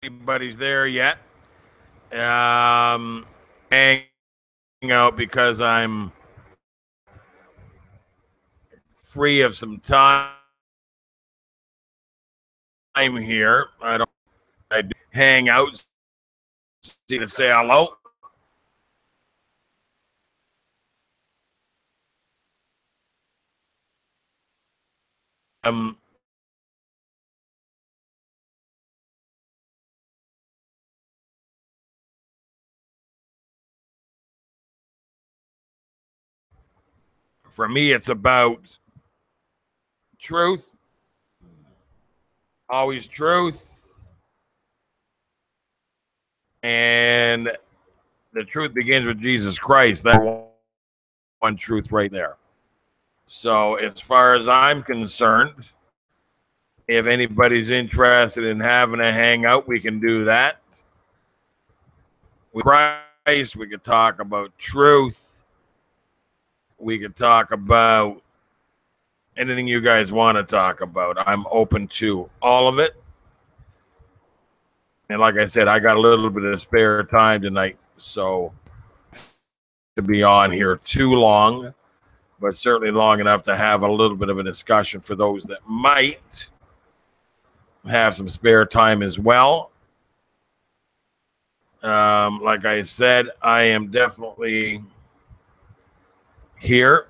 anybody's there yet. Hanging out because I'm free of some time here. I do hang out, see to say hello. Um, for me, it's about truth, always truth, and the truth begins with Jesus Christ. That one truth right there. So, as far as I'm concerned, if anybody's interested in having a hangout, we can do that. With Christ, we could talk about truth. We could talk about anything you guys want to talk about. I'm open to all of it. And like I said, I got a little bit of spare time tonight, so to be on here too long, but certainly long enough to have a little bit of a discussion for those that might have some spare time as well. Like I said, I am definitely here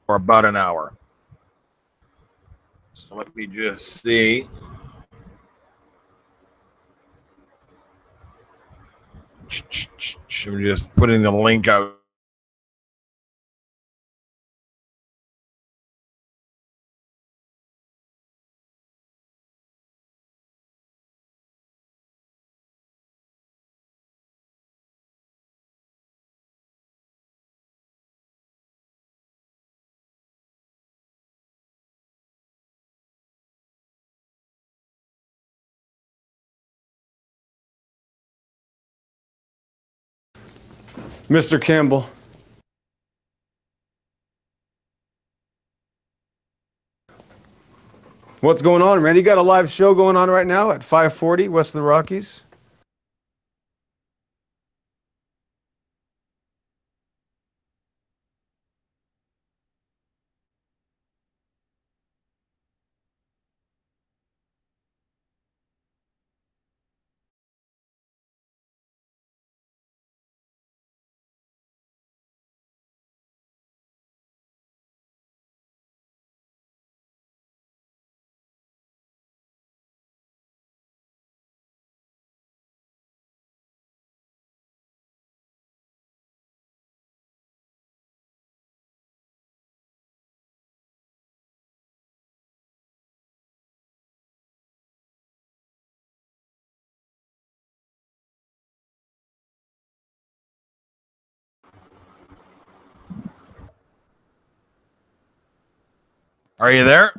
for about an hour. So let me just see. I'm just putting the link out. Mr. Campbell. What's going on, man? You got a live show going on right now at 540 West of the Rockies? Are you there?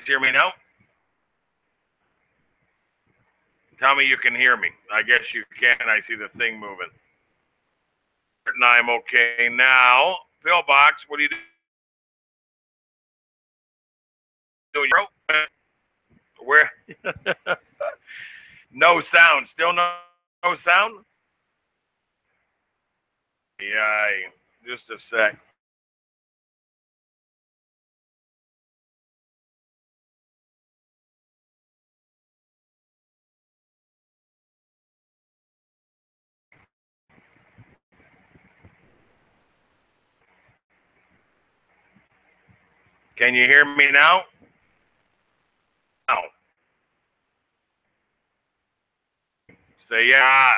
guys hear me now? Tell me you can hear me. I guess you can. I see the thing moving. And I'm okay now. Pillbox, what are you doing? Where? No sound. Still no sound? Yeah, just a sec. Can you hear me now? No. Say yeah.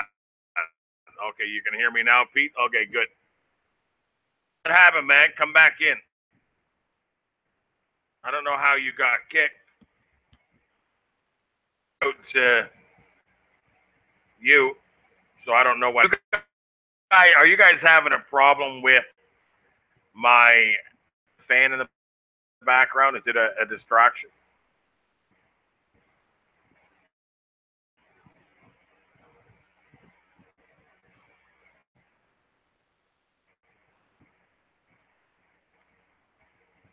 Okay, you can hear me now, Pete? Okay, good. What happened, man? Come back in. I don't know how you got kicked. To you, so I don't know what. Are you guys having a problem with my fan in the background? Is it a distraction?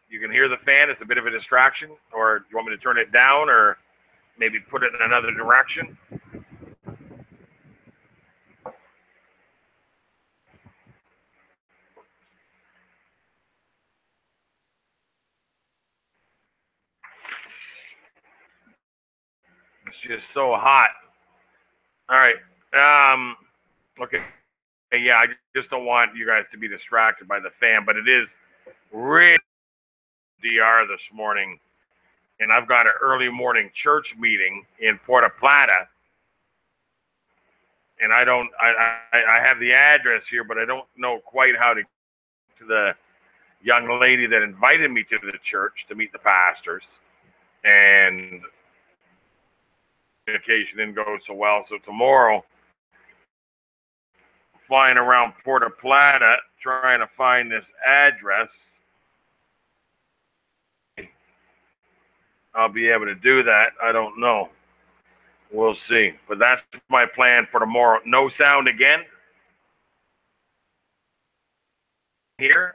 You can hear the fan. It's a bit of a distraction. Or do you want me to turn it down or maybe put it in another direction? It's just so hot. All right. Okay. Yeah, I just don't want you guys to be distracted by the fan, but it is really DR this morning, and I've got an early morning church meeting in Puerto Plata, and I have the address here, but I don't know quite how to get to the young lady that invited me to the church to meet the pastors, and communication didn't go so well. So tomorrow, flying around Puerto Plata trying to find this address. I'll be able to do that. I don't know. We'll see. But that's my plan for tomorrow. No sound again here.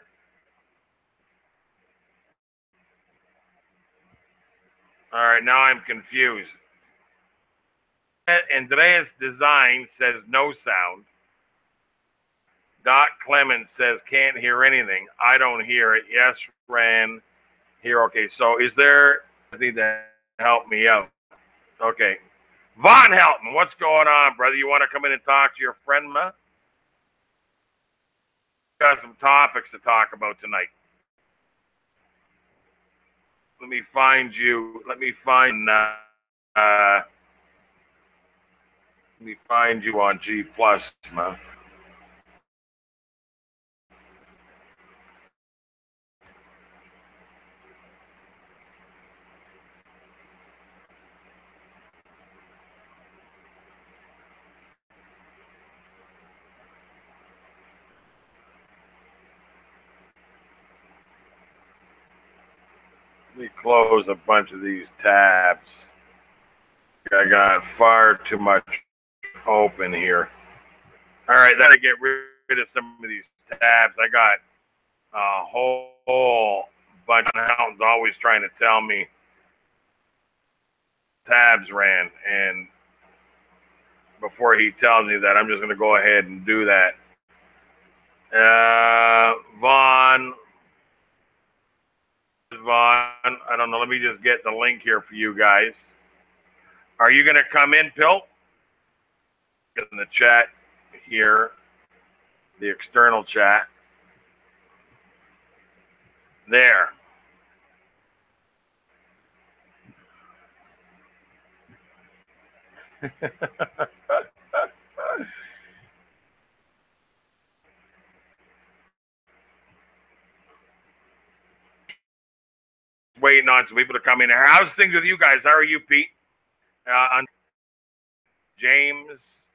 All right, now I'm confused. Andreas Design says no sound. Doc Clemens says can't hear anything. I don't hear it. Yes, Ran. Here. Okay, so is there... need to help me out. Okay. Von Helton, what's going on, brother? You want to come in and talk to your friend, ma? Got some topics to talk about tonight. Let me find you. Let me find you on G Plus, ma. Let me close a bunch of these tabs. I got far too much open here. All right, then I get rid of some of these tabs. I got a whole bunch of Helton's always trying to tell me tabs ran, and before he tells me that, I'm just going to go ahead and do that. Vaughn, I don't know. Let me just get the link here for you guys. Are you going to come in, Pill? Get in the chat here, the external chat. There. Waiting on some people to come in here. How's things with you guys? How are you, Pete? James,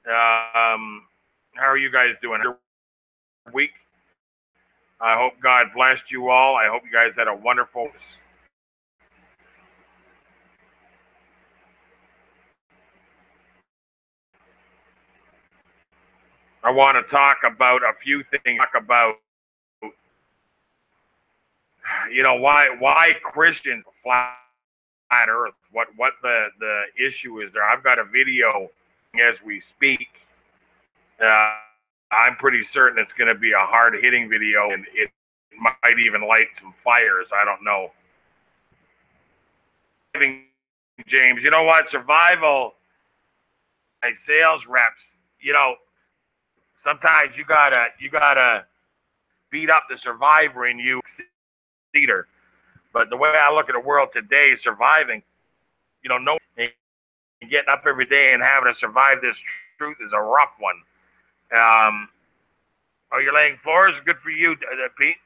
how are you guys doing? Week. I hope God blessed you all. I hope you guys had a wonderful. I want to talk about a few things. Talk about, why Christians flat Earth. What the issue is there. I've got a video as we speak. I'm pretty certain it's going to be a hard-hitting video, and it might even light some fires. I don't know. James, you know what? Survival, my sales reps, sometimes you gotta beat up the survivor in you, leader. But the way I look at the world today, surviving, no, getting up every day and having to survive this truth is a rough one. You're laying floors? Good for you, Pete.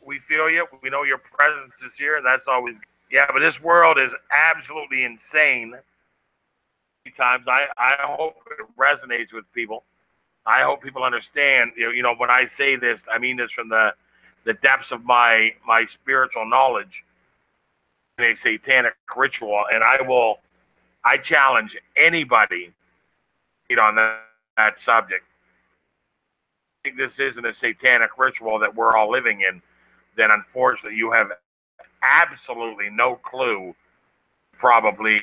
We feel you. We know your presence is here, and that's always good. Yeah, but this world is absolutely insane. Times I hope it resonates with people. I hope people understand. When I say this, I mean this from the depths of my spiritual knowledge in a satanic ritual, and I challenge anybody on that subject. I think this isn't a satanic ritual that we're all living in, then unfortunately you have absolutely no clue, probably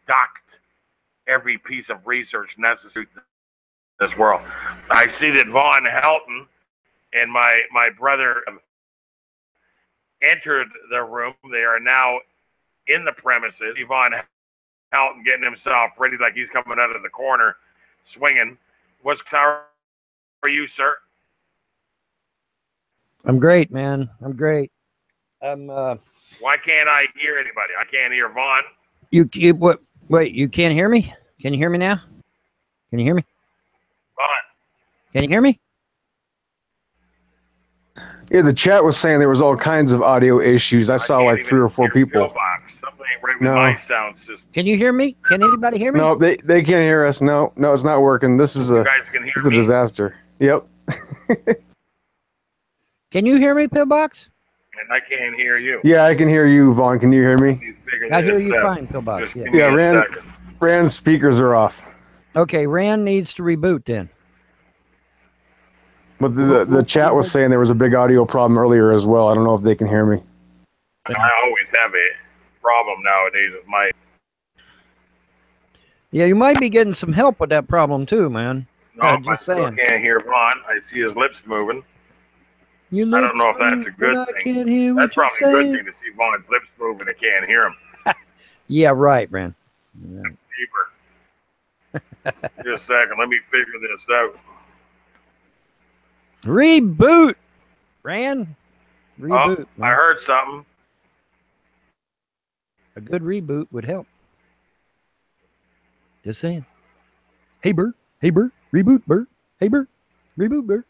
ducked every piece of research necessary in this world. I see that Von Helton and my brother entered the room. They are now in the premises. Von Helton getting himself ready like he's coming out of the corner, swinging. How are you, sir? I'm great, man. I'm great. Why can't I hear anybody? I can't hear Vaughn. What? Wait, you can't hear me? Can you hear me now? Can you hear me? Vaughn. Can you hear me? Yeah, the chat was saying there was all kinds of audio issues. I saw like 3 or 4 people. Something ain't right with my sound system. Can you hear me? Can anybody hear me? No, they can't hear us. No, it's not working. This is a disaster. Yep. Can you hear me, Pillbox? And I can't hear you. Yeah, I can hear you, Vaughn. Can you hear me? I hear you fine, Pillbox. Yeah, Rand's speakers are off. Okay, Rand needs to reboot then. But the chat was saying there was a big audio problem earlier as well. I don't know if they can hear me. I always have a problem nowadays with my... Yeah, you might be getting some help with that problem too, man. No, I still can't hear Vaughn. I see his lips moving. I don't know if that's a good thing. That's probably a good thing to see Vaughn's lips moving. I can't hear him. Yeah, right, Rand. Yeah. Just a second. Let me figure this out. Reboot, Rand. Reboot. I heard something. A good reboot would help. Just saying. Hey, Bert. Hey, Bert. Reboot, Bert. Hey, Bert. Reboot, Bert.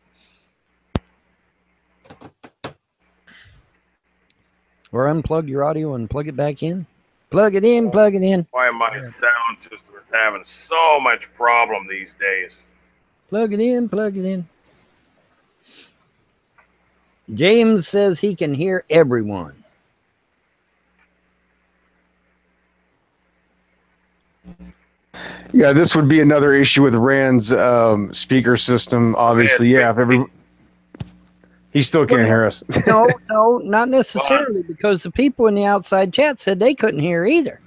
Or unplug your audio and plug it back in. Plug it in, plug it in. Why my sound system is having so much problem these days? Plug it in, plug it in. James says he can hear everyone. Yeah, this would be another issue with Rand's speaker system. Obviously, yeah. He still can't hear us. No, not necessarily, because the people in the outside chat said they couldn't hear either.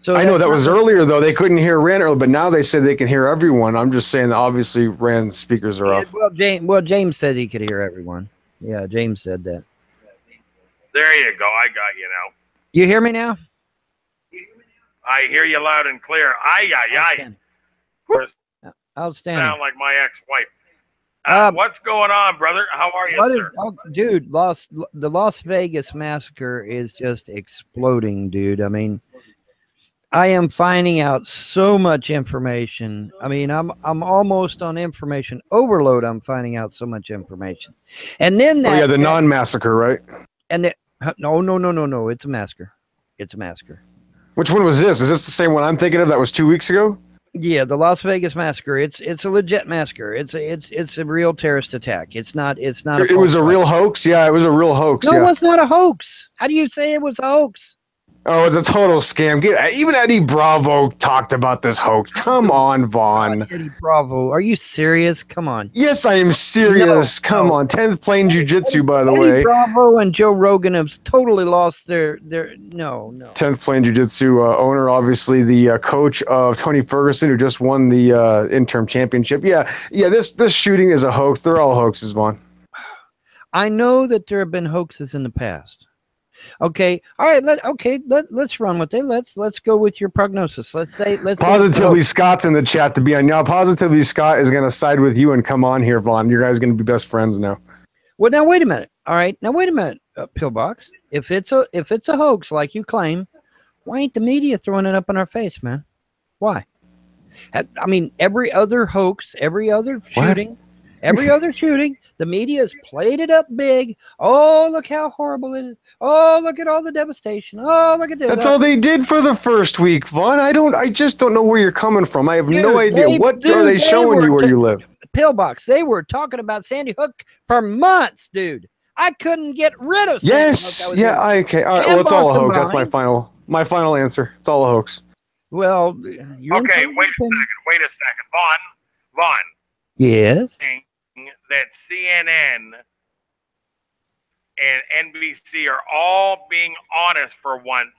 So I know that was earlier, though. They couldn't hear Rand earlier, but now they said they can hear everyone. I'm just saying that obviously Rand's speakers are off. Well, James said he could hear everyone. Yeah, James said that. There you go. I got you now. You hear me now? I hear you loud and clear. Outstanding. Sound like my ex-wife. What's going on, brother? How are you, sir? Dude, the Las Vegas massacre is just exploding, dude. I mean, I am finding out so much information. I mean, I'm almost on information overload. I'm finding out so much information. And then the non-massacre, right? And no. It's a massacre. It's a massacre. Which one was this? Is this the same one I'm thinking of that was 2 weeks ago? Yeah, the Las Vegas massacre. It's a legit massacre. It's a real terrorist attack. It was a real hoax? Yeah, it was a real hoax. No, it was not a hoax. How do you say it was a hoax? Oh, it's a total scam. Even Eddie Bravo talked about this hoax. Come on, Vaughn. Eddie Bravo, are you serious? Come on. Yes, I am serious. No, Come no. on. 10th Plane Jiu-Jitsu, by the Eddie way. Bravo and Joe Rogan have totally lost their no. 10th Plane Jiu-Jitsu owner, obviously the coach of Tony Ferguson, who just won the interim championship. Yeah. This shooting is a hoax. They're all hoaxes, Vaughn. I know that there have been hoaxes in the past. Okay, all right. Let's run with it. Let's go with your prognosis. Let's say Positively Scott's in the chat to be on. Now, Positively Scott is going to side with you and come on here, Vaughn. You guys are going to be best friends now. Well, now wait a minute. All right, now wait a minute, Pillbox. If it's a hoax like you claim, why ain't the media throwing it up in our face, man? Why? I mean, every other hoax, every other shooting, the media has played it up big. Oh, look how horrible it is. Oh, look at all the devastation. Oh, look at this. That's all they did for the first week, Vaughn. I just don't know where you're coming from. I have no idea. What are they showing you where you live? Pillbox, they were talking about Sandy Hook for months, dude. I couldn't get rid of Sandy Hook. Yeah, okay. All right, well, it's all a hoax. That's my final answer. It's all a hoax. Well, you're okay, wait a second. Vaughn. Yes. That CNN and NBC are all being honest for once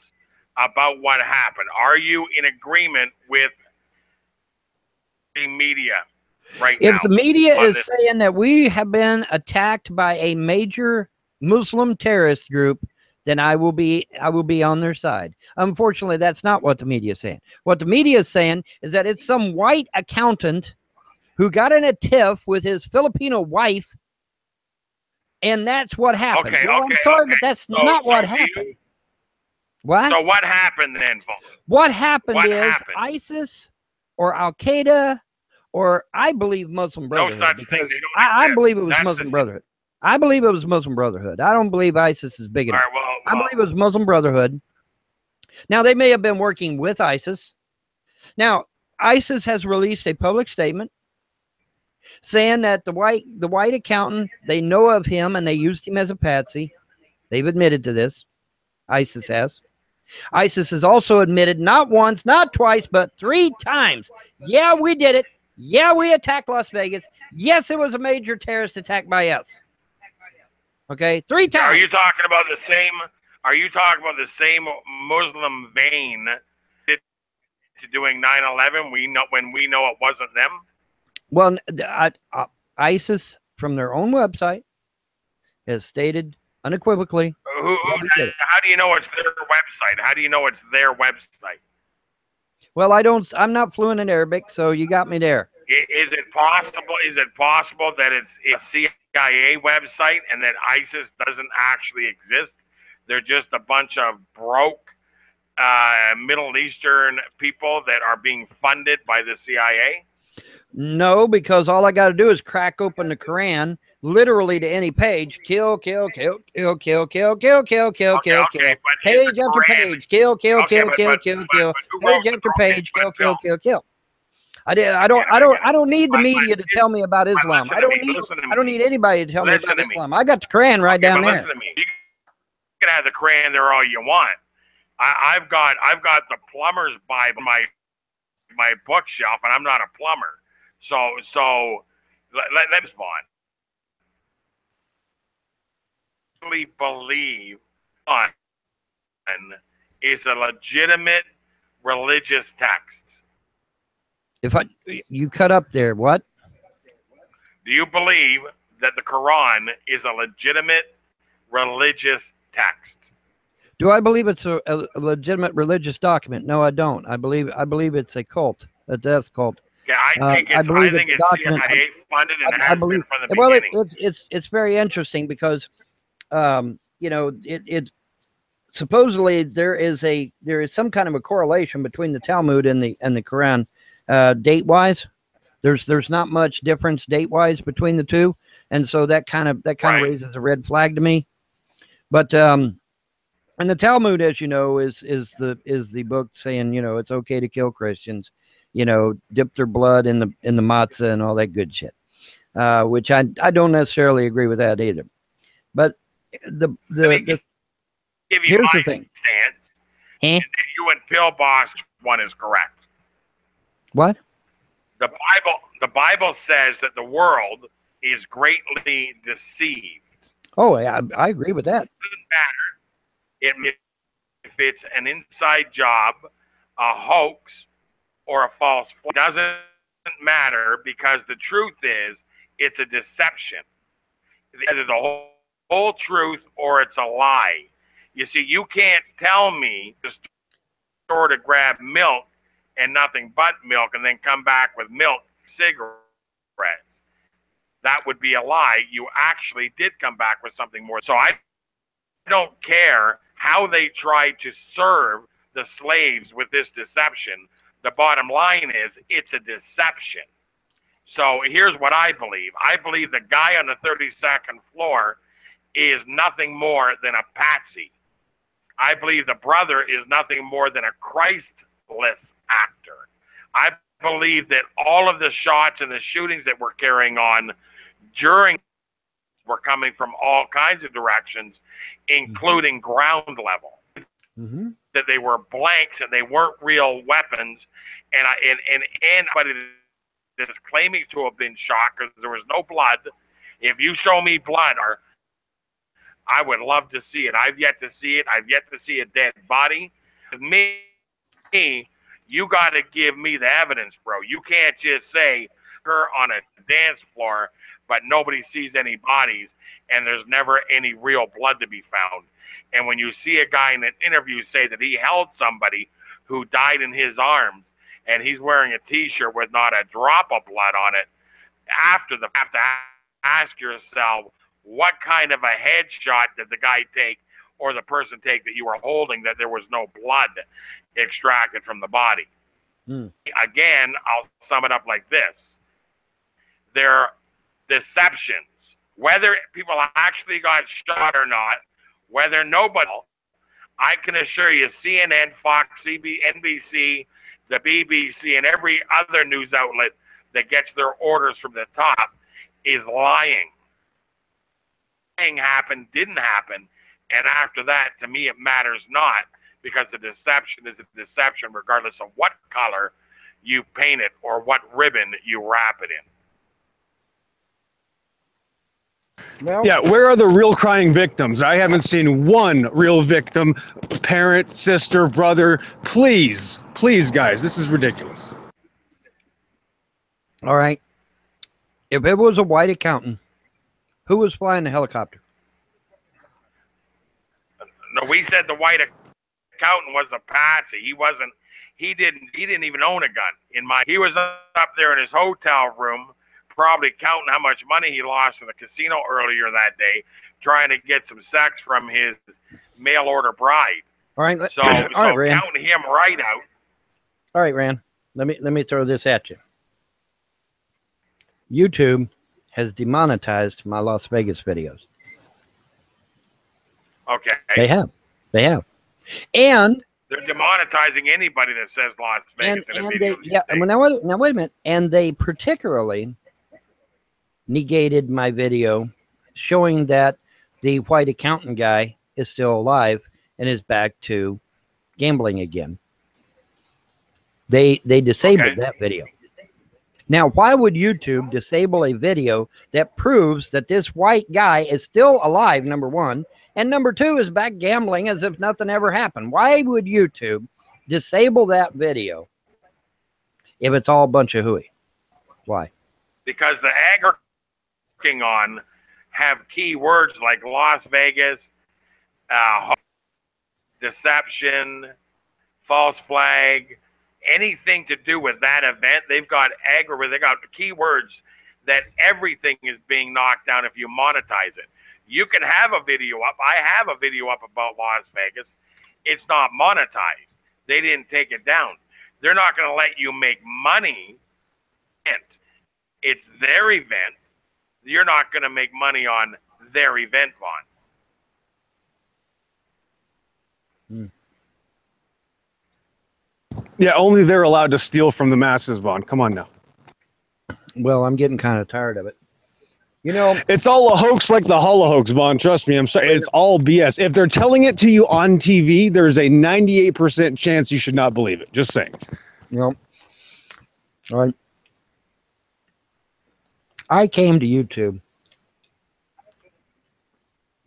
about what happened. Are you in agreement with the media right now? If the media is saying that we have been attacked by a major Muslim terrorist group, then I will be on their side. Unfortunately, that's not what the media is saying. What the media is saying is that it's some white accountant who got in a tiff with his Filipino wife, and that's what happened. Okay, well, I'm sorry, but that's not what happened. What? So what happened then, Vaughn? What happened ISIS or Al-Qaeda, or I believe Muslim Brotherhood. No such thing. I believe it was Muslim Brotherhood. I believe it was Muslim Brotherhood. I don't believe ISIS is big enough. All right, I believe it was Muslim Brotherhood. Now, they may have been working with ISIS. Now, ISIS has released a public statement saying that the white accountant, they know of him and they used him as a patsy. They've admitted to this. ISIS has. ISIS has also admitted not once, not twice, but 3 times. Yeah, we did it. Yeah, we attacked Las Vegas. Yes, it was a major terrorist attack by us. Okay, 3 times. Are you talking about the same? Are you talking about the same Muslim vein to doing 9/11? When we know it wasn't them. Well, ISIS from their own website has stated unequivocally. How do you know it's their website? How do you know it's their website? Well, I'm not fluent in Arabic, so you got me there. Is it possible that it's a CIA website and that ISIS doesn't actually exist? They're just a bunch of broke Middle Eastern people that are being funded by the CIA? No, because all I got to do is crack open the Quran, literally to any page, kill, kill, kill, kill, kill, kill, kill, kill, kill, kill, kill, page after page, kill, kill, kill, kill, kill, kill, page after page, kill, kill, kill, kill. I don't need the media to tell me about Islam. I don't need anybody to tell me about Islam. I got the Quran right down there. Listen to me. You can have the Quran there all you want. I've got the plumber's Bible, my bookshelf, and I'm not a plumber. So let's move on. I believe is a legitimate religious text. You cut up there, what? Do you believe that the Quran is a legitimate religious text? Do I believe it's a legitimate religious document? No, I don't. I believe it's a cult, a death cult. Yeah, I think it's CIA funded and has been from the beginning. Well, it's very interesting because, it's supposedly there is some kind of a correlation between the Talmud and the Quran, date wise. There's not much difference date wise between the two, and so that kind of raises a red flag to me. But and the Talmud, as you know, is the book saying it's okay to kill Christians. Dip their blood in the matzah and all that good shit, which I don't necessarily agree with that either. But here's the thing. You and Pillbox one is correct. What? The Bible says that the world is greatly deceived. Oh, yeah, I agree with that. It doesn't matter if it's an inside job, a hoax, or a false flag. It doesn't matter, because the truth is it's a deception. Either the whole truth or it's a lie. You see, you can't tell me to store to grab milk and nothing but milk and then come back with milk cigarettes. That would be a lie. You actually did come back with something more. So I don't care how they tried to serve the slaves with this deception. The bottom line is it's a deception. So here's what I believe. I believe the guy on the 32nd floor is nothing more than a patsy. I believe the brother is nothing more than a Christless actor. I believe that all of the shots and the shootings that we're carrying on during were coming from all kinds of directions, including ground level. Mm-hmm. That they were blanks and they weren't real weapons, and anybody that is claiming to have been shot because there was no blood. If you show me blood, I would love to see it. I've yet to see it. I've yet to see a dead body. Me, you got to give me the evidence, bro. You can't just say her on a dance floor, but nobody sees any bodies, and there's never any real blood to be found. And when you see a guy in an interview say that he held somebody who died in his arms, and he's wearing a T-shirt with not a drop of blood on it, after the have to ask yourself, what kind of a headshot did the guy take or the person take that you were holding that there was no blood extracted from the body? Again, I'll sum it up like this. They're deceptions. Whether people actually got shot or not, whether nobody, I can assure you, CNN, Fox, NBC, the BBC, and every other news outlet that gets their orders from the top is lying. Thing happened, didn't happen, and after that, to me, it matters not, because the deception is a deception regardless of what color you paint it or what ribbon you wrap it in. Well, yeah, where are the real crying victims? I haven't seen one real victim, parent, sister, brother. Please, please, guys, this is ridiculous. All right. If it was a white accountant, who was flying the helicopter? No, we said the white accountant was a patsy. He didn't even own a gun. He was up there in his hotel room, probably counting how much money he lost in the casino earlier that day, trying to get some sex from his mail order bride. All right. So, all right, Rand. counting him right out. All right, Rand. Let me throw this at you. YouTube has demonetized my Las Vegas videos. Okay. They have. And they're demonetizing anybody that says Las Vegas in a video. Now wait a minute. And they particularly negated my video showing that the white accountant guy is still alive and is back to gambling again. They disabled that video. Now, why would YouTube disable a video that proves that this white guy is still alive, number one, and number two, is back gambling as if nothing ever happened? Why would YouTube disable that video if it's all a bunch of hooey? Why? Because the working on have key words like Las Vegas, deception, false flag, anything to do with that event. They've got they got keywords that everything is being knocked down if you monetize it. You can have a video up. I have a video up about Las Vegas. It's not monetized. They didn't take it down. They're not going to let you make money. It's their event. You're not going to make money on their event, Vaughn. Yeah, only they're allowed to steal from the masses, Vaughn. Come on now. Well, I'm getting kind of tired of it. You know, It's all a hoax like the holo hoax, Vaughn. Trust me. I'm sorry. It's all BS. If they're telling it to you on TV, there's a 98% chance you should not believe it. Just saying. you know, all right. I came to YouTube.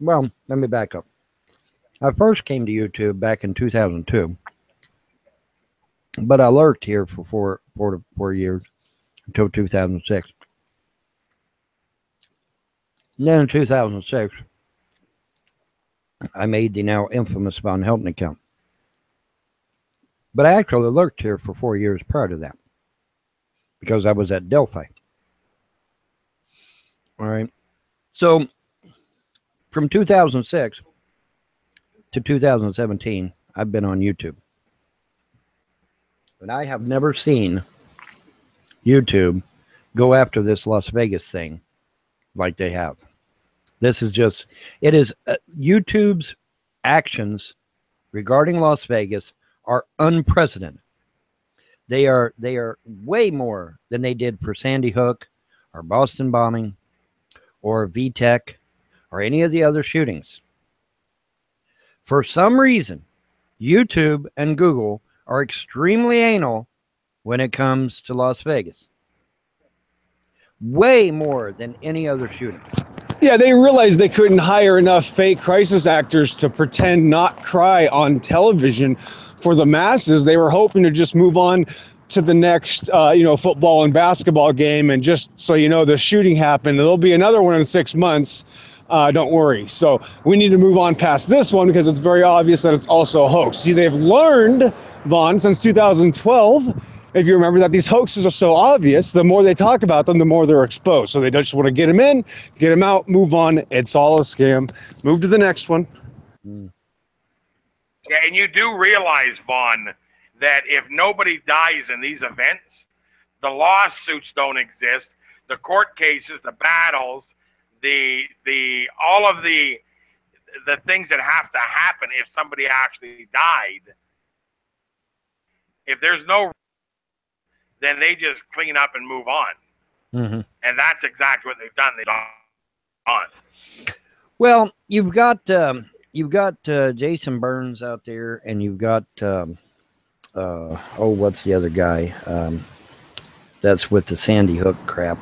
Well, let me back up. I first came to YouTube back in 2002, but I lurked here for 4 years until 2006. And then in 2006, I made the now infamous Von Helton account. But I actually lurked here for 4 years prior to that because I was at Delphi. All right. So from 2006 to 2017, I've been on YouTube. But I have never seen YouTube go after this Las Vegas thing like they have. This is just, it is YouTube's actions regarding Las Vegas are unprecedented. They are way more than they did for Sandy Hook or Boston bombing or VTech or any of the other shootings. For some reason, YouTube and Google are extremely anal when it comes to Las Vegas. Way more than any other shooting. Yeah, they realized they couldn't hire enough fake crisis actors to pretend not cry on television for the masses. They were hoping to just move on to the next, football and basketball game. And just so you know, the shooting happened. There'll be another one in 6 months. Don't worry. So we need to move on past this one because it's very obvious that it's also a hoax. See, they've learned, Vaughn, since 2012, if you remember, that these hoaxes are so obvious, the more they talk about them, the more they're exposed. So they just want to get them in, get them out, move on. It's all a scam. Move to the next one. Yeah, and you do realize, Vaughn, that if nobody dies in these events, the lawsuits don't exist, the court cases, the battles, all of the things that have to happen if somebody actually died. If there's no, then they just clean up and move on. Mm-hmm. And that's exactly what they've done. They've gone. Well, you've got Jason Burns out there, and you've got what's the other guy that's with the Sandy Hook crap?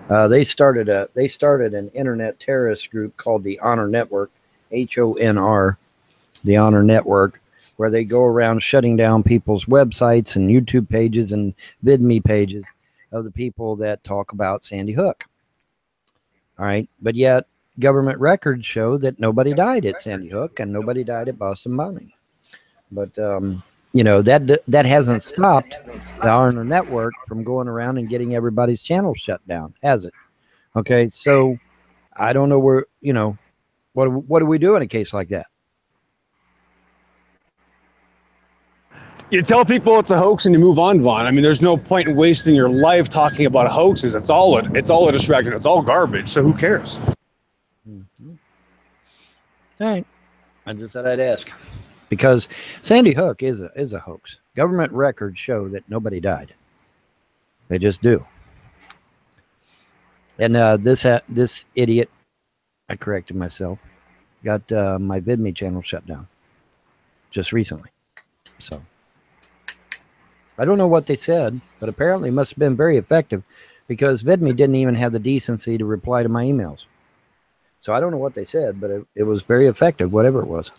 They started an internet terrorist group called the Honor Network, HONR, the Honor Network, where they go around shutting down people's websites and YouTube pages and VidMe pages of the people that talk about Sandy Hook. All right, but yet government records show that nobody died at Sandy Hook and nobody died at Boston bombing. But that hasn't stopped the Honor Network from going around and getting everybody's channel shut down, has it? Okay, so I don't know where, what do we do in a case like that? You tell people it's a hoax and you move on, Vaughn. I mean, there's no point in wasting your life talking about hoaxes. It's all a distraction. It's all garbage. So who cares? Mm-hmm. All right. I just said I'd ask. Because Sandy Hook is a hoax. Government records show that nobody died. They just do. And this idiot, I corrected myself, got my VidMe channel shut down just recently. So I don't know what they said, but apparently it must have been very effective because VidMe didn't even have the decency to reply to my emails. So I don't know what they said, but it was very effective, whatever it was.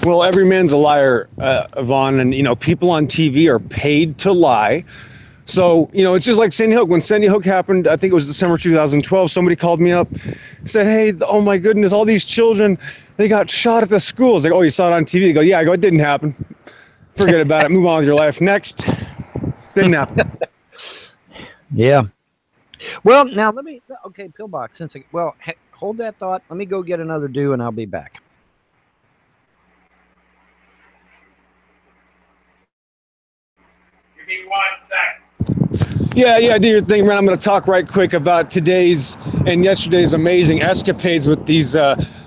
Well, every man's a liar, Vaughn, and people on TV are paid to lie. So, it's just like Sandy Hook. When Sandy Hook happened, I think it was December 2012, somebody called me up, said, hey, oh my goodness, all these children, they got shot at the schools. Like, oh, you saw it on TV? They go, yeah. I go, it didn't happen. Forget about it. Move on with your life. Next. Didn't happen. Yeah. Well, now Pillbox, hold that thought. Let me go get another dew and I'll be back. Give me 1 second. Yeah, do your thing, man. I'm going to talk right quick about today's and yesterday's amazing escapades with these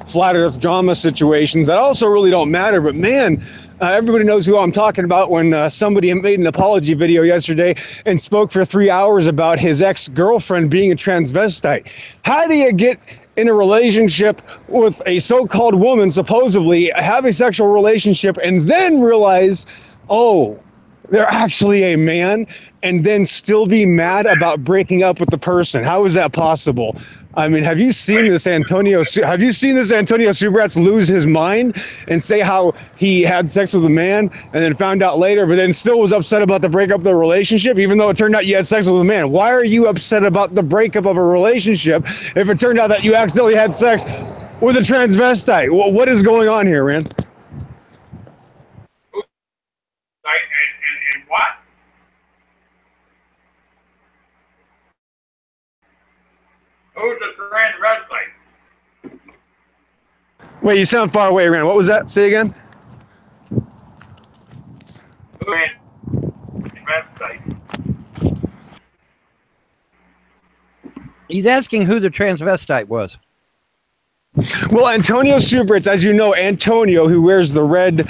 flat earth drama situations that also really don't matter. But man, Everybody knows who I'm talking about when somebody made an apology video yesterday and spoke for 3 hours about his ex-girlfriend being a transvestite. How do you get in a relationship with a so-called woman, supposedly have a sexual relationship, and then realize, oh, they're actually a man, and then still be mad about breaking up with the person? How is that possible? I mean, have you seen this Antonio Subrats lose his mind and say how he had sex with a man and then found out later, but then still was upset about the breakup of the relationship, even though it turned out you had sex with a man? Why are you upset about the breakup of a relationship if it turned out that you accidentally had sex with a transvestite? What is going on here, man? And what? Who's the transvestite? Wait, you sound far away, Rand. What was that? Say again. Transvestite. He's asking who the transvestite was. Well, Antonio Subrats, as you know, Antonio, who wears the red,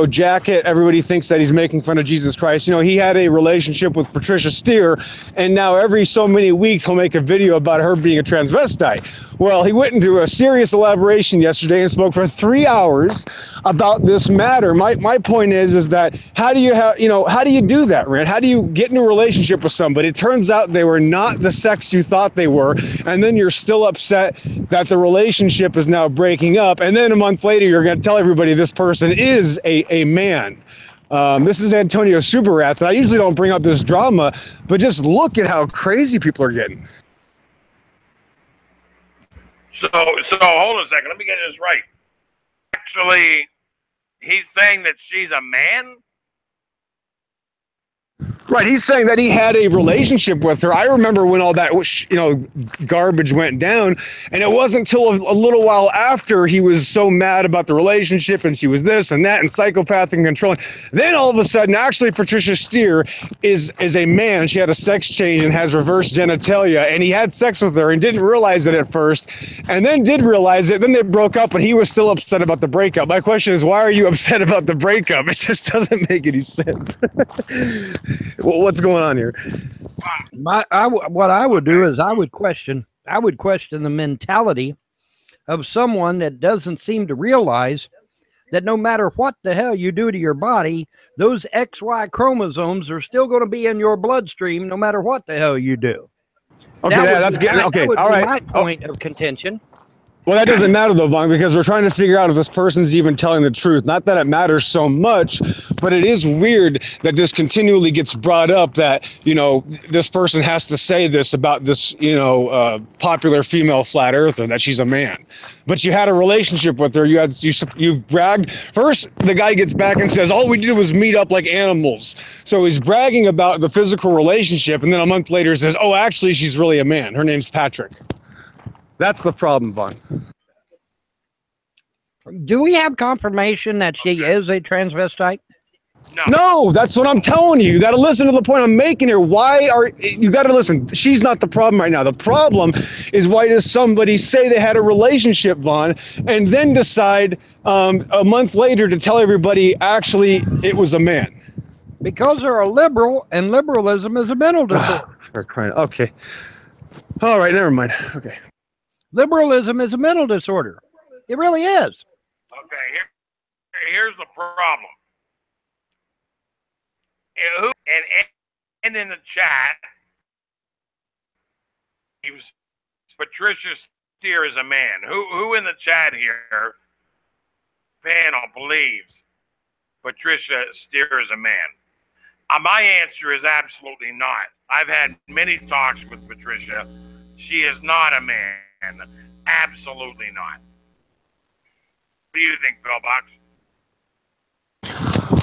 jacket, everybody thinks that he's making fun of Jesus Christ. He had a relationship with Patricia Steer, and now every so many weeks he'll make a video about her being a transvestite. Well, he went into a serious elaboration yesterday and spoke for 3 hours about this matter. My point is that how do you do that, Rand? How do you get in a relationship with somebody? It turns out they were not the sex you thought they were, and then you're still upset that the relationship is now breaking up, and then a month later you're going to tell everybody this person is a man. This is Antonio Subrats, and I usually don't bring up this drama, but just look at how crazy people are getting. So hold a second. Let me get this right. Actually, he's saying that she's a man? Right, he's saying that he had a relationship with her. I remember when all that, garbage went down, and it wasn't until a little while after he was so mad about the relationship, and she was this and that, and psychopathic and controlling. Then all of a sudden, actually, Patricia Steer is a man, and she had a sex change and has reverse genitalia, and he had sex with her and didn't realize it at first, and then did realize it. Then they broke up, and he was still upset about the breakup. My question is, why are you upset about the breakup? It just doesn't make any sense. Well, what's going on here? What I would do is I would question the mentality of someone that doesn't seem to realize that no matter what the hell you do to your body, those XY chromosomes are still going to be in your bloodstream no matter what the hell you do. Okay, that's getting okay. That would all be right. my point of contention. Well, that doesn't matter, though, Vaughn, because we're trying to figure out if this person's even telling the truth. Not that it matters so much, but it is weird that this continually gets brought up that, this person has to say this about this, popular female flat earther, that she's a man. But you had a relationship with her. You've bragged. First, the guy gets back and says, all we did was meet up like animals. So he's bragging about the physical relationship, and then a month later says, oh, actually, she's really a man. Her name's Patrick. That's the problem, Vaughn. Do we have confirmation that she is a transvestite? No, that's what I'm telling you. You got to listen to the point I'm making here. You got to listen. She's not the problem right now. The problem is, why does somebody say they had a relationship, Vaughn, and then decide a month later to tell everybody actually it was a man? Because they're a liberal, and liberalism is a mental disorder. They're crying. Okay. All right, never mind. Okay. Liberalism is a mental disorder. It really is. Okay, here's the problem. And in the chat, Patricia Steer is a man. Who in the chat here, panel, believes Patricia Steer is a man? My answer is absolutely not. I've had many talks with Patricia. She is not a man. Absolutely not. What do you think, Bill Box?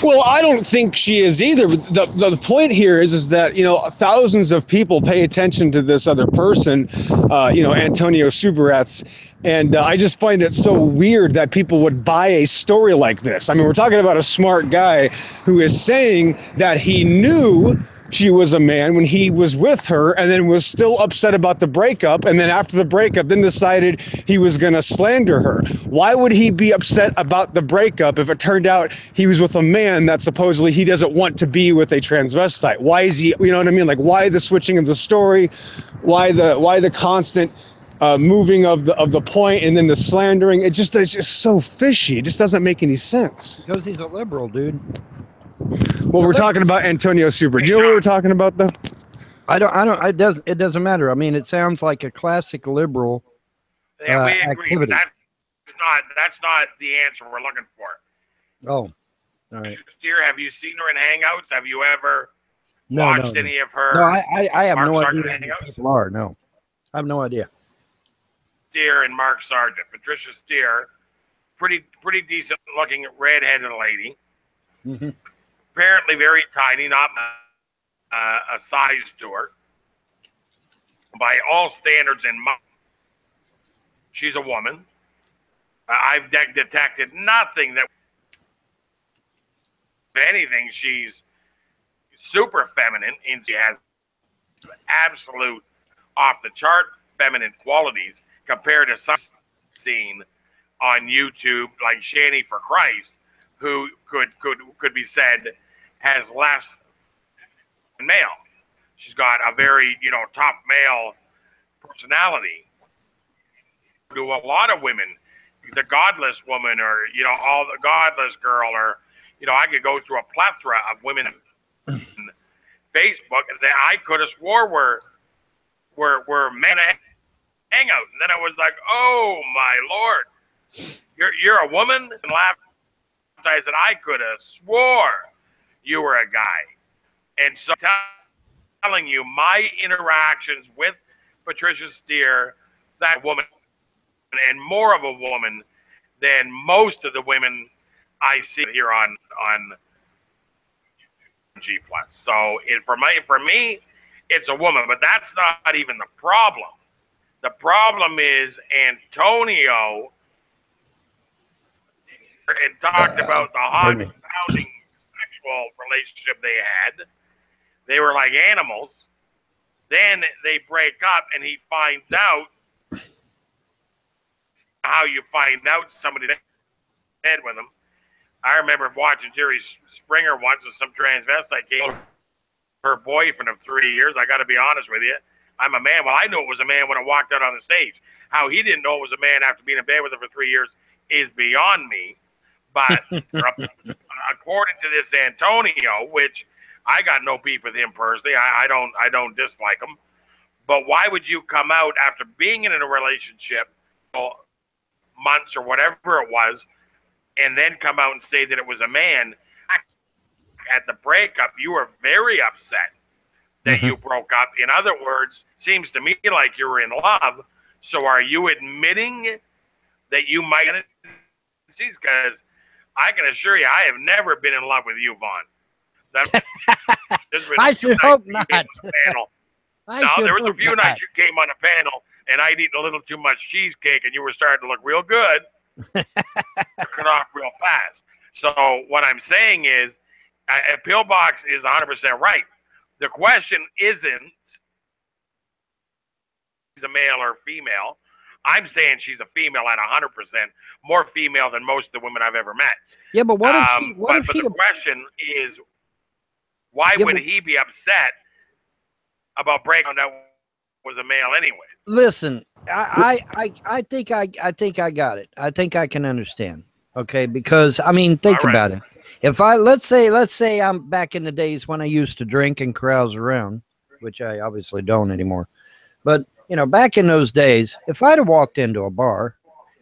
Well, I don't think she is either. The point here is that, thousands of people pay attention to this other person, Antonio Subrats. And I just find it so weird that people would buy a story like this. I mean, we're talking about a smart guy who is saying that he knew she was a man when he was with her, and then was still upset about the breakup, and then after the breakup then decided he was going to slander her? Why would he be upset about the breakup if it turned out he was with a man that supposedly he doesn't want to be with a transvestite? Why is he, you know what I mean? Like, why the switching of the story? Why the constant moving of the point and then the slandering? It's just so fishy. It just doesn't make any sense. Because he's a liberal, dude. Well, we're talking about Antonio Super. Do you know what we're talking about, though? I don't. It doesn't matter. I mean, it sounds like a classic liberal Yeah, we agree. activity. That's not the answer we're looking for. Oh, all right. Steer, have you seen her in Hangouts? Have you ever watched any of her? No, I have no idea Sargent who people are. No, I have no idea. Steer and Mark Sargent. Patricia Steer, pretty decent looking redheaded lady. Mm-hmm. Apparently very tiny, not a size to her. By all standards in mind, she's a woman. I've detected nothing that, if anything, she's super feminine, and she has absolute off-the-chart feminine qualities compared to some seen on YouTube, like Shani for Christ, who could be said has less than male. She's got a very, tough male personality. To a lot of women, the godless woman, or all the godless girl, or I could go through a plethora of women on Facebook that I could have swore were men hangout, and then I was like, oh my Lord, you're a woman, and laughed. I said I could have swore you were a guy. And so telling you my interactions with Patricia Steer, that woman, and more of a woman than most of the women I see here on G+. So for me, it's a woman, but that's not even the problem. The problem is Antonio and talked about the founding sexual relationship they had. They were like animals. Then they break up, and he finds out how you find out somebody dead with him. I remember watching Jerry Springer once with some transvestite came her boyfriend of 3 years. I got to be honest with you. I'm a man. Well, I knew it was a man when I walked out on the stage. How he didn't know it was a man after being in bed with her for 3 years is beyond me. But according to this Antonio, which I got no beef with him personally, I don't dislike him. But why would you come out after being in a relationship months or whatever it was, and then come out and say that it was a man? At the breakup, you were very upset that you broke up. In other words, seems to me like you were in love. So are you admitting that you might get it? Because I can assure you, I have never been in love with you, Vaughn. I should hope not. There was a few nights you came on a panel, and I'd eaten a little too much cheesecake, and you were starting to look real good. Cut off real fast. So what I'm saying is, Pillbox is 100% right. The question isn't she's a male or female. I'm saying she's a female at 100%, more female than most of the women I've ever met. Yeah, but what if she? But the question is, why would he be upset about breaking that was a male anyways? Listen, I think I got it. I think I can understand. Okay, because I mean, think about it. If let's say I'm back in the days when I used to drink and carouse around, which I obviously don't anymore. But, back in those days, if I'd have walked into a bar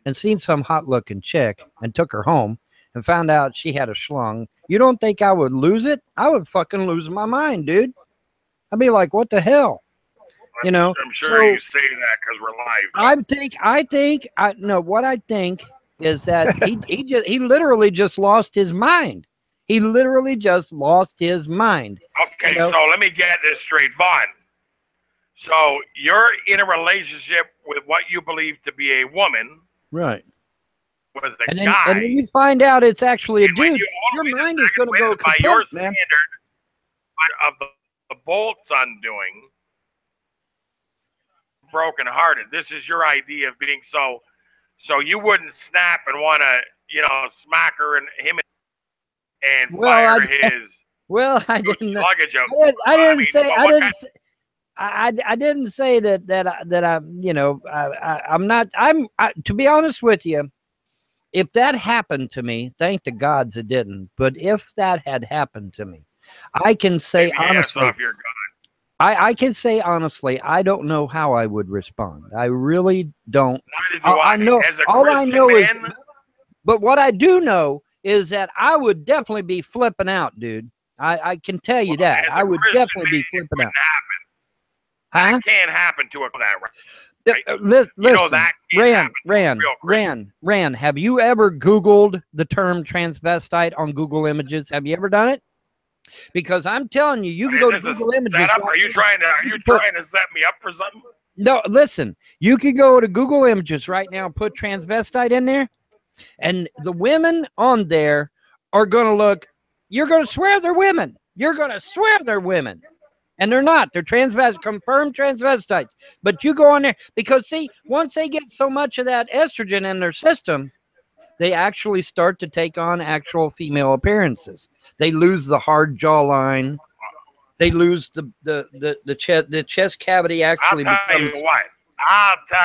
and seen some hot looking chick and took her home and found out she had a schlong, you don't think I would lose it? I would fucking lose my mind, dude. I'd be like, what the hell? I'm sure you say that because we're live. What I think is that he literally just lost his mind. He literally just lost his mind. Okay, so let me get this straight, Vaughn. So you're in a relationship with what you believe to be a woman. Right. Was the guy. And then you find out it's actually a dude. Your mind is going to go by your standard of the bolts undoing, brokenhearted. This is your idea of being so you wouldn't snap and want to, smack her and him and fire his I didn't luggage out. I didn't say that I'm not, to be honest with you, if that happened to me, thank the gods it didn't. But if that had happened to me, I can say honestly, I can say honestly, I don't know how I would respond. I really don't. I know. All I know is, but what I do know is that I would definitely be flipping out, dude. I can tell you that. I would definitely be flipping out. Huh? That can't happen to a right? Listen, Rand, have you ever Googled the term transvestite on Google Images? Have you ever done it? Because I'm telling you, you can go to Google Images. Are you trying to set me up for something? No, listen. You can go to Google Images right now, put transvestite in there, and the women on there are going to look. You're going to swear they're women. You're going to swear they're women. And they're not. They're confirmed transvestites. But you go on there because, see, once they get so much of that estrogen in their system, they actually start to take on actual female appearances. They lose the hard jawline. They lose the chest cavity. Actually, I'll tell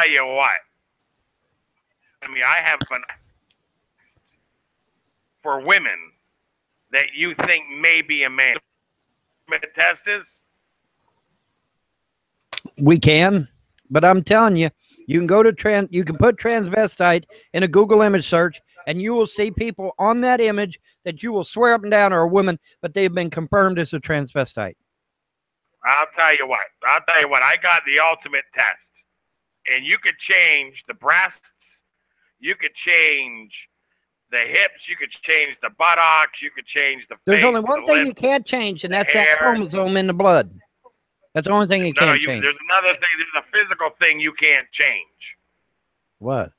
you what. I mean, I have been for women that you think may be a man. Test is. We can, but I'm telling you, you can go to you can put transvestite in a Google image search, and you will see people on that image that you will swear up and down are a woman, but they've been confirmed as a transvestite. I'll tell you what. I got the ultimate test, and you could change the breasts, you could change the hips, you could change the buttocks, you could change the face. There's only one thing you can't change, and that's that chromosome in the blood. That's the only thing you can't change. There's another thing. There's a physical thing you can't change. What?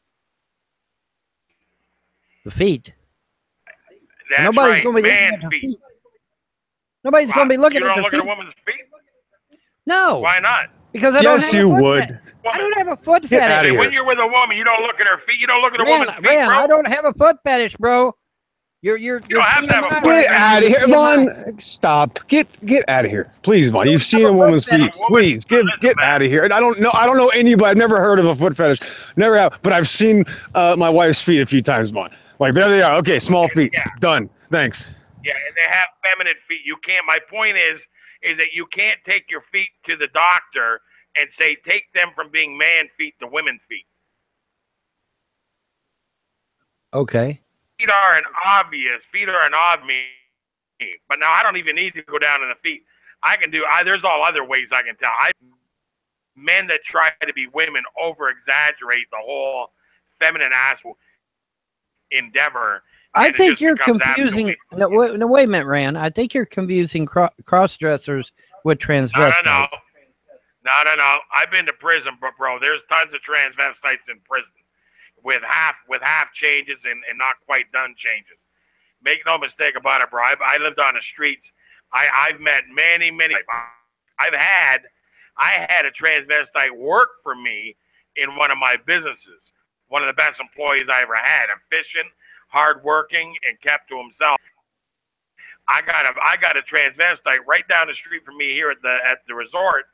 The feet. That's Nobody's going to be looking at her feet. Nobody's going to be looking at her feet. You don't look at a woman's feet? No. Why not? Because I don't have you would. I don't have a foot fetish. When you're with a woman, you don't look at her feet. You don't look at a woman's feet, bro. I don't have a foot fetish, bro. You don't have to have a foot fetish. Get out of here, Vaughn. Stop. Get out of here, please, Vaughn. You've seen a woman's feet. Please get out of here. I don't know anybody. I've never heard of a foot fetish. Never have. But I've seen my wife's feet a few times, Vaughn. Like there they are. Okay, small feet. Yeah. Done. Thanks. Yeah, and they have feminine feet. You can't. My point is that you can't take your feet to the doctor and say take them from being man feet to women feet. Okay. Feet are an obvious, but now I don't even need to go down to the feet. There's all other ways I can tell. Men that try to be women over-exaggerate the whole feminine endeavor. I think you're confusing. No, wait a minute, Rand. I think you're confusing cross-dressers with transvestites. No. I've been to prison, but bro, there's tons of transvestites in prison. With half changes and not quite done changes. Make no mistake about it, bro. I lived on the streets. I've met many. I had a transvestite work for me in one of my businesses. One of the best employees I ever had. Efficient, hardworking, and kept to himself. I got a transvestite right down the street from me here at the resort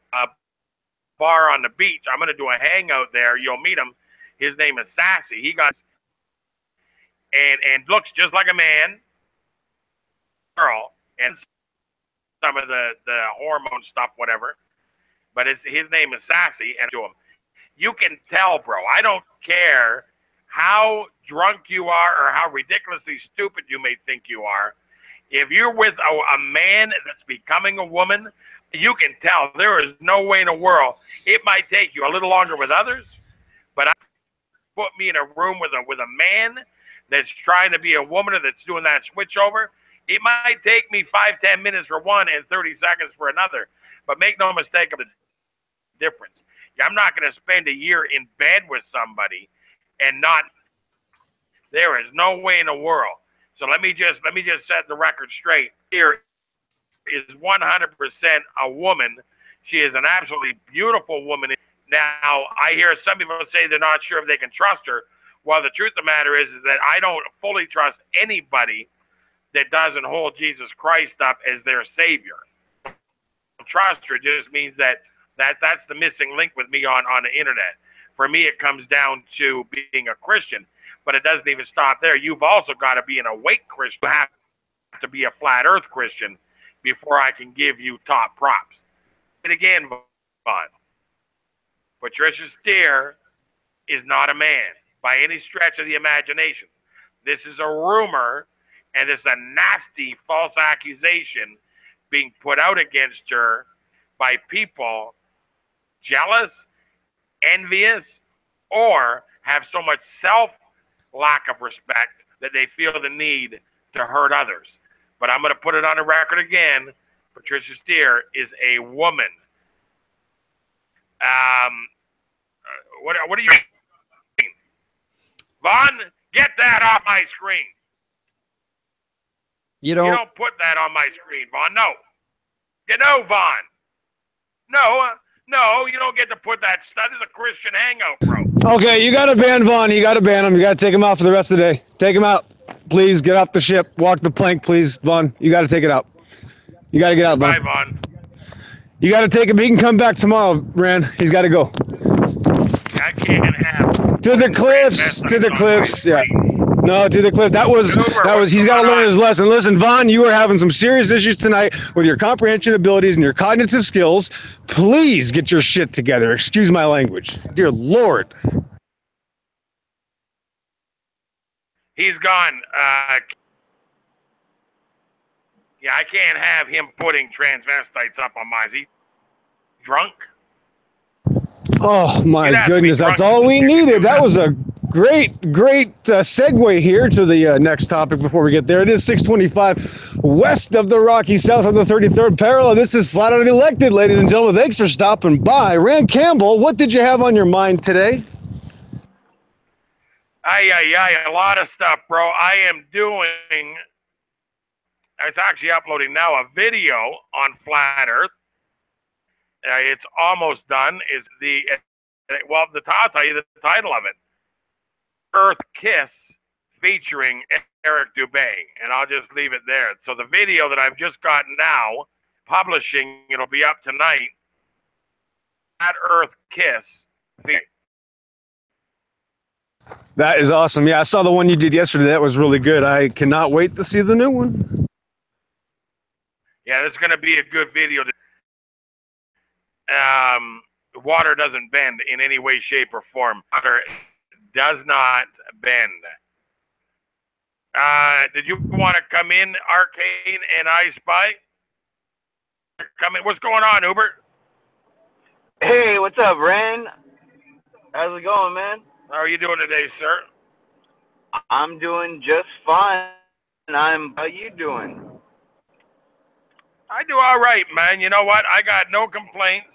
bar on the beach. I'm gonna do a hangout there. You'll meet him. His name is Sassy. He got and looks just like a man, girl, and some of the hormone stuff, whatever. But his name is Sassy, and to him, you can tell, bro. I don't care how drunk you are or how ridiculously stupid you may think you are. If you're with a man that's becoming a woman, you can tell. There is no way in the world. It might take you a little longer with others, but put me in a room with a man that's trying to be a woman or that's doing that switch over. It might take me 5-10 minutes for one and 30 seconds for another. But make no mistake of the difference. I'm not going to spend a year in bed with somebody and not. There is no way in the world. So let me just set the record straight. Here is 100% a woman. She is an absolutely beautiful woman. Now, I hear some people say they're not sure if they can trust her. Well, the truth of the matter is that I don't fully trust anybody that doesn't hold Jesus Christ up as their savior. Trust her just means that's the missing link with me on the internet. For me, it comes down to being a Christian, but it doesn't even stop there. You've also got to be an awake Christian. You have to be a flat earth Christian before I can give you top props. And again, Vaughn, Patricia Steer is not a man by any stretch of the imagination. This is a rumor, and it's a nasty false accusation being put out against her by people jealous, envious, or have so much lack of respect that they feel the need to hurt others. But I'm going to put it on the record again. Patricia Steer is a woman. What are you doing? Vaughn, get that off my screen. You don't put that on my screen, Vaughn. No. No, Vaughn. No, you don't get to put that stuff. This is a Christian hangout, bro. Okay, you got to ban Vaughn. You got to ban him. You got to take him out for the rest of the day. Take him out. Please get off the ship. Walk the plank, please, Vaughn. You got to take it out. You got to get out, Vaughn. Bye, Vaughn. You got to take him. He can come back tomorrow, Rand. He's got to go. I can't have. To the cliffs. To the cliffs. Yeah. No, to the cliff. That was. He's got to learn his lesson. Listen, Vaughn, you are having some serious issues tonight with your comprehension abilities and your cognitive skills. Please get your shit together. Excuse my language. Dear Lord. He's gone. Yeah, I can't have him putting transvestites up on mine. Is he drunk? Oh, my goodness. That's all we needed. That was a great segue here to the next topic before we get there. It is 625 west of the Rockies, south of the 33rd parallel. This is Flat Out Elected, ladies and gentlemen. Thanks for stopping by. Rand Campbell, what did you have on your mind today? A lot of stuff, bro. I am doing, it's actually uploading now, a video on Flat Earth. It's almost done. I'll tell you the title of it. Earth Kiss featuring Eric Dubé, and I'll just leave it there. So the video that I've just got now, publishing, it'll be up tonight. At Earth Kiss. That is awesome. Yeah, I saw the one you did yesterday. That was really good. I cannot wait to see the new one. Yeah, it's going to be a good video. Water doesn't bend in any way, shape, or form. Water does not bend. Did you want to come in, Arcane and I Spy? Come in. What's going on, Hubert? Hey, what's up, Ren? How's it going, man? How are you doing today, sir? I'm doing just fine. How you doing? I do all right, man. You know what? I got no complaints.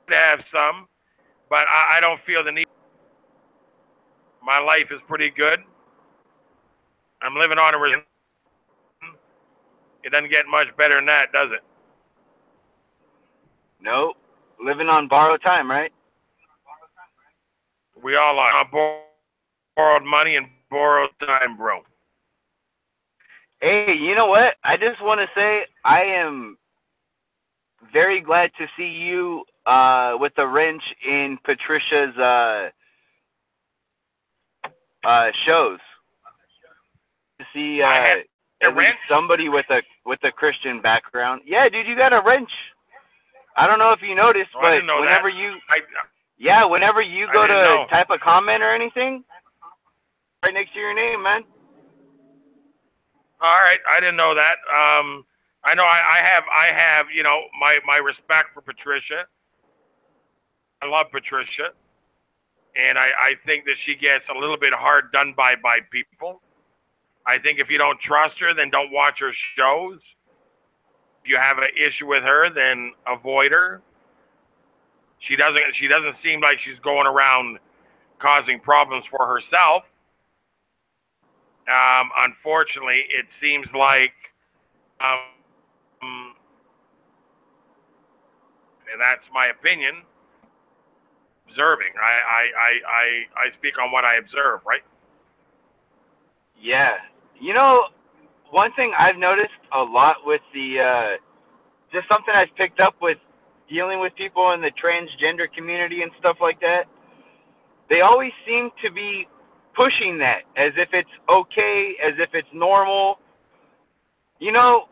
Have some, but I don't feel the need. My life is pretty good. I'm living on a reason. It doesn't get much better than that, does it? Nope. Living on borrowed time, right? We all are. Borrowed money and borrowed time, bro. Hey, you know what? I just want to say I am very glad to see you with the wrench in Patricia's shows. To see somebody with a Christian background. Yeah, dude, you got a wrench. I don't know if you noticed, but whenever you go to type a comment or anything, right next to your name, man. All right, I didn't know that. I know I have, you know, my respect for Patricia. I love Patricia, and I think that she gets a little bit hard done by people. I think if you don't trust her, then don't watch her shows. If you have an issue with her, then avoid her. She doesn't seem like she's going around causing problems for herself. Unfortunately, it seems like, and that's my opinion, observing. I speak on what I observe, right? Yeah. You know, one thing I've noticed a lot with the, just something I've picked up with dealing with people in the transgender community and stuff like that, they always seem to be pushing that as if it's okay, as if it's normal. You know,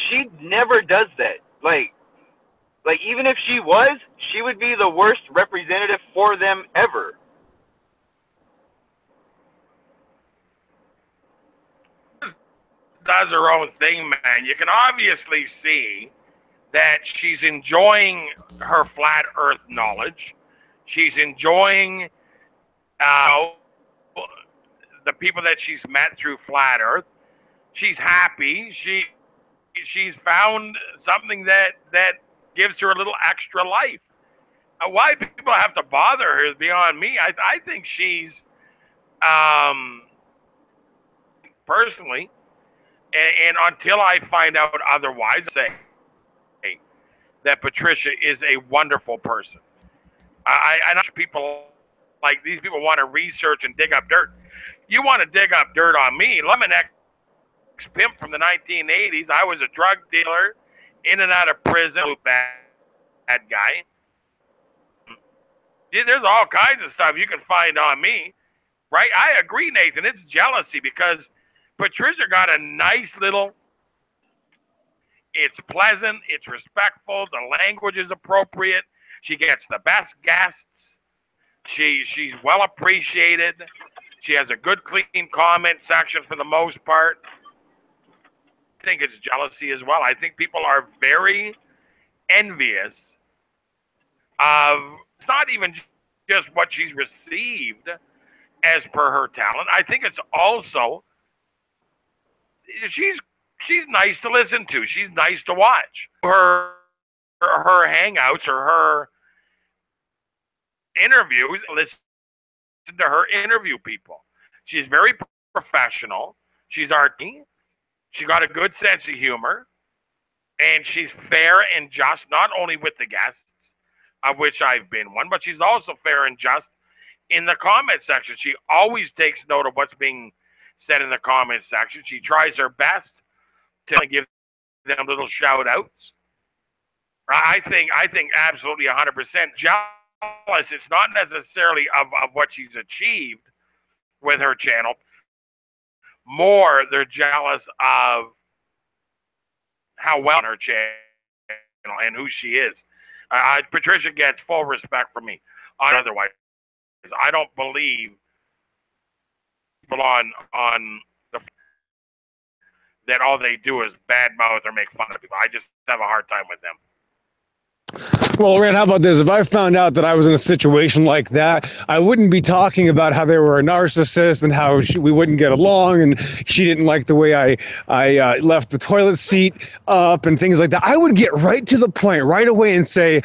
she never does that. Like even if she was, she would be the worst representative for them ever. Does her own thing, man. You can obviously see that she's enjoying her flat Earth knowledge. She's enjoying the people that she's met through flat Earth. She's happy. She's found something that gives her a little extra life. Why people have to bother her is beyond me. I think she's personally, and until I find out otherwise, say that Patricia is a wonderful person. I know people like these people want to research and dig up dirt. You want to dig up dirt on me? I'm an ex-pimp from the 1980s. I was a drug dealer, in and out of prison, bad guy. Yeah, there's all kinds of stuff you can find on me, right? I agree, Nathan. It's jealousy because Patricia got a nice little. It's pleasant. It's respectful. The language is appropriate. She gets the best guests. She's well appreciated. She has a good, clean comment section for the most part. I think it's jealousy as well. I think people are very envious of, it's not even just what she's received as per her talent. I think it's also, she's nice to listen to. She's nice to watch. Her hangouts or her interviews, listen to her interview people. She's very professional. She's arty. She got a good sense of humor. And she's fair and just, not only with the guests, of which I've been one, but she's also fair and just in the comment section. She always takes note of what's being said in the comment section. She tries her best to give them little shout outs. I think absolutely 100% jealous. It's not necessarily of what she's achieved with her channel. More, they're jealous of how well on her channel and who she is. Patricia gets full respect from me. Otherwise, I don't believe people on the that all they do is badmouth or make fun of people. I just have a hard time with them. Well, Rand, how about this? If I found out that I was in a situation like that, I wouldn't be talking about how they were a narcissist and how we wouldn't get along and she didn't like the way I left the toilet seat up and things like that. I would get right to the point right away and say,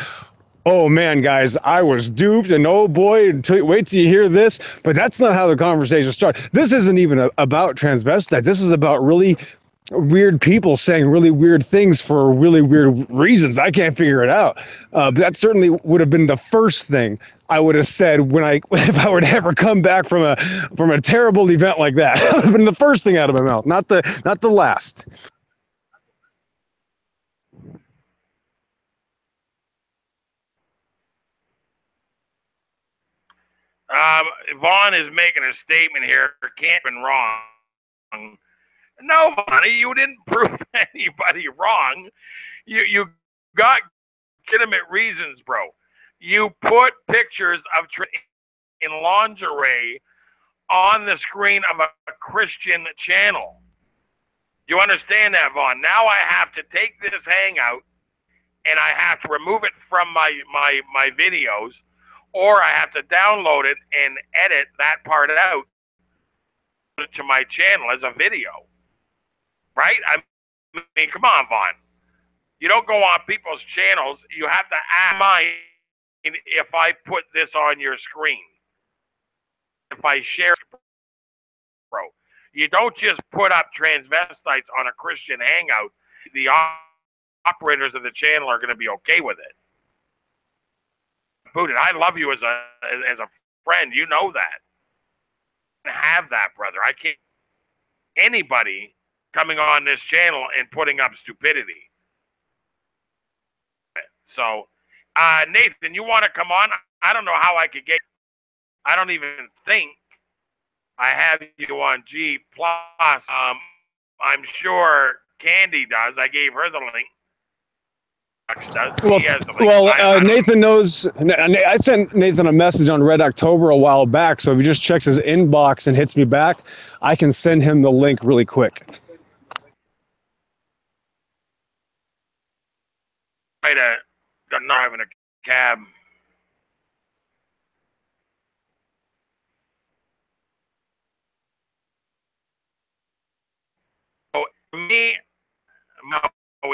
oh man, guys, I was duped, and oh boy, wait till you hear this. But that's not how the conversation started. This isn't even about transvestites. This is about really weird people saying really weird things for really weird reasons. I can't figure it out. But that certainly would have been the first thing I would have said if I were to ever come back from a terrible event like that. It would have been the first thing out of my mouth, not the last. Vaughn is making a statement here. Can't have been wrong. No, honey, you didn't prove anybody wrong. You got legitimate reasons, bro. You put pictures of in lingerie on the screen of a Christian channel. You understand that, Vaughn? Now I have to take this hangout and I have to remove it from my videos, or I have to download it and edit that part out to my channel as a video. Right? I mean, come on, Vaughn. You don't go on people's channels. You have to ask mine if I put this on your screen. If I share, bro. You don't just put up transvestites on a Christian hangout. The operators of the channel are going to be okay with it. Booted, I love you as a friend. You know that. Have that, brother. I can't. Anybody coming on this channel and putting up stupidity. So, Nathan, you want to come on? I don't know how I could get. I don't even think I have you on G Plus. I'm sure Candy does. I gave her the link. Nathan knows. I sent Nathan a message on Red October a while back, so if he just checks his inbox and hits me back, I can send him the link really quick. Not driving a cab. So me,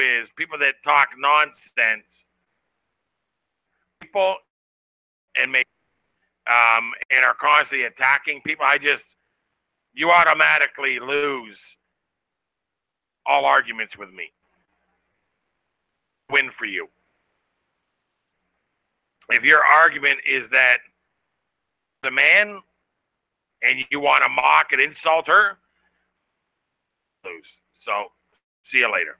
is people that talk nonsense, people and make and are constantly attacking people. You automatically lose all arguments with me. Win for you. If your argument is that the man and you want to mock and insult her, lose. So see you later.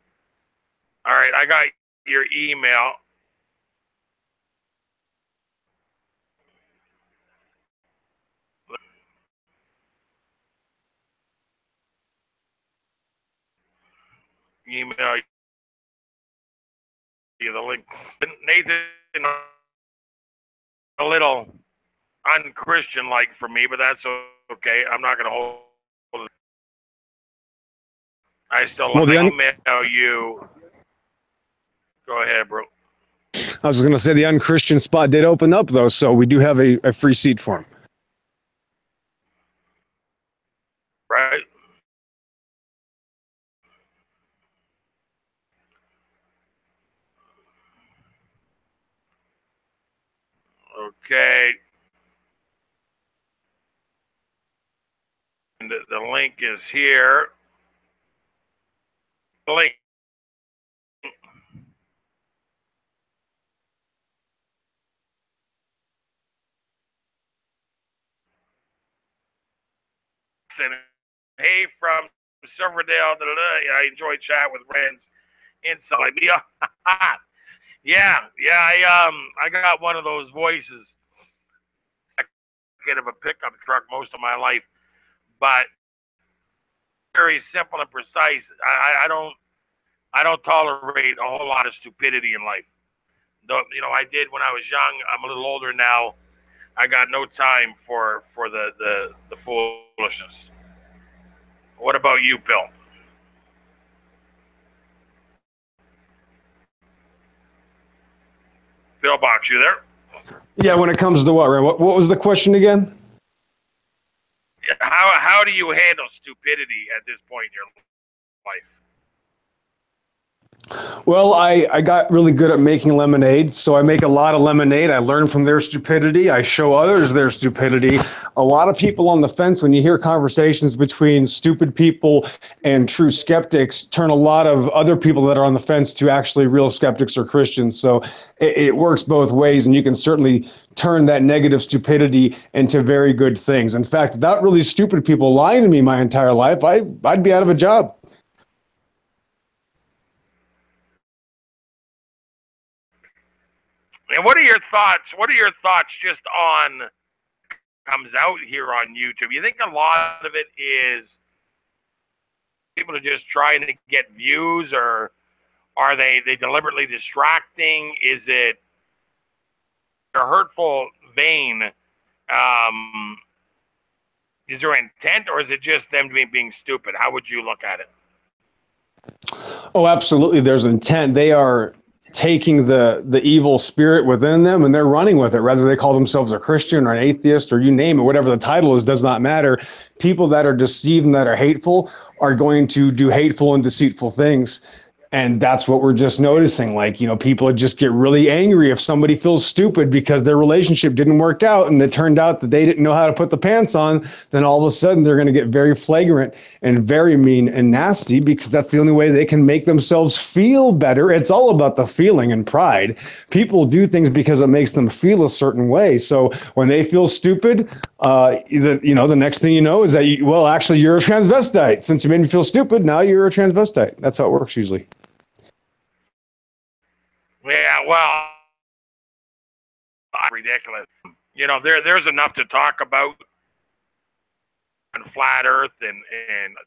All right, I got your email. Email you the link. Nathan, a little unchristian-like for me, but that's okay. I'm not going to hold it. I still email you. Go ahead, bro. I was going to say the unchristian spot did open up, though, so we do have a free seat for him. Right. Okay. And the link is here. The link. And hey, from Silverdale, I enjoy chat with friends inside me. Yeah, I got one of those voices. Kind of a pickup truck most of my life, but very simple and precise. I don't tolerate a whole lot of stupidity in life. Though, I did when I was young. I'm a little older now. I got no time for the foolishness. What about you, Bill? Bill Box, you there? Yeah, when it comes to what, Ray? What was the question again? How do you handle stupidity at this point in your life? Well, I got really good at making lemonade, so I make a lot of lemonade. I learn from their stupidity. I show others their stupidity. A lot of people on the fence, when you hear conversations between stupid people and true skeptics, turn a lot of other people that are on the fence to actually real skeptics or Christians. So it works both ways, and you can certainly turn that negative stupidity into very good things. In fact, without really stupid people lying to me my entire life, I'd be out of a job. And what are your thoughts? What are your thoughts just on comes out here on YouTube? You think a lot of it is people are just trying to get views, or are they deliberately distracting? Is it a hurtful vein? Is there intent, or is it just them being stupid? How would you look at it? Oh, absolutely. There's intent. They are taking the evil spirit within them and they're running with it. Whether they call themselves a Christian or an atheist or you name it, whatever the title is, does not matter. People that are deceived and that are hateful are going to do hateful and deceitful things. And that's what we're just noticing. Like, you know, people just get really angry if somebody feels stupid because their relationship didn't work out and it turned out that they didn't know how to put the pants on. Then all of a sudden they're going to get very flagrant and very mean and nasty because that's the only way they can make themselves feel better. It's all about the feeling and pride. People do things because it makes them feel a certain way. So when they feel stupid, the next thing you know is that, actually, you're a transvestite. Since you made me feel stupid, now you're a transvestite. That's how it works usually. Yeah, well, ridiculous. You know, there's enough to talk about on flat Earth and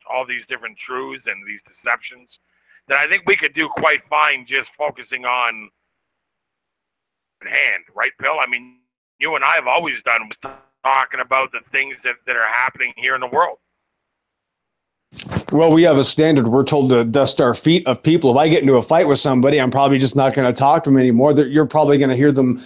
all these different truths and these deceptions that I think we could do quite fine just focusing on hand, right, Bill? I mean, you and I have always done talking about the things that are happening here in the world. Well, we have a standard. We're told to dust our feet of people. If I get into a fight with somebody, I'm probably just not going to talk to them anymore. You're probably going to hear them,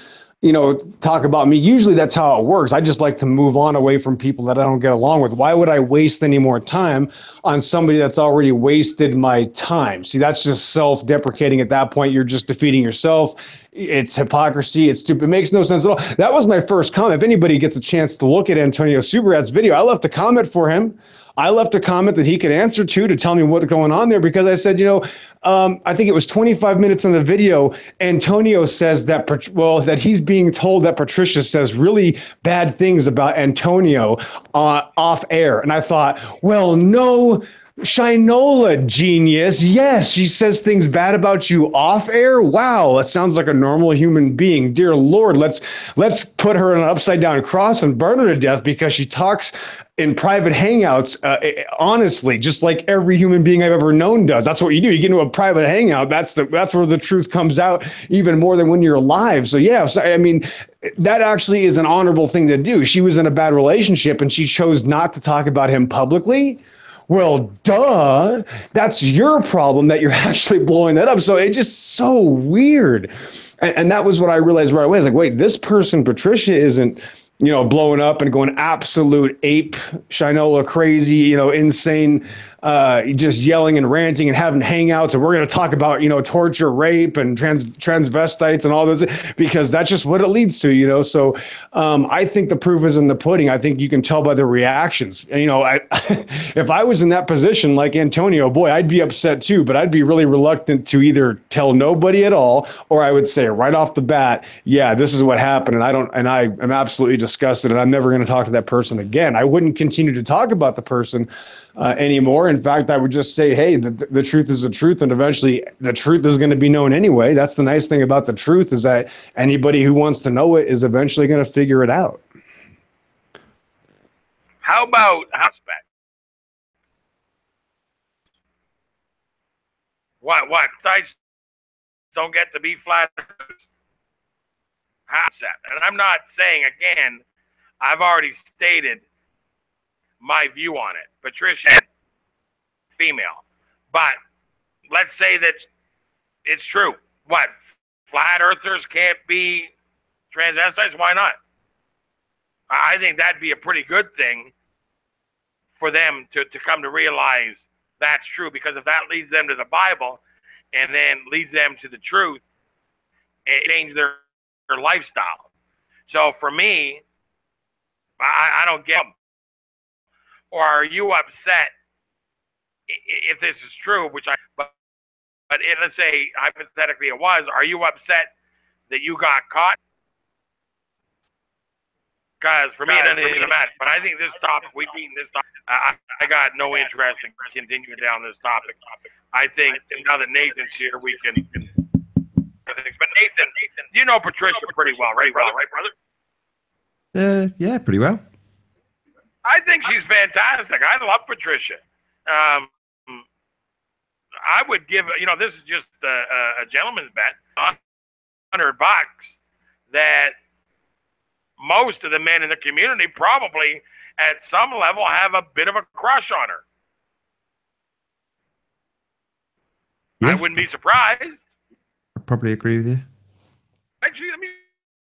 talk about me. Usually that's how it works. I just like to move on away from people that I don't get along with. Why would I waste any more time on somebody that's already wasted my time? See, that's just self-deprecating at that point. You're just defeating yourself. It's hypocrisy. It's stupid. It makes no sense at all. That was my first comment. If anybody gets a chance to look at Antonio Subrat's video, I left a comment for him. I left a comment that he could answer to tell me what's going on there, because I said, I think it was 25 minutes in the video. Antonio says that he's being told that Patricia says really bad things about Antonio off air. And I thought, well, no, Shinola, genius. Yes, she says things bad about you off air. Wow, that sounds like a normal human being. Dear Lord, let's put her in an upside down cross and burn her to death because she talks in private hangouts, honestly, just like every human being I've ever known does. That's what you do. You get into a private hangout. That's where the truth comes out even more than when you're live. So yeah, that actually is an honorable thing to do. She was in a bad relationship and she chose not to talk about him publicly. Well, duh, that's your problem that you're actually blowing that up. So it's just so weird. And that was what I realized right away. I was like, wait, this person, Patricia, isn't, blowing up and going absolute ape, Shinola crazy, insane, just yelling and ranting and having hangouts. And we're going to talk about, torture, rape and transvestites and all this, because that's just what it leads to, So I think the proof is in the pudding. I think you can tell by the reactions. If I was in that position like Antonio, boy, I'd be upset too, but I'd be really reluctant to either tell nobody at all, or I would say right off the bat, yeah, this is what happened. And I am absolutely disgusted and I'm never going to talk to that person again. I wouldn't continue to talk about the person anymore. In fact, I would just say, hey, the truth is the truth, and eventually the truth is going to be known anyway. That's the nice thing about the truth, is that anybody who wants to know it is eventually going to figure it out. How about aspect? What sites don't get to be flat? And I'm not saying, again, I've already stated my view on it. Patricia, female. But let's say that it's true. What? Flat earthers can't be transvestites? Why not? I think that'd be a pretty good thing for them to come to realize that's true, because if that leads them to the Bible and then leads them to the truth, it changes their lifestyle. So for me, I don't get them. Or are you upset if this is true, but let's say hypothetically it was, are you upset that you got caught? Because for me, it doesn't even matter. But I think this topic, we've beaten this topic. I got no interest in continuing down this topic. I think now that Nathan's here, we can. But Nathan, you know Patricia pretty well, right, brother? Yeah, pretty well. I think she's fantastic. I love Patricia. I would give, this is just a gentleman's bet, $100 that most of the men in the community probably at some level have a bit of a crush on her. Yeah. I wouldn't be surprised. I probably agree with you.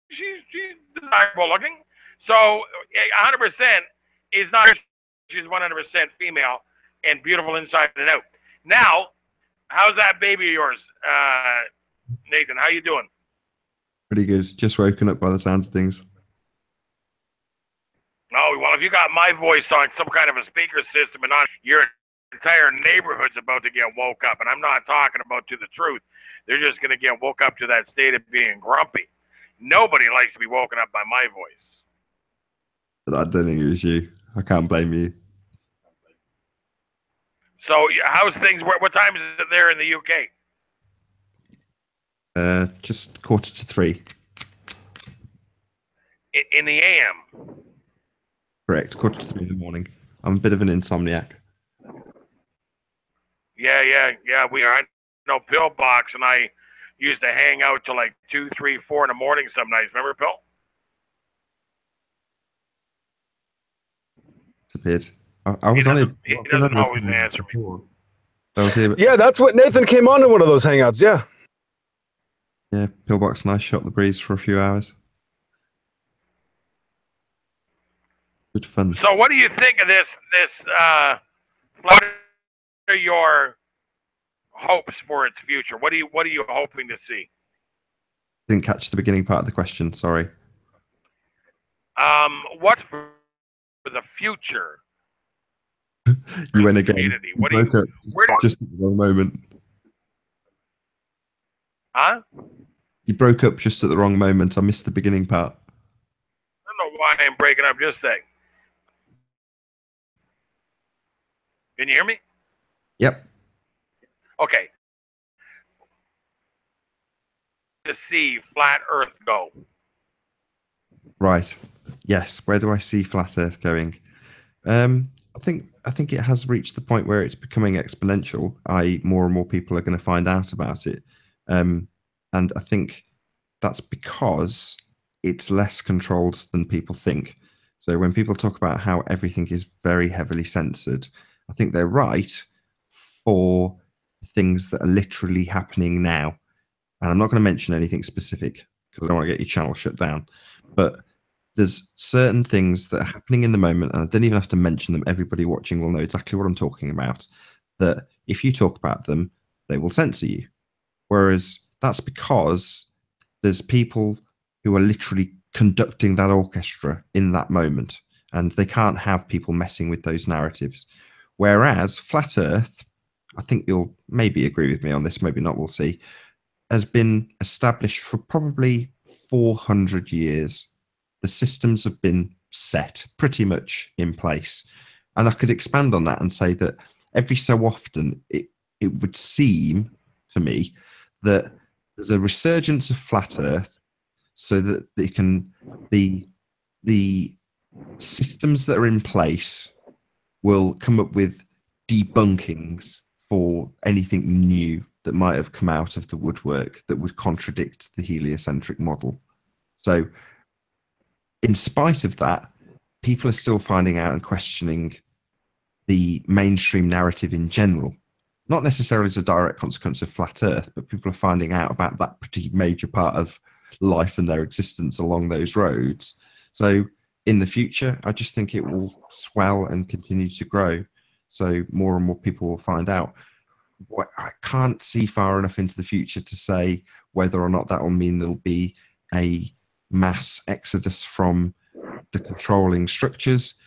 She's desirable looking. So 100% is not, she's 100% female and beautiful inside and out. Now, How's that baby of yours, Nathan? How you doing? Pretty good. Just woken up by the sounds of things. Oh, well, if you got my voice on some kind of a speaker system and on your entire neighborhood's about to get woke up, and I'm not talking about to the truth. They're just going to get woke up to that state of being grumpy. Nobody likes to be woken up by my voice. I don't think it was you. I can't blame you. So how's things? What time is it there in the UK? Just 2:45. In the AM? Correct, 2:45 in the morning. I'm a bit of an insomniac. Yeah. We are. I know Pillbox and I used to hang out till like 2, 3, 4 in the morning some nights. Remember, Pill? Disappeared. I was on it. He doesn't always answer me. I was here. Yeah, that's what Nathan came on to one of those hangouts. Yeah. Yeah, Pillbox and I shot the breeze for a few hours. Good fun. So, what do you think of this? What are your hopes for its future? What are you hoping to see? Didn't catch the beginning part of the question. Sorry. What's for the future? You went again. Community? You broke up just at the wrong moment. Huh? You broke up just at the wrong moment. I missed the beginning part. I don't know why I'm breaking up. Just a sec. Can you hear me? Yep. Okay. To see flat Earth go. Right. Yes. Where do I see flat Earth going? I think it has reached the point where it's becoming exponential. I.e., more and more people are going to find out about it, and I think that's because it's less controlled than people think. So when people talk about how everything is very heavily censored, I think they're right for things that are literally happening now. And I'm not going to mention anything specific because I don't want to get your channel shut down. But there's certain things that are happening in the moment, and I don't even have to mention them. Everybody watching will know exactly what I'm talking about, that if you talk about them, they will censor you. Whereas that's because there's people who are literally conducting that orchestra in that moment, and they can't have people messing with those narratives. Whereas flat Earth, I think you'll maybe agree with me on this, maybe not, we'll see, has been established for probably 400 years. The systems have been set pretty much in place. And I could expand on that and say that every so often it would seem to me that there's a resurgence of flat Earth so that they can be the systems that are in place will come up with debunkings for anything new that might have come out of the woodwork that would contradict the heliocentric model. So in spite of that, people are still finding out and questioning the mainstream narrative in general. Not necessarily as a direct consequence of flat Earth, but people are finding out about that pretty major part of life and their existence along those roads. So in the future, I just think it will swell and continue to grow. So more and more people will find out. I can't see far enough into the future to say whether or not that will mean there'll be a mass exodus from the controlling structures.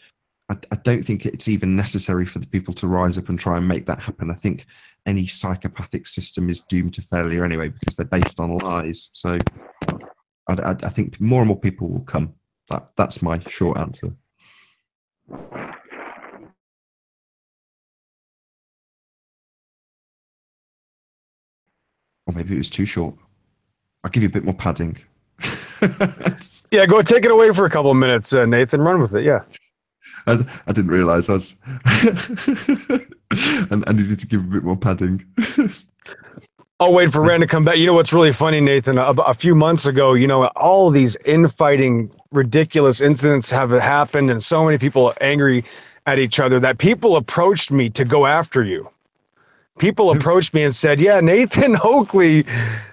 I don't think it's even necessary for the people to rise up and try and make that happen. I think any psychopathic system is doomed to failure anyway because they're based on lies. So I think more and more people will come. That's my short answer. Or maybe it was too short. I'll give you a bit more padding. Yeah, go take it away for a couple of minutes, Nathan. Run with it. Yeah. I didn't realise I was. and I needed to give a bit more padding. I'll wait for Rand to come back. You know what's really funny, Nathan? A few months ago, you know, all these infighting, ridiculous incidents have happened, and so many people are angry at each other that people approached me to go after you. People approached me and said, yeah, Nathan Oakley,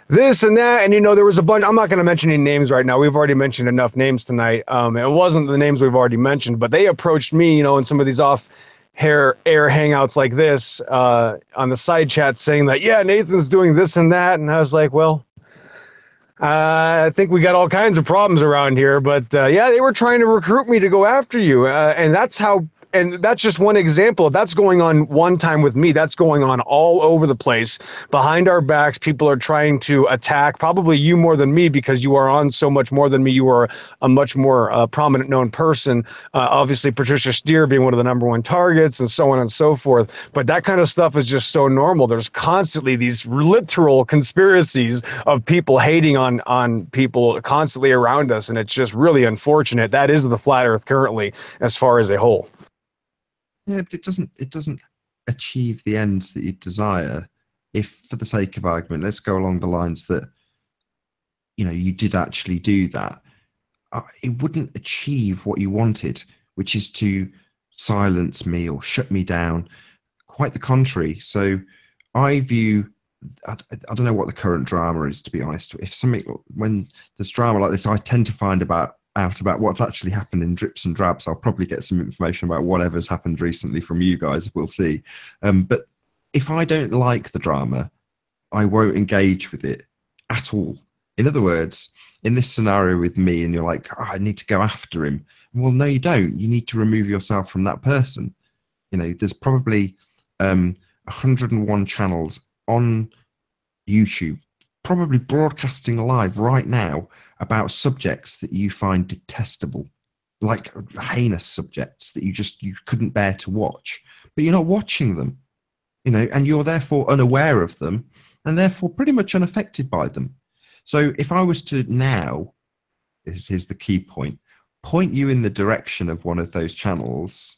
this and that. And, you know, there was a bunch. I'm not going to mention any names right now. We've already mentioned enough names tonight. It wasn't the names we've already mentioned, but they approached me, you know, in some of these off air hangouts like this on the side chat saying that, yeah, Nathan's doing this and that. And I was like, well, I think we got all kinds of problems around here, but yeah, they were trying to recruit me to go after you. And that's just one example. That's going on one time with me. That's going on all over the place. Behind our backs, people are trying to attack, probably you more than me, because you are on so much more than me. You are a much more prominent known person. Obviously, Patricia Steere being one of the #1 targets and so on and so forth. But that kind of stuff is just so normal. There's constantly these literal conspiracies of people hating on people constantly around us. And it's just really unfortunate. That is the flat earth currently as far as a whole. Yeah, but it doesn't achieve the ends that you desire if, for the sake of argument, let's go along the lines that, you know, you did actually do that. It wouldn't achieve what you wanted, which is to silence me or shut me down. Quite the contrary. So I view, I don't know what the current drama is, to be honest. When there's drama like this, I tend to find out about what's actually happened in drips and drabs. I'll probably get some information about whatever's happened recently from you guys. We'll see. But if I don't like the drama, I won't engage with it at all. In other words, in this scenario with me, and you're like, oh, I need to go after him. Well, no, you don't. You need to remove yourself from that person. You know, there's probably 101 channels on YouTube, probably broadcasting live right now about subjects that you find detestable, like heinous subjects that you couldn't bear to watch, but you're not watching them, you know, and you're therefore unaware of them and therefore pretty much unaffected by them. So if I was to now, here's the key point you in the direction of one of those channels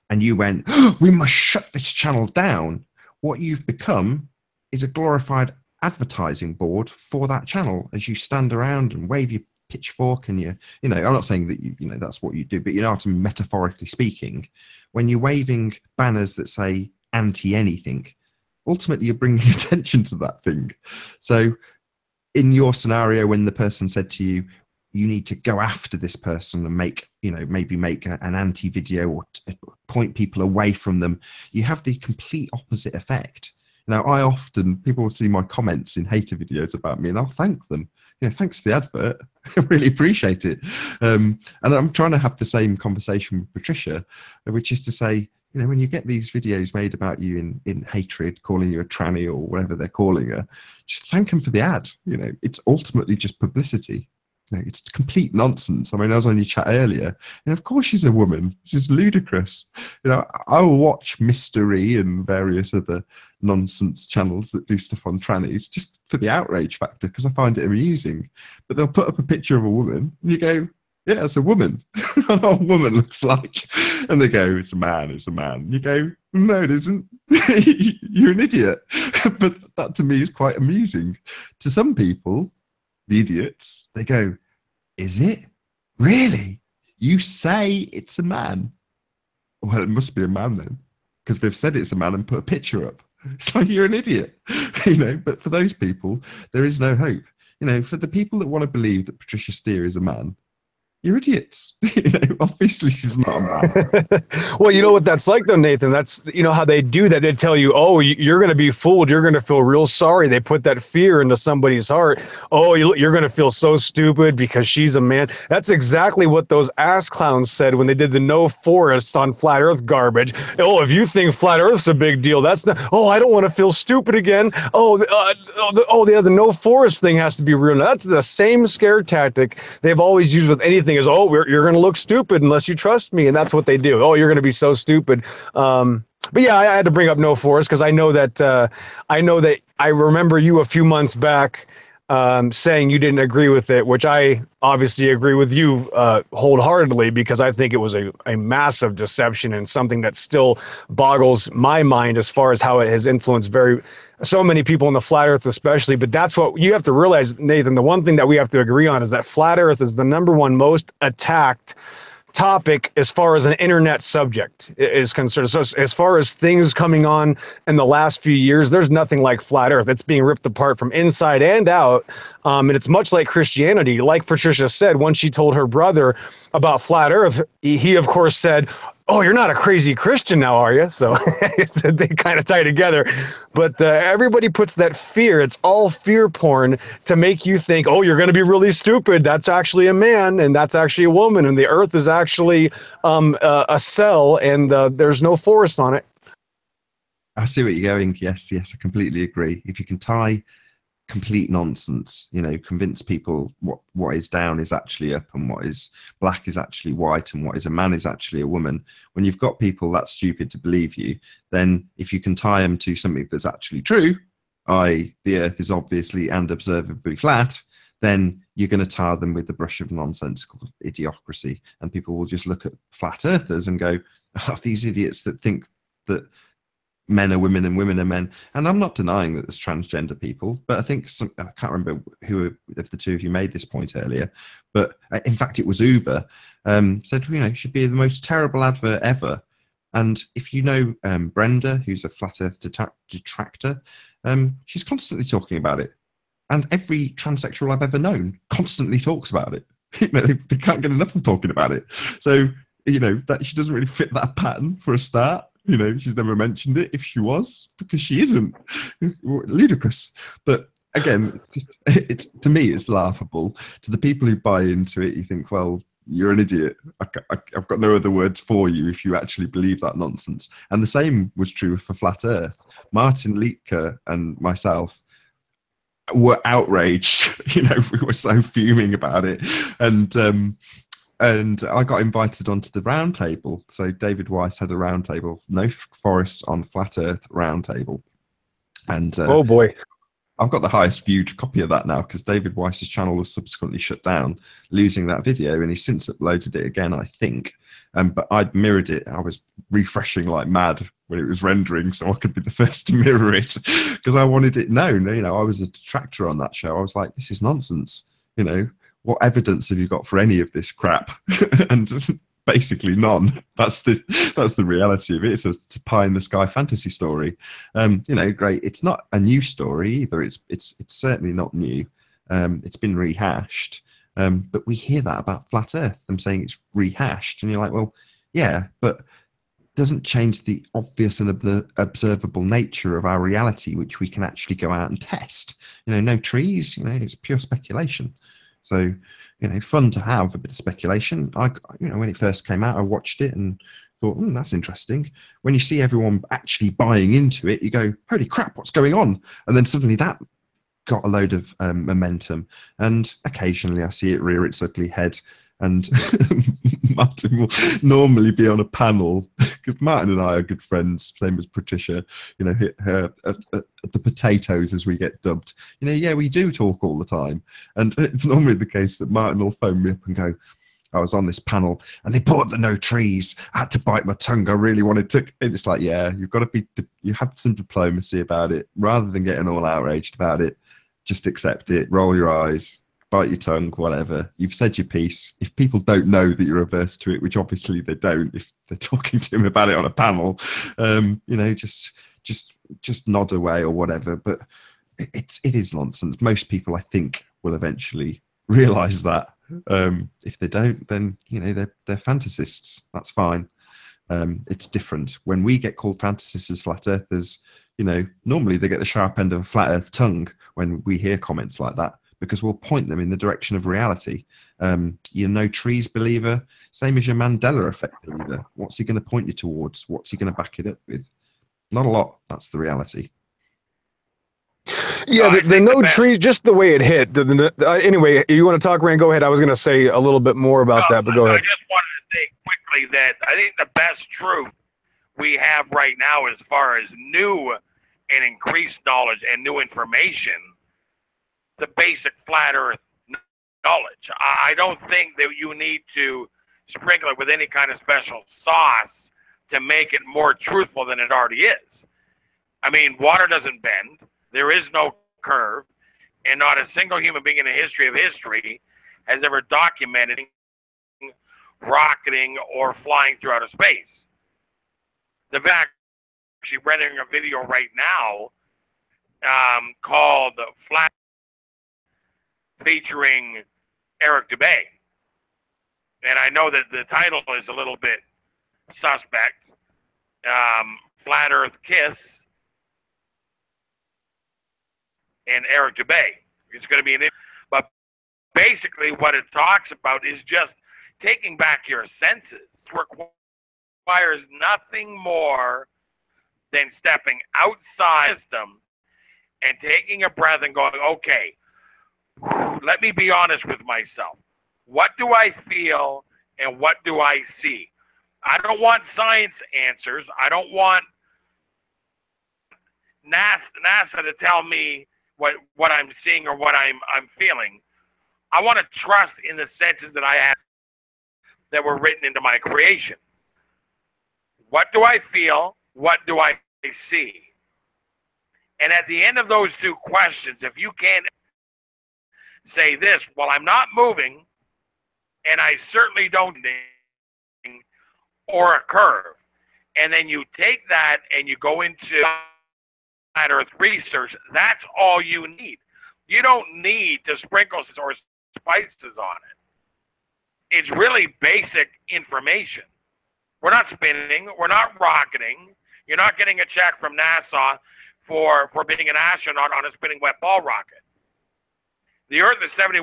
and you went, oh, we must shut this channel down, what you've become is a glorified advertising board for that channel as you stand around and wave your pitchfork and you know, I'm not saying that you know that's what you do, but you know what I mean, metaphorically speaking, when you're waving banners that say anti anything, ultimately you're bringing attention to that thing. So in your scenario, when the person said to you, you need to go after this person and maybe make an anti video or point people away from them, you have the complete opposite effect. Now, people will see my comments in hater videos about me and I'll thank them. You know, thanks for the advert. I really appreciate it. And I'm trying to have the same conversation with Patricia, which is to say, you know, when you get these videos made about you in hatred, calling you a tranny or whatever they're calling her, just thank them for the ad. You know, it's ultimately just publicity. You know, it's complete nonsense. I mean, I was on your chat earlier, and of course she's a woman. This is ludicrous. You know, I'll watch Mystery and various other nonsense channels that do stuff on trannies just for the outrage factor because I find it amusing. But they'll put up a picture of a woman, and you go, yeah, it's a woman. I know what a woman looks like. And they go, it's a man, it's a man. You go, no, it isn't. You're an idiot. But that to me is quite amusing. To some people, the idiots, they go, is it? Really? You say it's a man? Well, it must be a man then, because they've said it's a man and put a picture up. It's like, you're an idiot, you know. But for those people, there is no hope. You know, for the people that want to believe that Patricia Steere is a man, you're idiots. You know, obviously she's not a man. Well, you know what that's like though, Nathan. That's, you know, how they do that. They tell you, oh, you're going to be fooled. You're going to feel real sorry. They put that fear into somebody's heart. Oh, you're going to feel so stupid because she's a man. That's exactly what those ass clowns said when they did the no forests on flat earth garbage. Oh, if you think flat earth's a big deal, that's not, oh, I don't want to feel stupid again. The no forest thing has to be real. Now, that's the same scare tactic they've always used with anything. Is, oh, you're going to look stupid unless you trust me, and that's what they do. Oh, you're going to be so stupid. But yeah, I had to bring up no forest because I know that I remember you a few months back saying you didn't agree with it, which I obviously agree with you wholeheartedly, because I think it was a massive deception and something that still boggles my mind as far as how it has influenced so many people in the flat earth especially. But that's what you have to realize, Nathan. The one thing that we have to agree on is that flat earth is the #1 most attacked topic as far as an internet subject is concerned. So as far as things coming on in the last few years, there's nothing like flat earth. It's being ripped apart from inside and out. And it's much like Christianity. Like Patricia said, when she told her brother about flat earth, he of course said, oh, you're not a crazy Christian now, are you? So they kind of tie together. But everybody puts that fear. It's all fear porn to make you think, oh, you're going to be really stupid. That's actually a man, and that's actually a woman, and the earth is actually a cell, and there's no force on it. I see what you're going. Yes, I completely agree. If you can tie complete nonsense, convince people what is down is actually up, and what is black is actually white, and what is a man is actually a woman. When you've got people that stupid to believe you, then if you can tie them to something that's actually true, i.e. the earth is obviously and observably flat, then you're going to tar them with the brush of nonsensical idiocracy, and people will just look at flat earthers and go, oh, these idiots that think that men are women and women are men. And I'm not denying that there's transgender people, but I think I can't remember who of the two of you made this point earlier, but in fact it was Uber, said, should be the most terrible advert ever. And if you know Brenda, who's a flat earth detractor, she's constantly talking about it. And every transsexual I've ever known constantly talks about it. They can't get enough of talking about it. So, that she doesn't really fit that pattern for a start. She's never mentioned it if she was, because she isn't. Ludicrous. But again, it's to me, it's laughable. To the people who buy into it, you think, well, you're an idiot. I've got no other words for you if you actually believe that nonsense. And the same was true for Flat Earth. Martin Liedtke and myself were outraged. We were so fuming about it. And I got invited onto the round table. So David Weiss had a round table, No Forest on Flat Earth round table. And oh boy, I've got the highest viewed copy of that now, because David Weiss's channel was subsequently shut down, losing that video, and he's since uploaded it again, I think. But I'd mirrored it. I was refreshing like mad when it was rendering, so I could be the first to mirror it, because I wanted it known. I was a detractor on that show. I was like, this is nonsense. What evidence have you got for any of this crap? And basically none. That's the reality of it. It's a pie in the sky fantasy story. Great. It's not a new story either. It's certainly not new. It's been rehashed. But we hear that about Flat Earth, them saying it's rehashed, and you're like, well, yeah, but it doesn't change the obvious and observable nature of our reality, which we can actually go out and test. No trees. It's pure speculation. So, fun to have a bit of speculation. When it first came out, I watched it and thought, that's interesting. When you see everyone actually buying into it, you go, holy crap, what's going on? And then suddenly that got a load of momentum. And occasionally I see it rear its ugly head. And Martin will normally be on a panel, because Martin and I are good friends, same as Patricia, her the potatoes, as we get dubbed. Yeah, we do talk all the time. And it's normally the case that Martin will phone me up and go, I was on this panel and they bought the no trees. I had to bite my tongue. I really wanted to. And it's like, yeah, you have some diplomacy about it. Rather than getting all outraged about it, just accept it, roll your eyes, bite your tongue, whatever. You've said your piece. If people don't know that you're averse to it, which obviously they don't, if they're talking to him about it on a panel, just nod away or whatever. But it is nonsense. Most people, I think, will eventually realize that. If they don't, then they're fantasists. That's fine. It's different when we get called fantasists as flat earthers. Normally they get the sharp end of a flat earth tongue when we hear comments like that, because we'll point them in the direction of reality. No trees believer, same as your Mandela effect believer. What's he going to point you towards? What's he going to back it up with? Not a lot. That's the reality. Yeah, the no trees, just the way it hit. Anyway, you want to talk, Rand? Go ahead. I was going to say a little bit more about that, but go ahead. I just wanted to say quickly that I think the best truth we have right now, as far as new and increased knowledge and new information, the basic flat earth knowledge. I don't think that you need to sprinkle it with any kind of special sauce to make it more truthful than it already is. I mean, water doesn't bend. There is no curve, and not a single human being in the history of history has ever documented rocketing or flying through outer space. The fact, actually rendering a video right now called Flat, featuring Eric Dubay. And I know that the title is a little bit suspect, Flat Earth Kiss, and Eric Dubay. It's going to be but basically what it talks about is just taking back your senses. It requires nothing more than stepping outside the system and taking a breath and going, okay, let me be honest with myself. What do I feel and what do I see? I don't want science answers. I don't want NASA to tell me what I'm seeing or what I'm feeling. I want to trust in the senses that I have that were written into my creation. What do I feel? What do I see? And at the end of those two questions, if you can't say this, well, I'm not moving, and I certainly don't, or a curve, and then you take that and you go into flat Earth research, that's all you need. You don't need to sprinkle or spices on it. It's really basic information. We're not spinning. We're not rocketing. You're not getting a check from NASA for being an astronaut on a spinning wet ball rocket. The Earth is 71%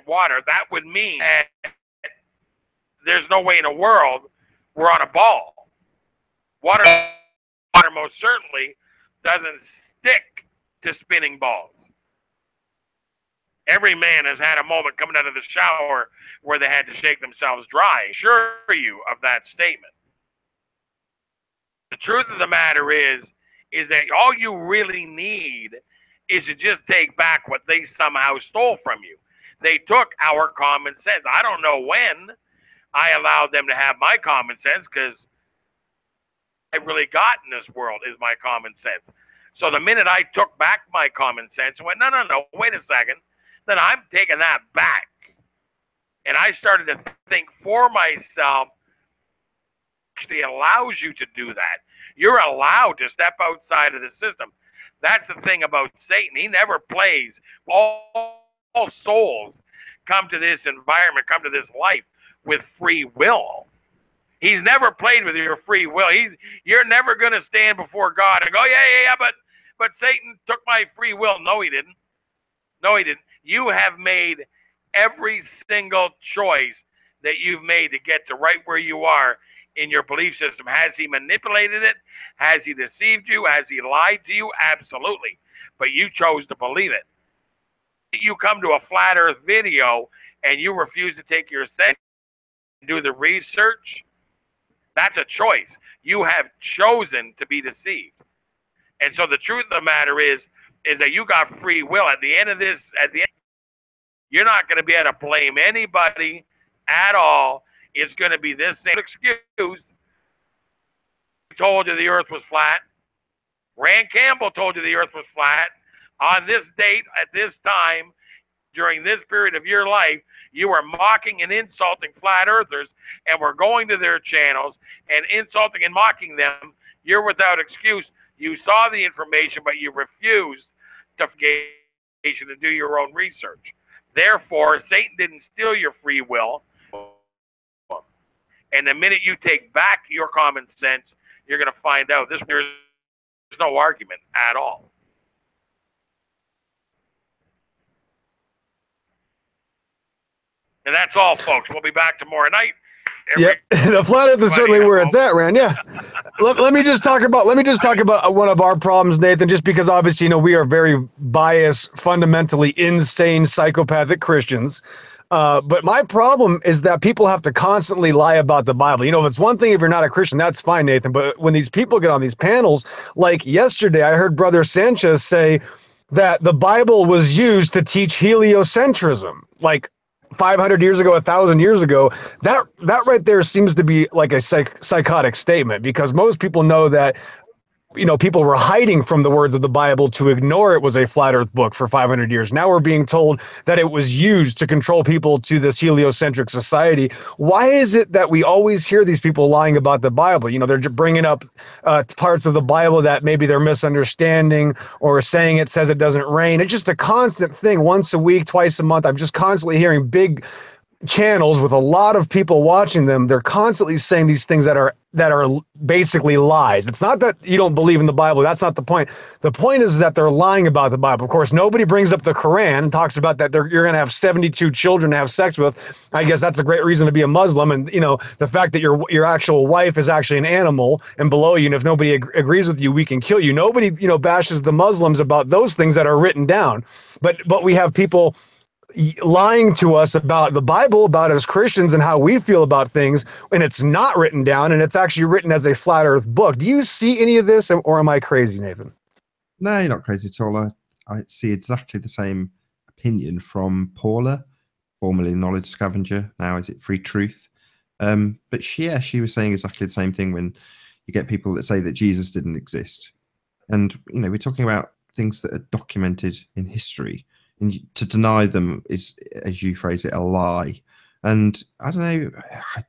water. That would mean that there's no way in the world we're on a ball. Water most certainly doesn't stick to spinning balls. Every man has had a moment coming out of the shower where they had to shake themselves dry. I assure you of that statement. The truth of the matter is that all you really need is to just take back what they somehow stole from you. They took our common sense. I don't know when I allowed them to have my common sense, because I really got in this world is my common sense. So the minute I took back my common sense and went, no, wait a second, then I'm taking that back. And I started to think for myself, actually allows you to do that. You're allowed to step outside of the system. That's the thing about Satan. He never plays. All souls come to this environment, come to this life with free will. He's never played with your free will. You're never going to stand before God and go, yeah, but Satan took my free will. No, he didn't. No, he didn't. You have made every single choice that you've made to get to right where you are in your belief system. Has he manipulated it? Has he deceived you? Has he lied to you? Absolutely. But you chose to believe it. You come to a flat earth video and you refuse to take your set and do the research. That's a choice. You have chosen to be deceived. And so the truth of the matter is that you got free will. At the end of this, you're not going to be able to blame anybody at all. It's going to be this same excuse. He told you the earth was flat. Rand Campbell told you the earth was flat. On this date, at this time, during this period of your life, you were mocking and insulting flat earthers and were going to their channels and insulting and mocking them. You're without excuse. You saw the information, but you refused to do your own research. Therefore, Satan didn't steal your free will. And the minute you take back your common sense, you're going to find out there's no argument at all. And that's all, folks. We'll be back tomorrow night. Yeah, the flat earth is certainly where it's at, Rand. Yeah. let me just talk about one of our problems, Nathan, just because obviously, we are very biased, fundamentally insane, psychopathic Christians. But my problem is that people have to constantly lie about the Bible. If it's one thing, if you're not a Christian, that's fine, Nathan. But when these people get on these panels, like yesterday, I heard Brother Sanchez say that the Bible was used to teach heliocentrism, like 500 years ago, 1,000 years ago. That right there seems to be like a psychotic statement, because most people know that people were hiding from the words of the Bible to ignore it was a flat earth book for 500 years. Now we're being told that it was used to control people to this heliocentric society. Why is it that we always hear these people lying about the Bible? They're bringing up parts of the Bible that maybe they're misunderstanding, or saying it says it doesn't rain. It's just a constant thing. Once a week, twice a month, I'm just constantly hearing big channels with a lot of people watching them, they're constantly saying these things that are basically lies. It's not that you don't believe in the Bible. That's not the point. The point is that they're lying about the Bible. Of course, nobody brings up the Quran and talks about that you're going to have 72 children to have sex with. I guess that's a great reason to be a Muslim. And, you know, the fact that your actual wife is actually an animal and below you, and if nobody agrees with you, we can kill you. Nobody, you know, bashes the Muslims about those things that are written down. But we have people lying to us about the Bible, about as Christians and how we feel about things, and it's not written down, and it's actually written as a flat earth book. Do you see any of this, or am I crazy, Nathan? No, you're not crazy at all. I see exactly the same opinion from Paula, formerly Knowledge Scavenger. Now is it Free Truth? But she was saying exactly the same thing when you get people that say that Jesus didn't exist. And, you know, we're talking about things that are documented in history. And to deny them is, as you phrase it, a lie. And I don't know,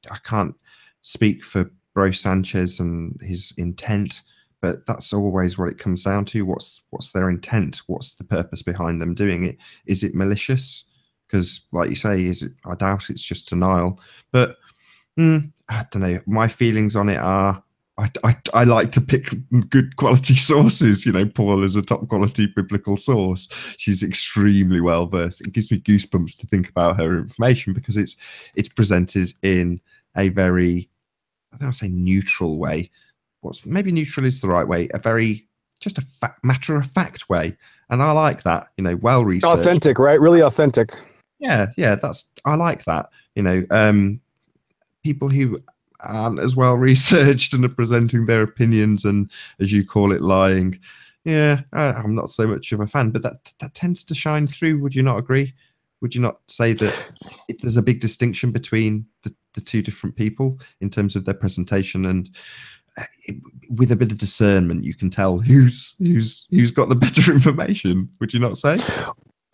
I can't speak for Bro Sanchez and his intent, but that's always what it comes down to. What's their intent? What's the purpose behind them doing it? Is it malicious? Because, like you say, I doubt it's just denial. But I don't know. My feelings on it are, I like to pick good quality sources. You know, Paul is a top quality biblical source. She's extremely well versed. It gives me goosebumps to think about her information because it's presented in a very, I don't want to say neutral way. Maybe neutral is the right way. A very just a matter of fact way, and I like that. You know, well researched, authentic, right? Really authentic. Yeah. I like that. You know, people who aren't as well researched and are presenting their opinions and, as you call it, lying. Yeah, I'm not so much of a fan, but that tends to shine through. Would you not agree? Would you not say that there's a big distinction between the two different people in terms of their presentation, and with a bit of discernment, you can tell who's got the better information? Would you not say?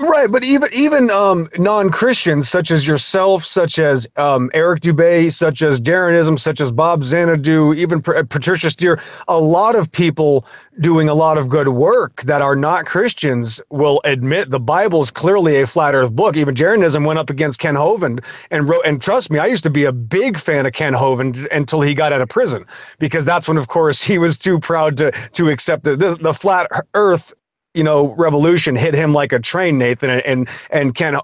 Right, but even non-Christians such as yourself, such as Eric Dubay, such as Darrenism, such as Bob Xanadu, even Patricia Steer, a lot of people doing a lot of good work that are not Christians will admit the Bible is clearly a flat earth book. Even Darrenism went up against Ken Hovind and wrote, and trust me, I used to be a big fan of Ken Hovind until he got out of prison, because that's when, of course, he was too proud to accept the flat earth, you know, revolution hit him like a train, Nathan, and Ken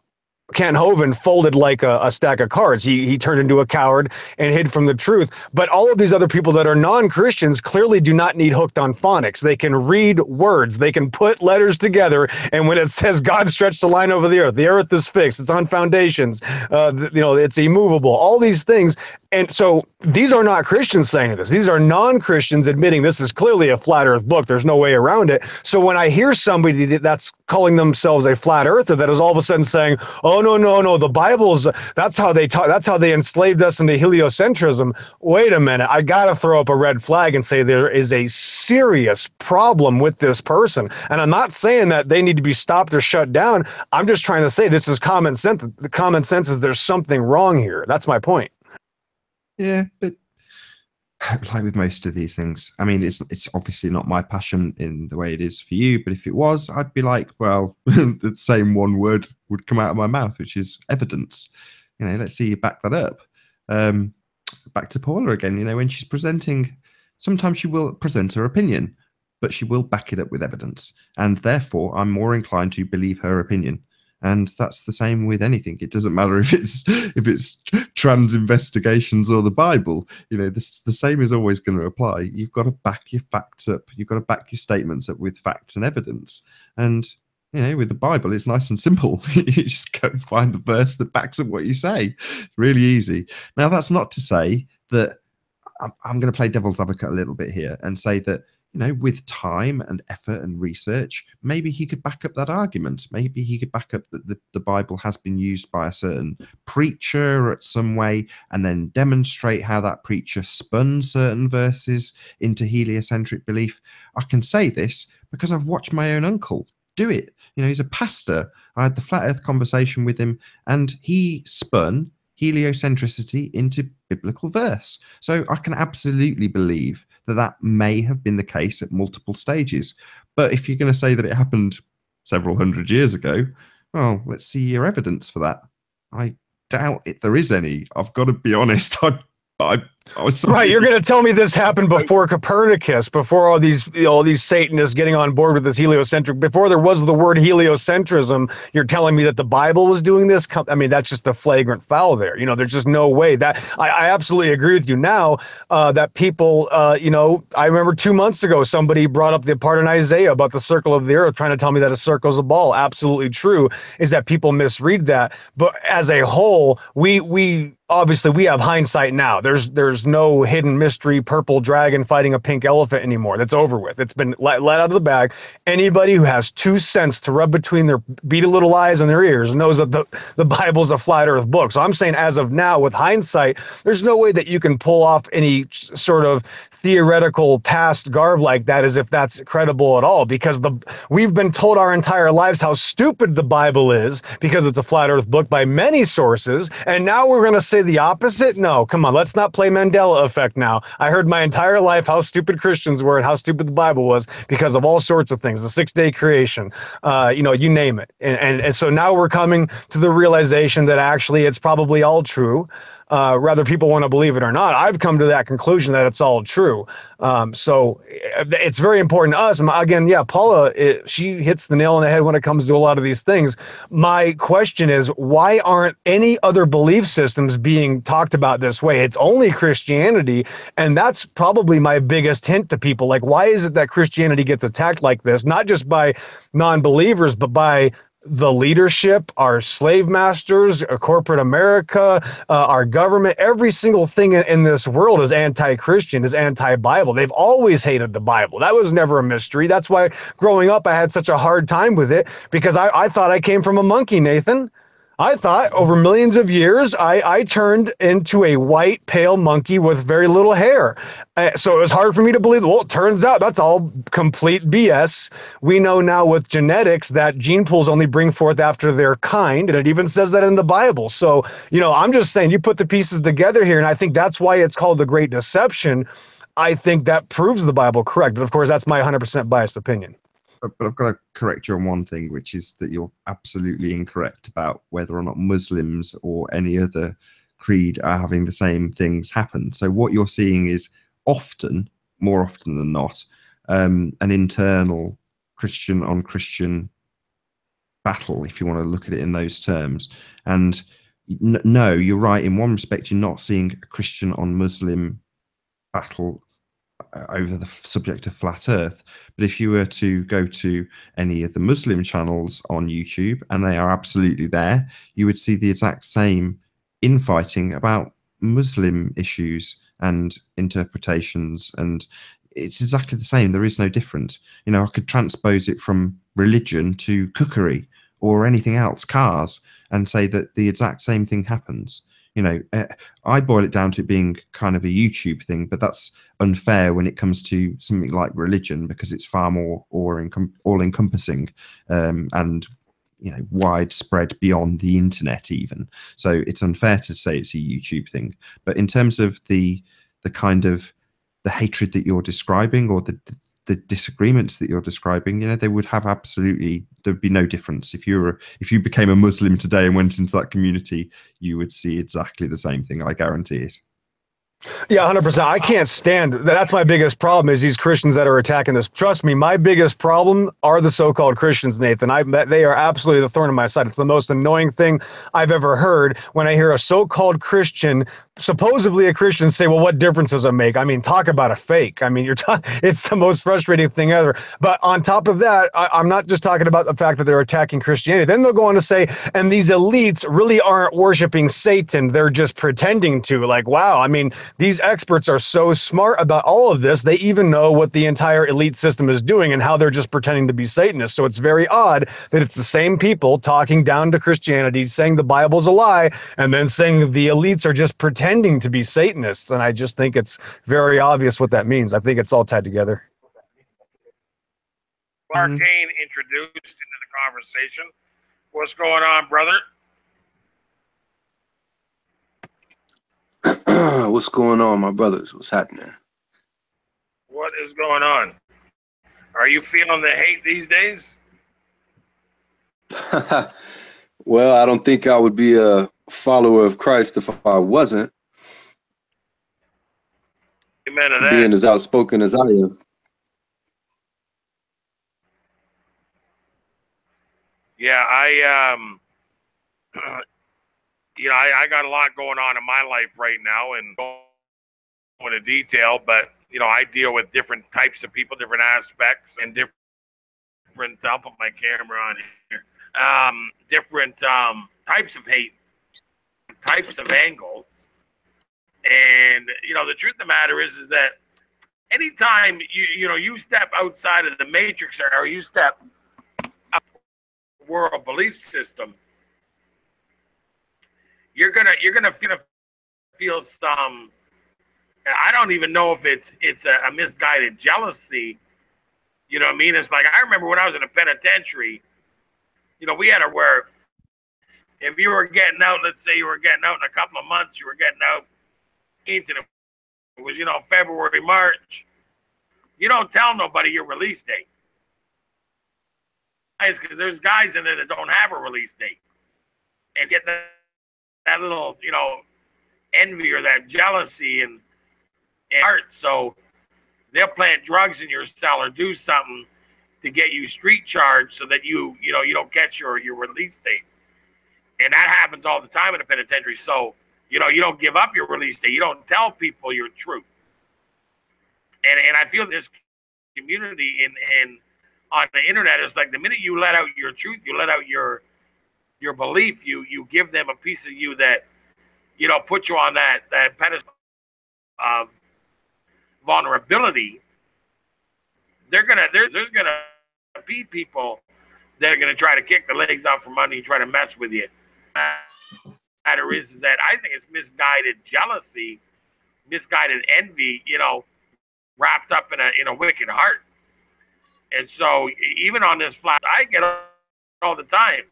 Hovind folded like a stack of cards. He turned into a coward and hid from the truth. But all of these other people that are non-Christians clearly do not need hooked on phonics. They can read words. They can put letters together. And when it says God stretched a line over the earth is fixed. It's on foundations. You know, it's immovable. All these things. And so these are not Christians saying this. These are non-Christians admitting this is clearly a flat earth book. There's no way around it. So when I hear somebody that's calling themselves a flat earther that is all of a sudden saying, oh, no, the Bible's, that's how they enslaved us into heliocentrism. Wait a minute. I got to throw up a red flag and say there is a serious problem with this person. And I'm not saying that they need to be stopped or shut down. I'm just trying to say this is common sense. The common sense is there's something wrong here. That's my point. Yeah, but like with most of these things, I mean, it's obviously not my passion in the way it is for you, but if it was, I'd be like, well, the same one word would come out of my mouth, which is evidence. You know, let's see you back that up. Back to Paula again, you know, when she's presenting, sometimes she will present her opinion, but she will back it up with evidence. And therefore, I'm more inclined to believe her opinion. And that's the same with anything. It doesn't matter if it's trans investigations or the Bible. You know, the same is always going to apply. You've got to back your facts up. You've got to back your statements up with facts and evidence. And, you know, with the Bible, it's nice and simple. You just go and find the verse that backs up what you say. It's really easy. Now, that's not to say that I'm going to play devil's advocate a little bit here and say that, you know, with time and effort and research, maybe he could back up that argument. Maybe he could back up that the Bible has been used by a certain preacher at some way, and then demonstrate how that preacher spun certain verses into heliocentric belief. I can say this because I've watched my own uncle do it. You know, he's a pastor. I had the flat earth conversation with him, and he spun heliocentricity into biblical verse. So I can absolutely believe that may have been the case at multiple stages. But if you're going to say that it happened several hundred years ago, well, let's see your evidence for that. I doubt there is any. I've got to be honest. I was right. You're going to tell me this happened before Copernicus, before all these Satanists getting on board with this heliocentric, before there was the word heliocentrism. You're telling me that the Bible was doing this? I mean, that's just a flagrant foul there. There's just no way that I absolutely agree with you now that people, I remember 2 months ago, somebody brought up the part in Isaiah about the circle of the earth, trying to tell me that a circle is a ball. Absolutely true is that people misread that. But as a whole, we obviously we have hindsight now. There's no hidden mystery purple dragon fighting a pink elephant anymore. That's over with. It's been let out of the bag. Anybody who has 2 cents to rub between their beady little eyes and their ears knows that the Bible's a flat earth book. So I'm saying as of now, with hindsight, there's no way that you can pull off any sort of theoretical past garb like that as if that's credible at all, because we've been told our entire lives how stupid the Bible is because it's a flat earth book by many sources, and now we're going to say the opposite? No, come on, let's not play Mandela effect now. I heard my entire life how stupid Christians were and how stupid the Bible was because of all sorts of things, the 6-day creation, you name it. And so now we're coming to the realization that actually it's probably all true. Whether people want to believe it or not, I've come to that conclusion that it's all true. So it's very important to us. Again, yeah, Paula, she hits the nail on the head when it comes to a lot of these things. My question is, why aren't any other belief systems being talked about this way? It's only Christianity, and that's probably my biggest hint to people. Like, why is it that Christianity gets attacked like this? Not just by non-believers, but by the leadership, our slave masters, corporate America, our government. Every single thing in this world is anti-Christian, is anti-Bible. They've always hated the Bible. That was never a mystery. That's why growing up, I had such a hard time with it, because I thought I came from a monkey, Nathan. I thought over millions of years, I turned into a white, pale monkey with very little hair. So it was hard for me to believe. Well, it turns out that's all complete BS. We know now with genetics that gene pools only bring forth after their kind, and it even says that in the Bible. So, I'm just saying, you put the pieces together here, and I think that's why it's called the Great Deception. I think that proves the Bible correct. But of course, that's my 100% biased opinion. But I've got to correct you on one thing, which is that you're absolutely incorrect about whether or not Muslims or any other creed are having the same things happen. So what you're seeing is more often than not, an internal Christian on Christian battle, if you want to look at it in those terms. And no, you're right. In one respect, you're not seeing a Christian on Muslim battle over the subject of flat earth. But if you were to go to any of the Muslim channels on YouTube, and they are absolutely there, you would see the exact same infighting about Muslim issues and interpretations, and it's exactly the same. There is no difference. I could transpose it from religion to cookery or anything else, cars, and say that the exact same thing happens. I boil it down to it being kind of a YouTube thing, but that's unfair when it comes to something like religion, because it's far more all-encompassing and widespread beyond the internet even. So it's unfair to say it's a YouTube thing. But in terms of the kind of the hatred that you're describing, or the disagreements that you're describing, they would have there'd be no difference. If you became a Muslim today and went into that community, you would see exactly the same thing. I guarantee it. Yeah, 100%. I can't stand. That's my biggest problem, is these Christians that are attacking this. Trust me, my biggest problem are the so-called Christians, Nathan. They are absolutely the thorn in my side. It's the most annoying thing I've ever heard when I hear a so-called Christian, supposedly a Christian, say, well, what difference does it make? I mean, talk about a fake. I mean, it's the most frustrating thing ever. But on top of that, I'm not just talking about the fact that they're attacking Christianity. Then they'll go on to say, and these elites really aren't worshiping Satan. They're just pretending to. Like, wow. I mean, these experts are so smart about all of this. They even know what the entire elite system is doing and how they're just pretending to be Satanists. So it's very odd that it's the same people talking down to Christianity, saying the Bible's a lie, and then saying the elites are just pretending to be Satanists. And I just think it's very obvious what that means. I think it's all tied together. Arcane introduced into the conversation. What's going on, brother? What's going on, my brothers? What's happening? What is going on? Are you feeling the hate these days? Well, I don't think I would be follower of Christ if I wasn't. Amen to that. Being as outspoken as I am. Yeah, I got a lot going on in my life right now, and going into detail, but I deal with different types of people, different aspects, and different. I'll put my camera on here. Different types of hate, types of angles, and the truth of the matter is that anytime you step outside of the matrix, or you step up the world belief system, you're gonna feel some. I don't even know if it's a misguided jealousy. You know what I mean? It's like, I remember when I was in a penitentiary, we had where if you were getting out, let's say you were getting out in a couple of months, you were getting out into it was, February, March. You don't tell nobody your release date. Because there's guys in there that don't have a release date. And get that little, envy or that jealousy and heart. So they'll plant drugs in your cell or do something to get you street charged so that you don't get your release date. And that happens all the time in the penitentiary. So, you don't give up your release date. You don't tell people your truth. And I feel this community in on the internet is like, the minute you let out your truth, you let out your belief, you give them a piece of you that, put you on that pedestal of vulnerability. There's gonna be people that are gonna try to kick the legs out from under you, try to mess with you. Matter is that I think it's misguided jealousy, misguided envy, wrapped up in a wicked heart. And so even on this flat, I get all the time.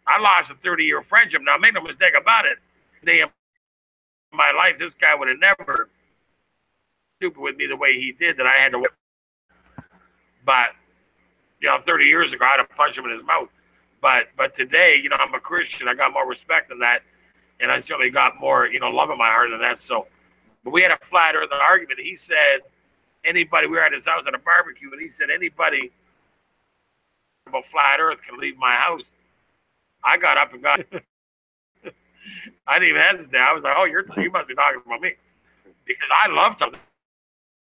I lost a 30-year friendship. Now, make no mistake about it. Today in my life, this guy would have never stupid with me the way he did, that I had to whip. But 30 years ago, I'd have punched him in his mouth. But today, I'm a Christian. I got more respect than that, and I certainly got more, love in my heart than that. So, but we had a flat earth argument. He said, anybody, we were at his house at a barbecue, and he said, anybody about flat earth can leave my house. I got up and got. I didn't even hesitate. I was like, oh, you must be talking about me, because I love something.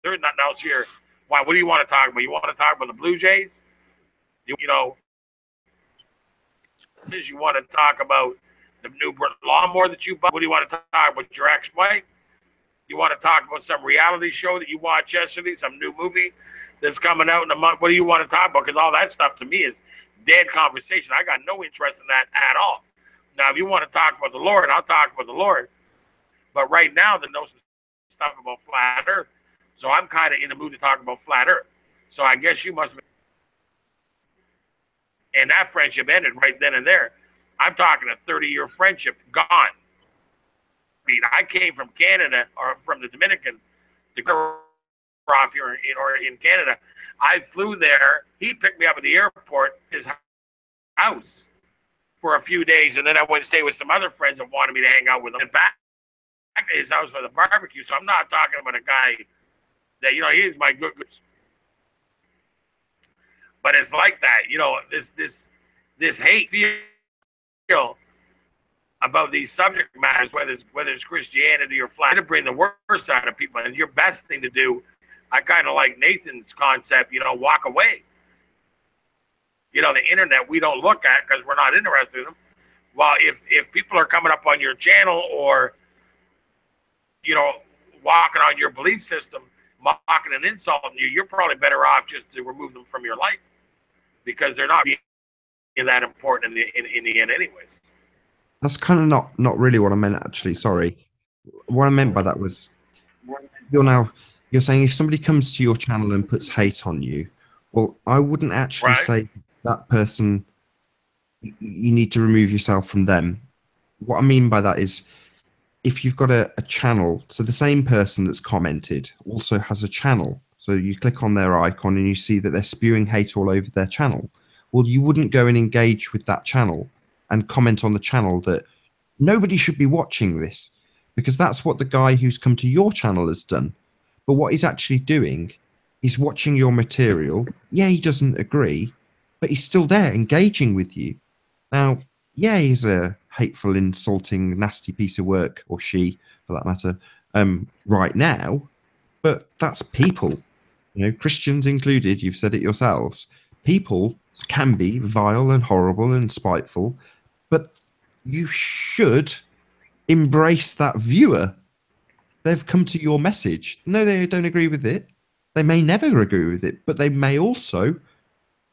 There's nothing else here. Why? What do you want to talk about? You want to talk about the Blue Jays? You want to talk about the new lawnmower that you bought? What do you want to talk about? Your ex-wife? You want to talk about some reality show that you watched yesterday? Some new movie that's coming out in a month? What do you want to talk about? Because all that stuff to me is dead conversation. I got no interest in that at all. Now, if you want to talk about the Lord, I'll talk about the Lord. But right now, there's no stuff about flat earth. So I'm kind of in the mood to talk about flat earth. So I guess you must be. And that friendship ended right then and there. I'm talking a 30-year friendship gone. I mean, I came from Canada, or from the Dominican, to go off here in Canada. I flew there. He picked me up at the airport, his house, for a few days, and then I went to stay with some other friends that wanted me to hang out with them. And back to his house for the barbecue. So I'm not talking about a guy that, he's my good. But it's like that, this hate feel about these subject matters, whether it's Christianity or flat, to bring the worst out of people. And your best thing to do, I kind of like Nathan's concept, walk away. The internet we don't look at because we're not interested in them. Well, if people are coming up on your channel or, walking on your belief system, mocking and insulting you, you're probably better off just to remove them from your life, because they're not being that important in the end anyways. That's kind of not really what I meant, actually. Sorry. What I meant by that was, you're saying if somebody comes to your channel and puts hate on you, well, I wouldn't actually say that person, you need to remove yourself from them. What I mean by that is, if you've got a channel, so the same person that's commented also has a channel. So you click on their icon and you see that they're spewing hate all over their channel. Well, you wouldn't go and engage with that channel and comment on the channel that Nobody should be watching this, because that's what the guy who's come to your channel has done. But what he's actually doing is watching your material. Yeah, he doesn't agree, but he's still there engaging with you. Now, yeah, he's a hateful, insulting, nasty piece of work, or she, for that matter, right now, but that's people. You know, Christians included, you've said it yourselves. People can be vile and horrible and spiteful, but you should embrace that viewer. They've come to your message. No, they don't agree with it. They may never agree with it, but they may also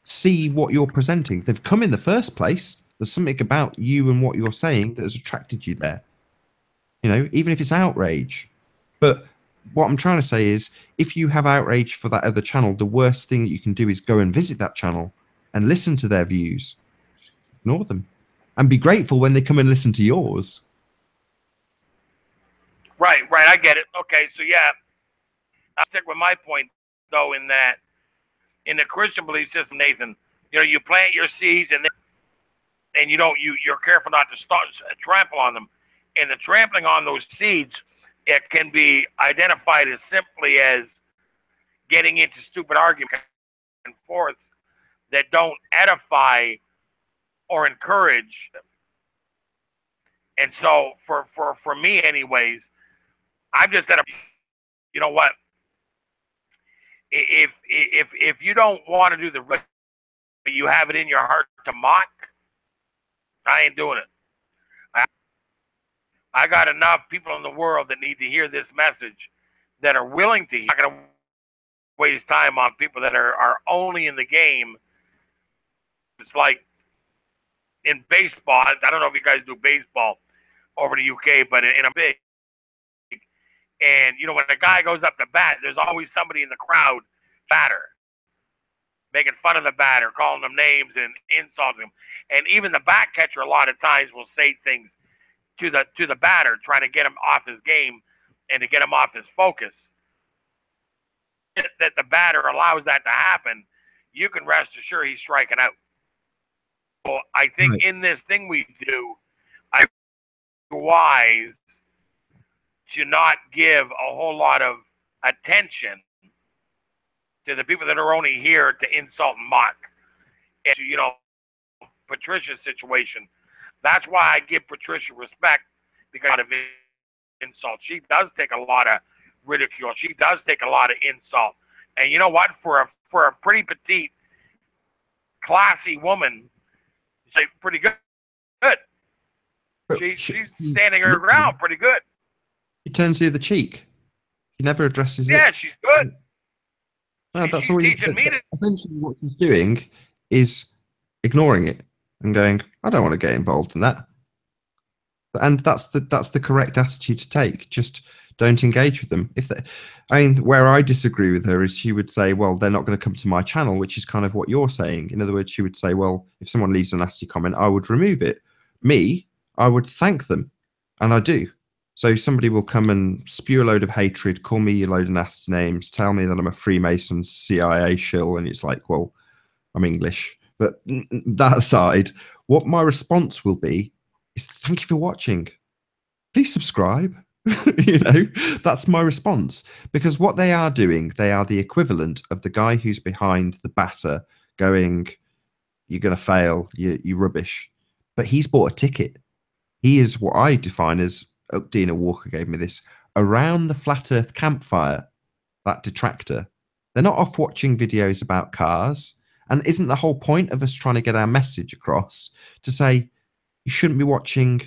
see what you're presenting. They've come in the first place. There's something about you and what you're saying that has attracted you there. You know, even if it's outrage. But what I'm trying to say is, if you have outrage for that other channel, the worst thing that you can do is go and visit that channel and listen to their views. Just ignore them. And be grateful when they come and listen to yours. Right, I get it. Okay, so yeah, I'll stick with my point, though, in that in the Christian belief system, Nathan, you know, you plant your seeds and you're careful not to trample on them. And the trampling on those seeds, it can be identified as simply as getting into stupid arguments and forth that don't edify or encourage them. And so for me anyways, I'm just at a, you know what, if you don't want to do the right, but you have it in your heart to mock, I ain't doing it. I got enough people in the world that need to hear this message that are willing to hear. I'm not going to waste time on people that are only in the game. It's like in baseball. I don't know if you guys do baseball over the UK, but in a big, and you know, when a guy goes up to bat, there's always somebody in the crowd, batter, making fun of the batter, calling them names and insulting them. And even the back catcher a lot of times will say things to the batter, trying to get him off his game and to get him off his focus. That the batter allows that to happen, you can rest assured he's striking out. So I think in this thing we do, I think it's wise to not give a whole lot of attention to the people that are only here to insult and mock. And to, you know, Patricia's situation, that's why I give Patricia respect, because of insult. She does take a lot of ridicule. She does take a lot of insult. And you know what? For a pretty petite, classy woman, she's pretty good. She's standing her ground pretty good. She turns the other cheek. She never addresses it. Yeah, she's good. No, that's she's all. Teaching me to. Essentially, what she's doing is ignoring it and going, "I don't want to get involved in that." And that's the correct attitude to take. Just don't engage with them. Where I disagree with her is she would say, "Well, they're not going to come to my channel," which is kind of what you're saying. In other words, she would say, "Well, if someone leaves a nasty comment, I would remove it." Me, I would thank them, and I do. So somebody will come and spew a load of hatred, call me a load of nasty names, tell me that I'm a Freemason CIA shill, and it's like, well, I'm English. But that aside, what my response will be is, thank you for watching. Please subscribe. You know, that's my response. Because what they are doing, they are the equivalent of the guy who's behind the batter going, you're going to fail, you rubbish. But he's bought a ticket. He is what I define as, Dina Walker gave me this, around the flat earth campfire, that detractor. They're not off watching videos about cars. And isn't the whole point of us trying to get our message across to say, you shouldn't be watching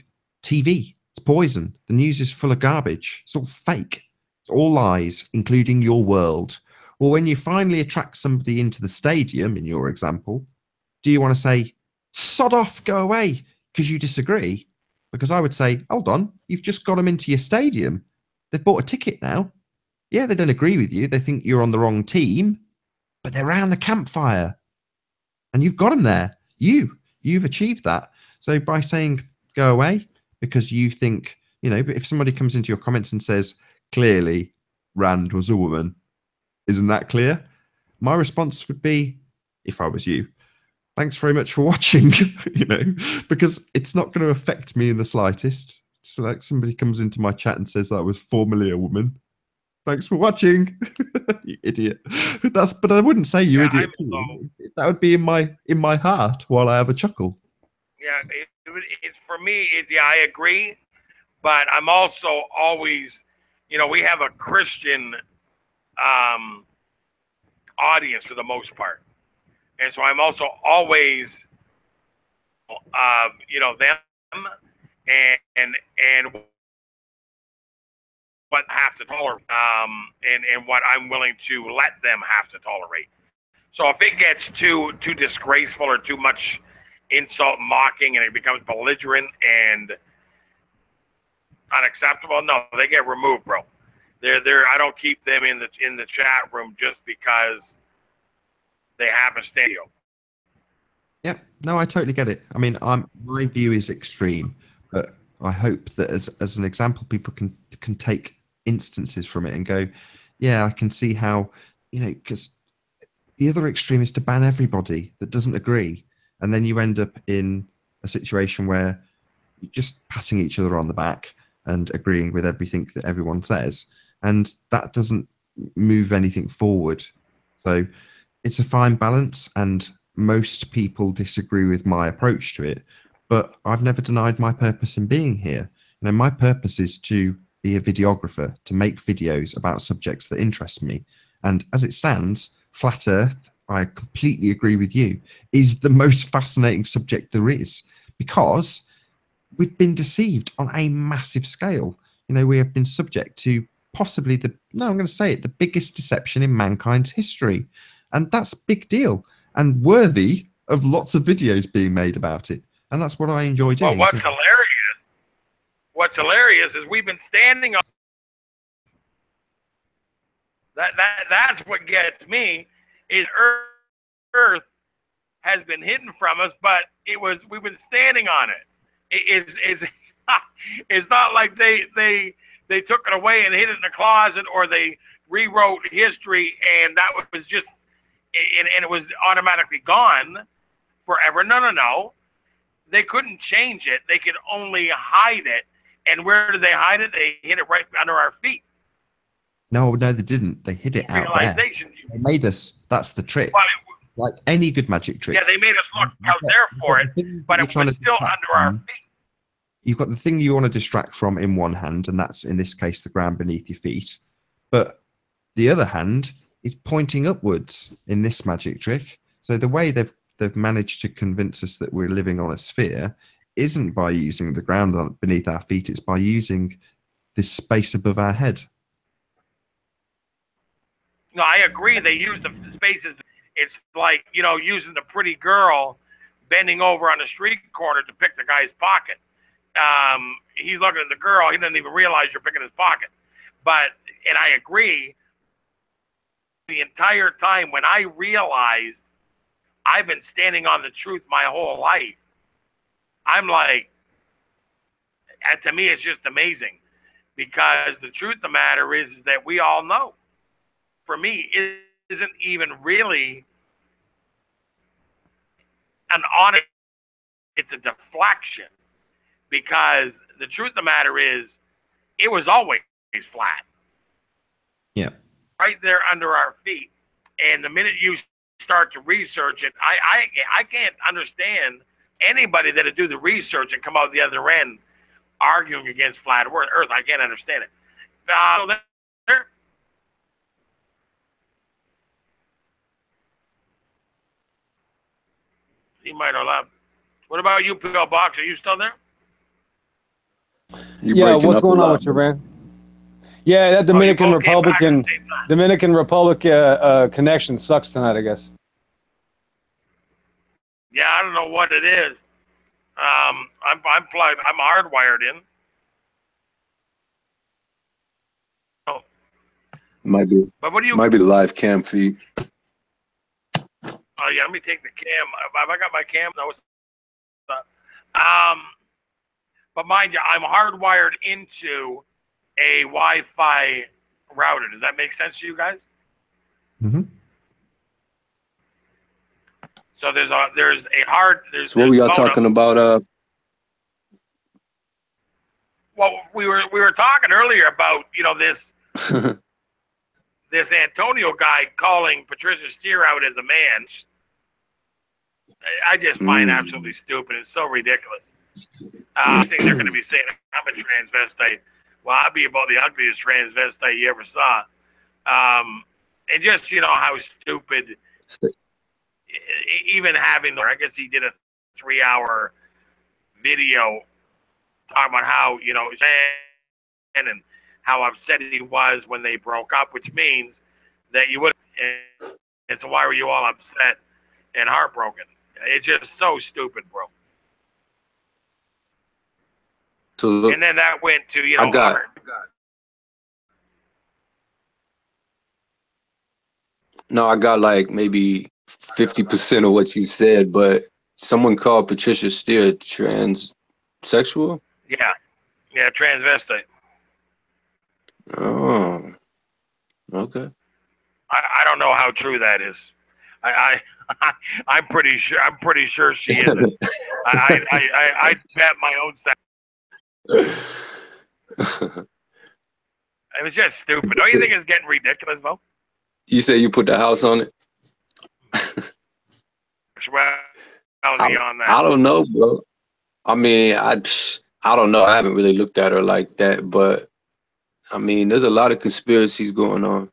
TV? It's poison. The news is full of garbage. It's all fake. It's all lies, including your world. Well, when you finally attract somebody into the stadium, in your example, do you want to say, sod off, go away, because you disagree? Because I would say, hold on, you've just got them into your stadium. They've bought a ticket now. Yeah, they don't agree with you. They think you're on the wrong team, but they're around the campfire. And you've got them there. You've achieved that. So by saying go away, because you think, you know, but if somebody comes into your comments and says, clearly Rand was a woman, isn't that clear? My response would be, if I was you, thanks very much for watching, you know, because it's not going to affect me in the slightest. So like somebody comes into my chat and says that was formerly a woman. Thanks for watching, you idiot. But I wouldn't say you idiot. That would be in my heart while I have a chuckle. Yeah, it's for me. Yeah, I agree, but I'm also always, you know, we have a Christian audience for the most part, and so I'm also always, you know, them and what I have to tolerate, and what I'm willing to let them have to tolerate. So if it gets too disgraceful or too much insult, mocking, and it becomes belligerent and unacceptable, no, they get removed, bro. They're I don't keep them in the chat room just because they have a stereo. Yeah, no, I totally get it. I mean, my view is extreme, but I hope that as an example, people can take instances from it and go, yeah, I can see how, you know, because the other extreme is to ban everybody that doesn't agree, and then you end up in a situation where you're just patting each other on the back and agreeing with everything that everyone says, and that doesn't move anything forward. So it's a fine balance, and most people disagree with my approach to it, but I've never denied my purpose in being here. You know, my purpose is to be a videographer, to make videos about subjects that interest me. And as it stands, flat Earth, I completely agree with you, is the most fascinating subject there is, because we've been deceived on a massive scale. You know, we have been subject to possibly I'm going to say it, the biggest deception in mankind's history. And that's a big deal and worthy of lots of videos being made about it. And that's what I enjoy doing. Well, what's hilarious is we've been standing on that's what gets me, is Earth has been hidden from us, but we've been standing on it. It's not like they took it away and hid it in the closet, or they rewrote history and that was just and it was automatically gone forever. No. They couldn't change it. They could only hide it. And where did they hide it? They hid it right under our feet. No, they didn't. They hid it out there. They made us. That's the trick. Like any good magic trick. Yeah, they made us look out there for it, but it was still under our feet. You've got the thing you want to distract from in one hand, and that's, in this case, the ground beneath your feet. But the other hand is pointing upwards in this magic trick. So the way they've managed to convince us that we're living on a sphere isn't by using the ground beneath our feet. It's by using this space above our head. No, I agree. They use the spaces. It's like, you know, using the pretty girl bending over on the street corner to pick the guy's pocket. He's looking at the girl. He doesn't even realize you're picking his pocket. And I agree, the entire time when I realized I've been standing on the truth my whole life, I'm like, and to me, it's just amazing, because the truth of the matter is that we all know. For me, it isn't even really an honest, it's a deflection, because the truth of the matter is it was always flat. Yeah. Right there under our feet. And the minute you start to research it, I can't understand anybody that'll do the research and come out the other end arguing against flat Earth. I can't understand it. There. He might have left. What about you, P.O. Box? Are you still there? Yeah, what's going on with you, man? Yeah, that Dominican Republic connection sucks tonight, I guess. Yeah, I don't know what it is. I'm plugged. I'm hardwired in. Oh. Might be the live cam feed. Oh yeah, let me take the cam. Have I got my cam? No. But mind you, I'm hardwired into a Wi-Fi router. Does that make sense to you guys? Mm-hmm. So there's a hard. So what were y'all talking about? Well, we were talking earlier about this this Antonio guy calling Patricia Steer out as a man. I just find absolutely stupid. It's so ridiculous. I think they're going to be saying I'm a transvestite. Well, I'll be about the ugliest transvestite you ever saw. And just how stupid. Even having, I guess he did a 3-hour video talking about how and how upset he was when they broke up, which means that you would. And so why were you all upset and heartbroken? It's just so stupid, bro. So look, and then that went to I got like maybe 50% of what you said, but someone called Patricia Steer transsexual? Yeah, transvestite. Oh, okay. I don't know how true that is. I'm pretty sure she isn't. I bet my own sex. It was just stupid. Don't you think it's getting ridiculous though? You say you put the house on it? I don't know, bro. I mean, I don't know. I haven't really looked at her like that, but I mean, there's a lot of conspiracies going on.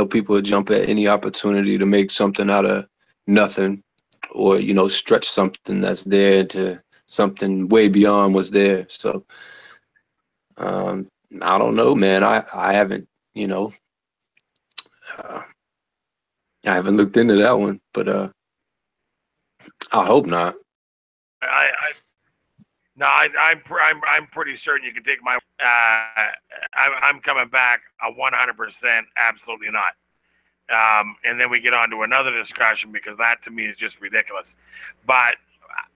People jump at any opportunity to make something out of nothing, or stretch something that's there into something way beyond what's there. So, I don't know, man. I haven't, I haven't looked into that one, but I hope not. I'm pretty certain you can take my. I'm coming back 100%. Absolutely not. And then we get on to another discussion because that to me is just ridiculous. But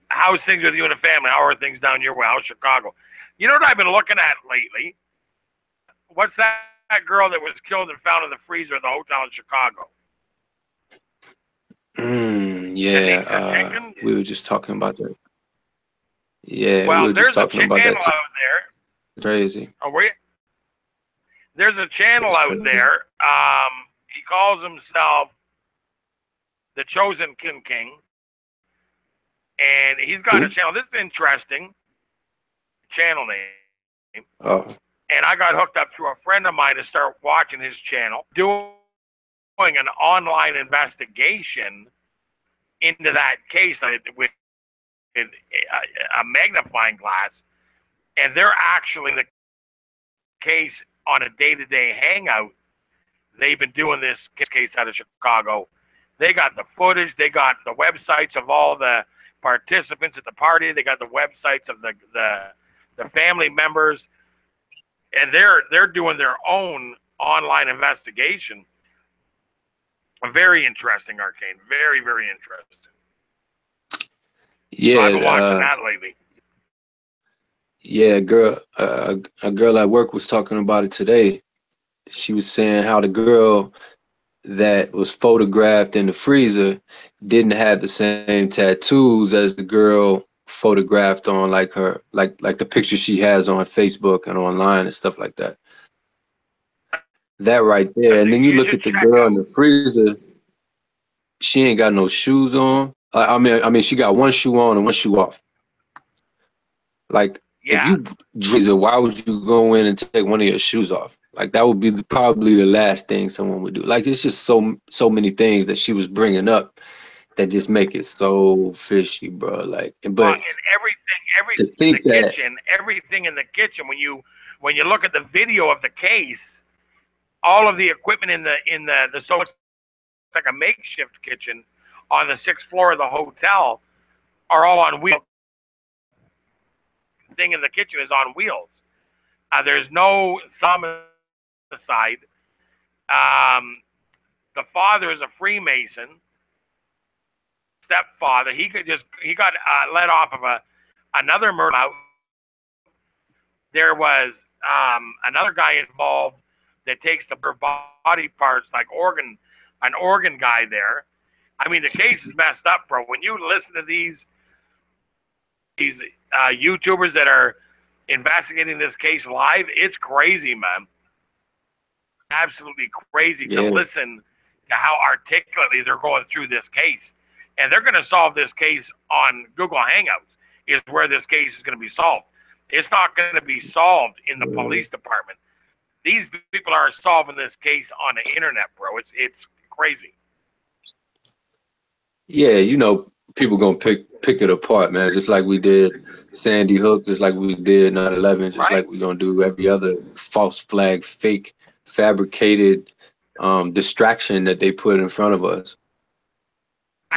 how's things with you and the family? How are things down your way? How's Chicago? You know what I've been looking at lately? What's that girl that was killed and found in the freezer at the hotel in Chicago? Yeah, Kenneka Jenkins? we were just talking about that. Yeah, well, we were just talking about that. Out there. Crazy. Oh, were you? There's a channel That's out crazy. there. He calls himself the Chosen King, and he's got a channel. This is an interesting channel name. Oh. And I got hooked up through a friend of mine to start watching his channel, doing an online investigation into that case with a magnifying glass, and they're actually the case on a day-to-day hangout. They've been doing this case out of Chicago. They got the footage. They got the websites of all the participants at the party. They got the websites of the family members, and they're doing their own online investigation. Very interesting, Arcane. Very, very interesting. Yeah, so I've been watching that lately. Yeah, a girl at work was talking about it today. She was saying how the girl that was photographed in the freezer didn't have the same tattoos as the girl photographed on like the picture she has on her Facebook and online and stuff like that. That right there. And then you look at the girl in the freezer, she ain't got no shoes on. I mean she got one shoe on and one shoe off. Like, if you freezer, why would you go in and take one of your shoes off? Like, that would be probably the last thing someone would do. Like, it's just so many things that she was bringing up that just make it so fishy, bro. Like, but and everything in the kitchen, everything in the kitchen. When you look at the video of the case, all of the equipment in the so it's like a makeshift kitchen on the 6th floor of the hotel are all on wheels. Thing in the kitchen is on wheels. There's no side. The father is a Freemason. Stepfather, he got let off of another murder. There was another guy involved that takes the body parts, like an organ guy there. I mean, the case is messed up, bro. When you listen to these YouTubers that are investigating this case live, it's crazy, man. Absolutely crazy to listen to how articulately they're going through this case. And they're going to solve this case on Google Hangouts is where this case is going to be solved. It's not going to be solved in the police department. These people are solving this case on the internet, bro. It's crazy. Yeah, you know, people gonna pick it apart, man. Just like we did Sandy Hook, just like we did 9/11, just like we're gonna do every other false flag, fake, fabricated distraction that they put in front of us.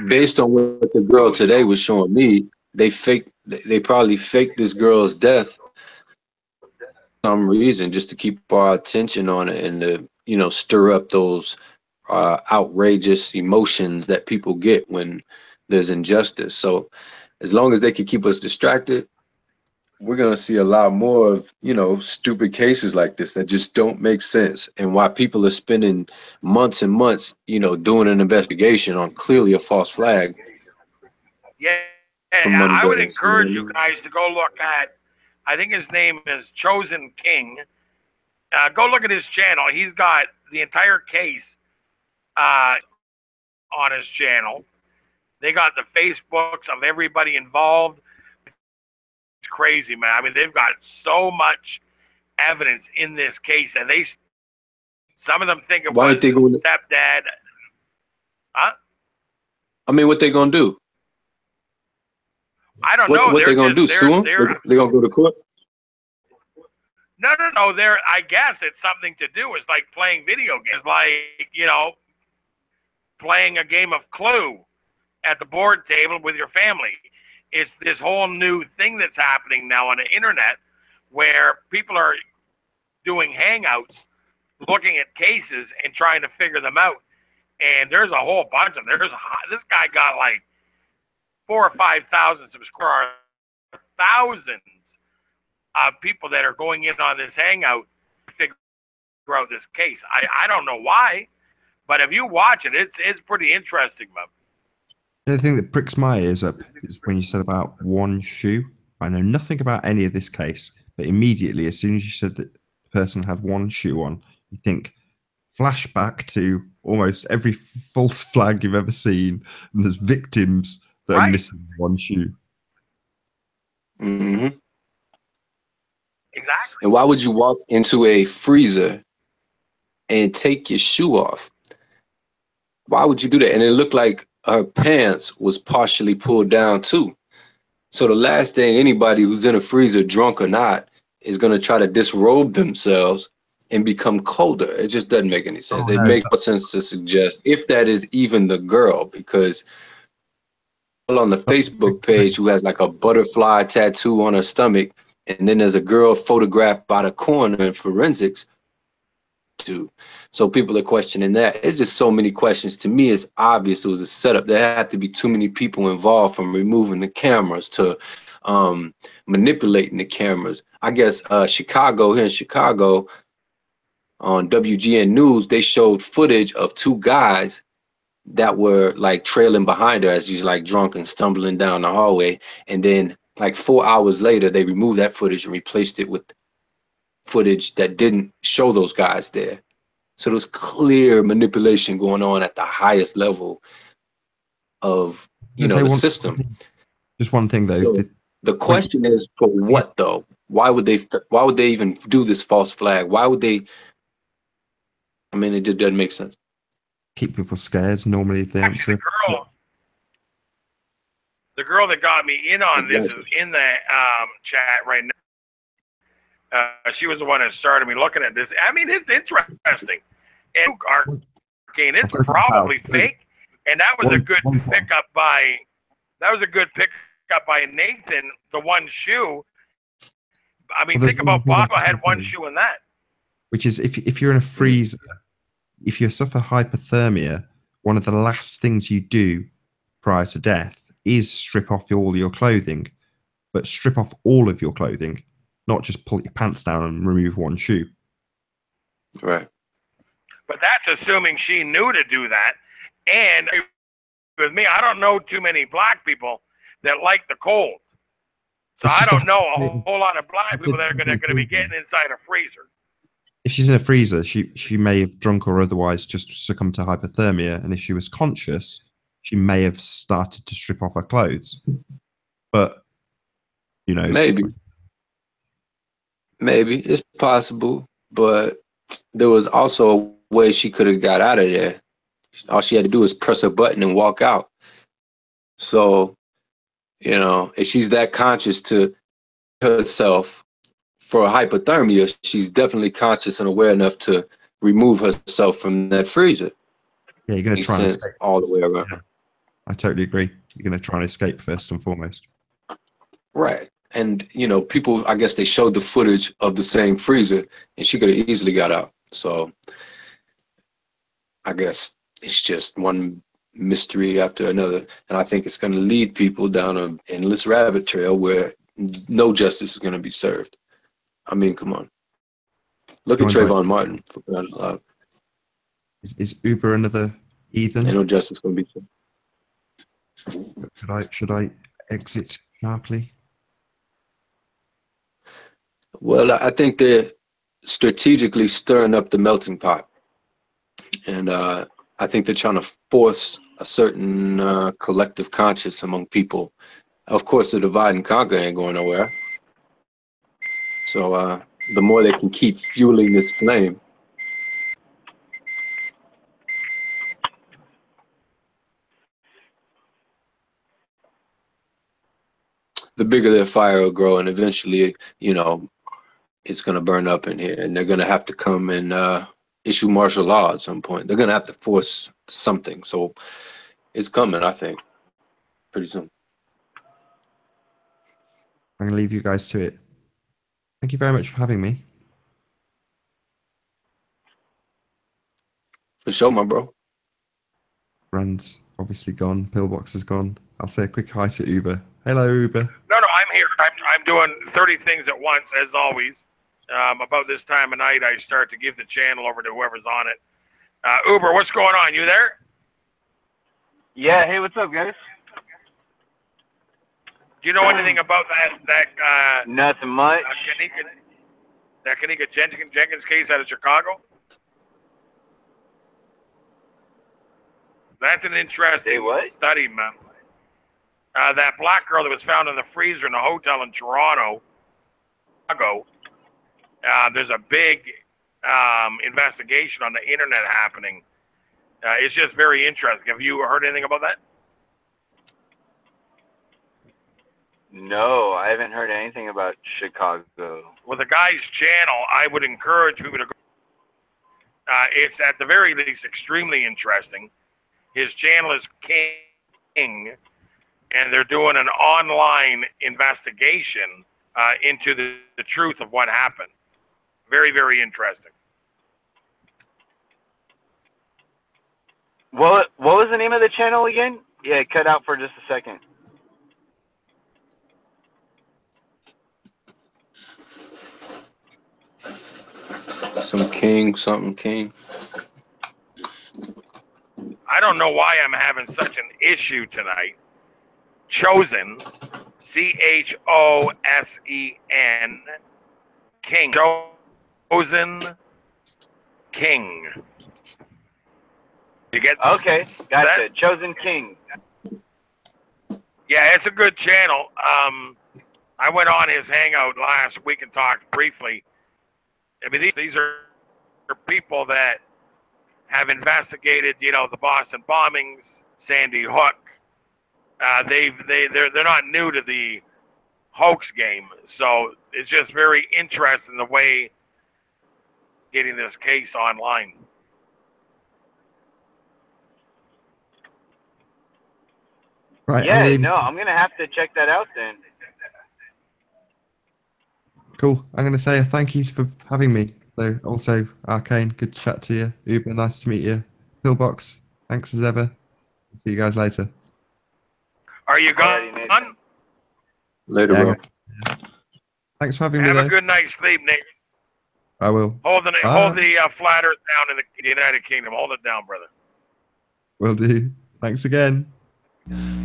Based on what the girl today was showing me, they probably faked this girl's death for some reason, just to keep our attention on it and to, you know, stir up those outrageous emotions that people get when there's injustice. So as long as they can keep us distracted, we're going to see a lot more of, you know, stupid cases like this that just don't make sense, and why people are spending months and months, you know, doing an investigation on clearly a false flag. Yeah, I would encourage you guys to go look at, I think his name is Chosen King. Go look at his channel. He's got the entire case on his channel. They got the Facebooks of everybody involved. It's crazy, man. I mean, they've got so much evidence in this case, and some of them think it was his stepdad. Huh? I mean, what they gonna do? I don't know. What they gonna do? Sue him? They gonna go to court? No. I guess it's something to do. It's like playing video games, like, you know, playing a game of Clue at the board table with your family. It's this whole new thing that's happening now on the internet where people are doing hangouts, looking at cases and trying to figure them out. And there's a whole bunch of them. This guy got like 4,000 or 5,000 subscribers, thousands of people that are going in on this hangout to figure out this case. I don't know why, but if you watch it, it's pretty interesting, man. The thing that pricks my ears up is when you said about one shoe. I know nothing about any of this case, but immediately, as soon as you said that the person had one shoe on, you think flashback to almost every false flag you've ever seen, and there's victims that are missing one shoe. Mm-hmm. Exactly. And why would you walk into a freezer and take your shoe off? Why would you do that? And it looked like her pants was partially pulled down too. So the last thing anybody who's in a freezer, drunk or not, is going to try to disrobe themselves and become colder. It just doesn't make any sense. It makes no sense to suggest, if that is even the girl, because on the Facebook page who has like a butterfly tattoo on her stomach, and then there's a girl photographed by the coroner in forensics too. So people are questioning that. It's just so many questions. To me, it's obvious it was a setup. There had to be too many people involved, from removing the cameras to manipulating the cameras. I guess here in Chicago, on WGN News, they showed footage of two guys that were like trailing behind her as she's like drunk and stumbling down the hallway. And then like 4 hours later, they removed that footage and replaced it with footage that didn't show those guys there. So there's clear manipulation going on at the highest level of, the system. Just one thing though. So the question is, for what though? Why would they even do this false flag? Why would they? I mean, it just doesn't make sense. Keep people scared. Normally, the answer. The girl that got me in on this is in the chat right now. She was the one that started me looking at this. I mean, it's interesting. And Arcane, it's probably fake. And that was a good pickup by Nathan, the one shoe. I mean, think about Boswell had one shoe in that. Which is, if you're in a freezer, if you suffer hypothermia, one of the last things you do prior to death is strip off all your clothing, but strip off all of your clothing, not just pull your pants down and remove one shoe. Right. But that's assuming she knew to do that. And with me. I don't know too many black people that like the cold. So I don't know a whole lot of black people that are going to be getting inside a freezer. If she's in a freezer, she may have drunk or otherwise just succumbed to hypothermia. And if she was conscious, she may have started to strip off her clothes. But, you know. Maybe. It's possible. But there was also a way she could have got out of there. All she had to do was press a button and walk out. So, you know, if she's that conscious to herself for hypothermia, she's definitely conscious and aware enough to remove herself from that freezer. Yeah, you're going to try and escape all the way around. Yeah. I totally agree. You're going to try and escape first and foremost. Right. And, you know, people, I guess they showed the footage of the same freezer and she could have easily got out. So I guess it's just one mystery after another. And I think it's going to lead people down an endless rabbit trail where no justice is going to be served. I mean, come on. Look at Trayvon Martin, for crying out loud. Is Uber another heathen? Ain't no justice going to be served. Should I exit sharply? Well, I think they're strategically stirring up the melting pot. And I think they're trying to force a certain collective conscience among people. Of course, the divide and conquer ain't going nowhere. So the more they can keep fueling this flame, the bigger their fire will grow, and eventually, you know, it's going to burn up in here, and they're going to have to come and issue martial law at some point. They're going to have to force something. So it's coming, I think, pretty soon. I'm going to leave you guys to it. Thank you very much for having me. For sure, my bro. Rand's obviously gone. Pillbox is gone. I'll say a quick hi to Uber. Hello, Uber. No, I'm here. I'm doing 30 things at once, as always. About this time of night, I start to give the channel over to whoever's on it. Uber, what's going on? You there? Yeah. Hey, what's up, guys? Do you know anything about that? Nothing much. Kenneka Jenkins case out of Chicago? That's an interesting study, man. That black girl that was found in the freezer in a hotel in Toronto, Chicago. There's a big investigation on the internet happening. It's just very interesting. Have you heard anything about that? No, I haven't heard anything about Chicago. Well, the guy's channel, I would encourage people to go. It's at the very least extremely interesting. His channel is King, and they're doing an online investigation into the truth of what happened. Very, very interesting. What was the name of the channel again? Yeah, it cut out for just a second. Something King. I don't know why I'm having such an issue tonight. Chosen, Chosen, King. Chosen King. You get okay? Gotcha. That? Chosen King. Yeah, it's a good channel. I went on his hangout last week and talked briefly. I mean, these are people that have investigated, you know, the Boston bombings, Sandy Hook. They're not new to the hoax game, so it's just very interesting the way getting this case online. Right. Yeah, no, I'm gonna have to check that out then. Cool. I'm going to say a thank you for having me. So also, Arcane, good to chat to you. Uber, nice to meet you. Pillbox, thanks as ever. See you guys later. Are you gone? Later, bro. Thanks for having me. Have a good night's sleep, Nate. I will. Hold the flat earth down in the United Kingdom. Hold it down, brother. Will do. Thanks again.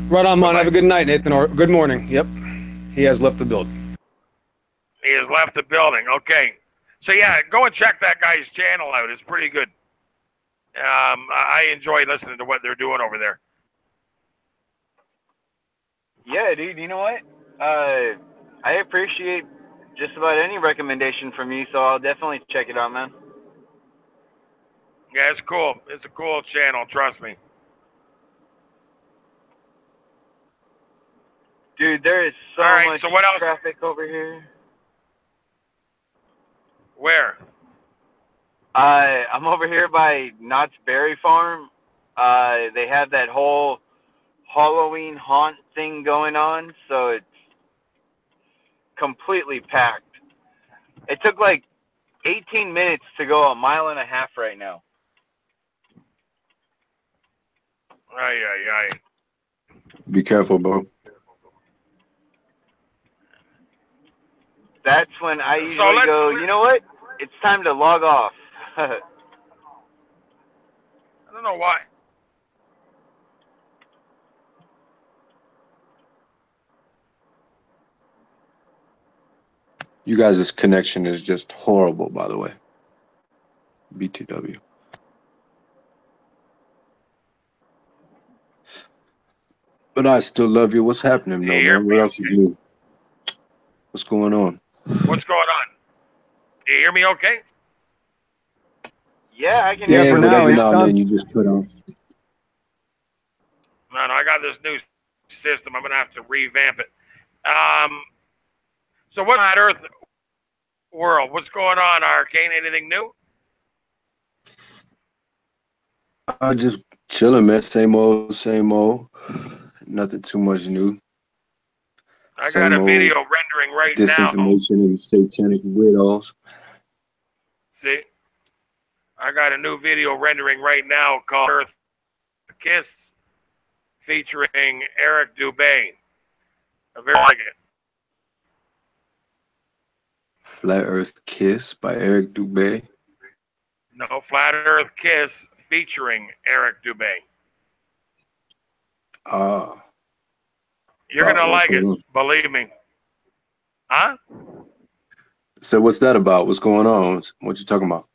Right on, man. Have a good night, Nathan, or good morning. Yep. He has left the building. He has left the building. Okay. So, yeah, go and check that guy's channel out. It's pretty good. I enjoy listening to what they're doing over there. Yeah, dude, you know what? I appreciate just about any recommendation from you, so I'll definitely check it out, man. Yeah, it's cool. It's a cool channel, trust me. Dude, there is so much so what else? traffic over here. Where? I'm over here by Knott's Berry Farm. They have that whole Halloween haunt thing going on, so it's completely packed. It took like 18 minutes to go a mile and a half right now. Aye. Be careful, bro. That's when I usually go, you know what? It's time to log off. I don't know why. You guys' connection is just horrible, by the way. BTW. But I still love you. What's happening, though, man? What else is new? What's going on? What's going on? Do you hear me okay? Yeah, I can hear hear you. you. But every now and then you just cut off. Man, I got this new system. I'm going to have to revamp it. So what's that Earth world? What's going on, Arcane? Anything new? Just chilling, man. Same old, same old. Nothing too much new. I got a video rendering right now. Disinformation and satanic weirdos. See? I got a new video rendering right now called Earth Kiss featuring Eric Dubé. I very like it. Flat Earth Kiss by Eric Dubé. No, Flat Earth Kiss featuring Eric Dubé. You're going to like it, believe me. Huh? So what's that about? What's going on? What you talking about?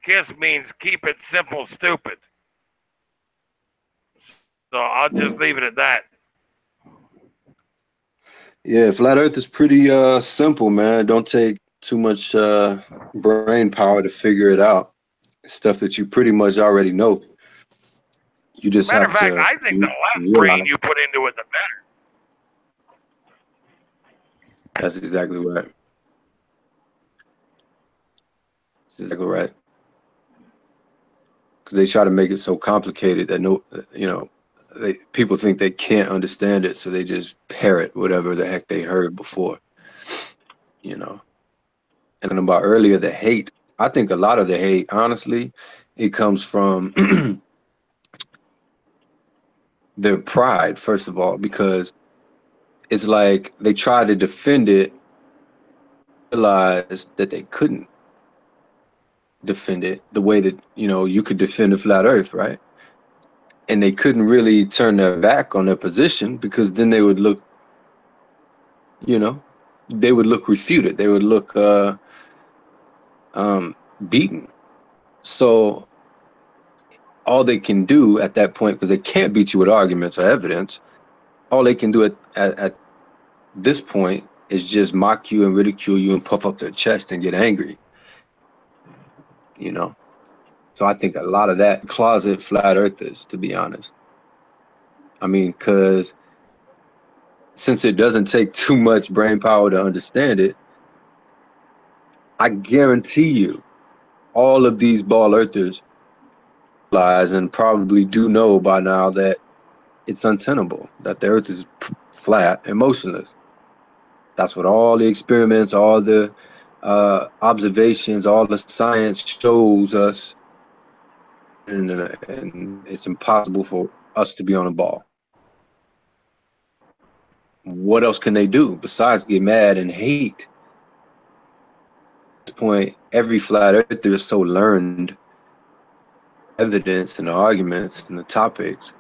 KISS means keep it simple, stupid. So I'll just leave it at that. Yeah, Flat Earth is pretty simple, man. Don't take too much brain power to figure it out. It's stuff that you pretty much already know. You just Matter have of fact, to I think the less brain you put into it, the better. That's exactly right. That's exactly right. Because they try to make it so complicated that people think they can't understand it, so they just parrot whatever the heck they heard before. And about earlier, the hate. I think a lot of the hate, honestly, it comes from their pride, first of all, because it's like they try to defend it, realized that they couldn't defend it the way that you could defend a flat earth, right? And they couldn't really turn their back on their position, because then they would look refuted, they would look beaten. So all they can do at that point, because they can't beat you with arguments or evidence, all they can do at this point is just mock you and ridicule you and puff up their chest and get angry. So I think a lot of that closet flat earthers, to be honest. I mean, because since it doesn't take too much brain power to understand it, I guarantee you all of these ball earthers realize and probably do know by now that it's untenable, that the earth is flat and motionless. That's what all the experiments, all the observations, all the science shows us. And it's impossible for us to be on a ball. What else can they do besides get mad and hate? At this point, every flat earther is so learned evidence and the arguments and the topics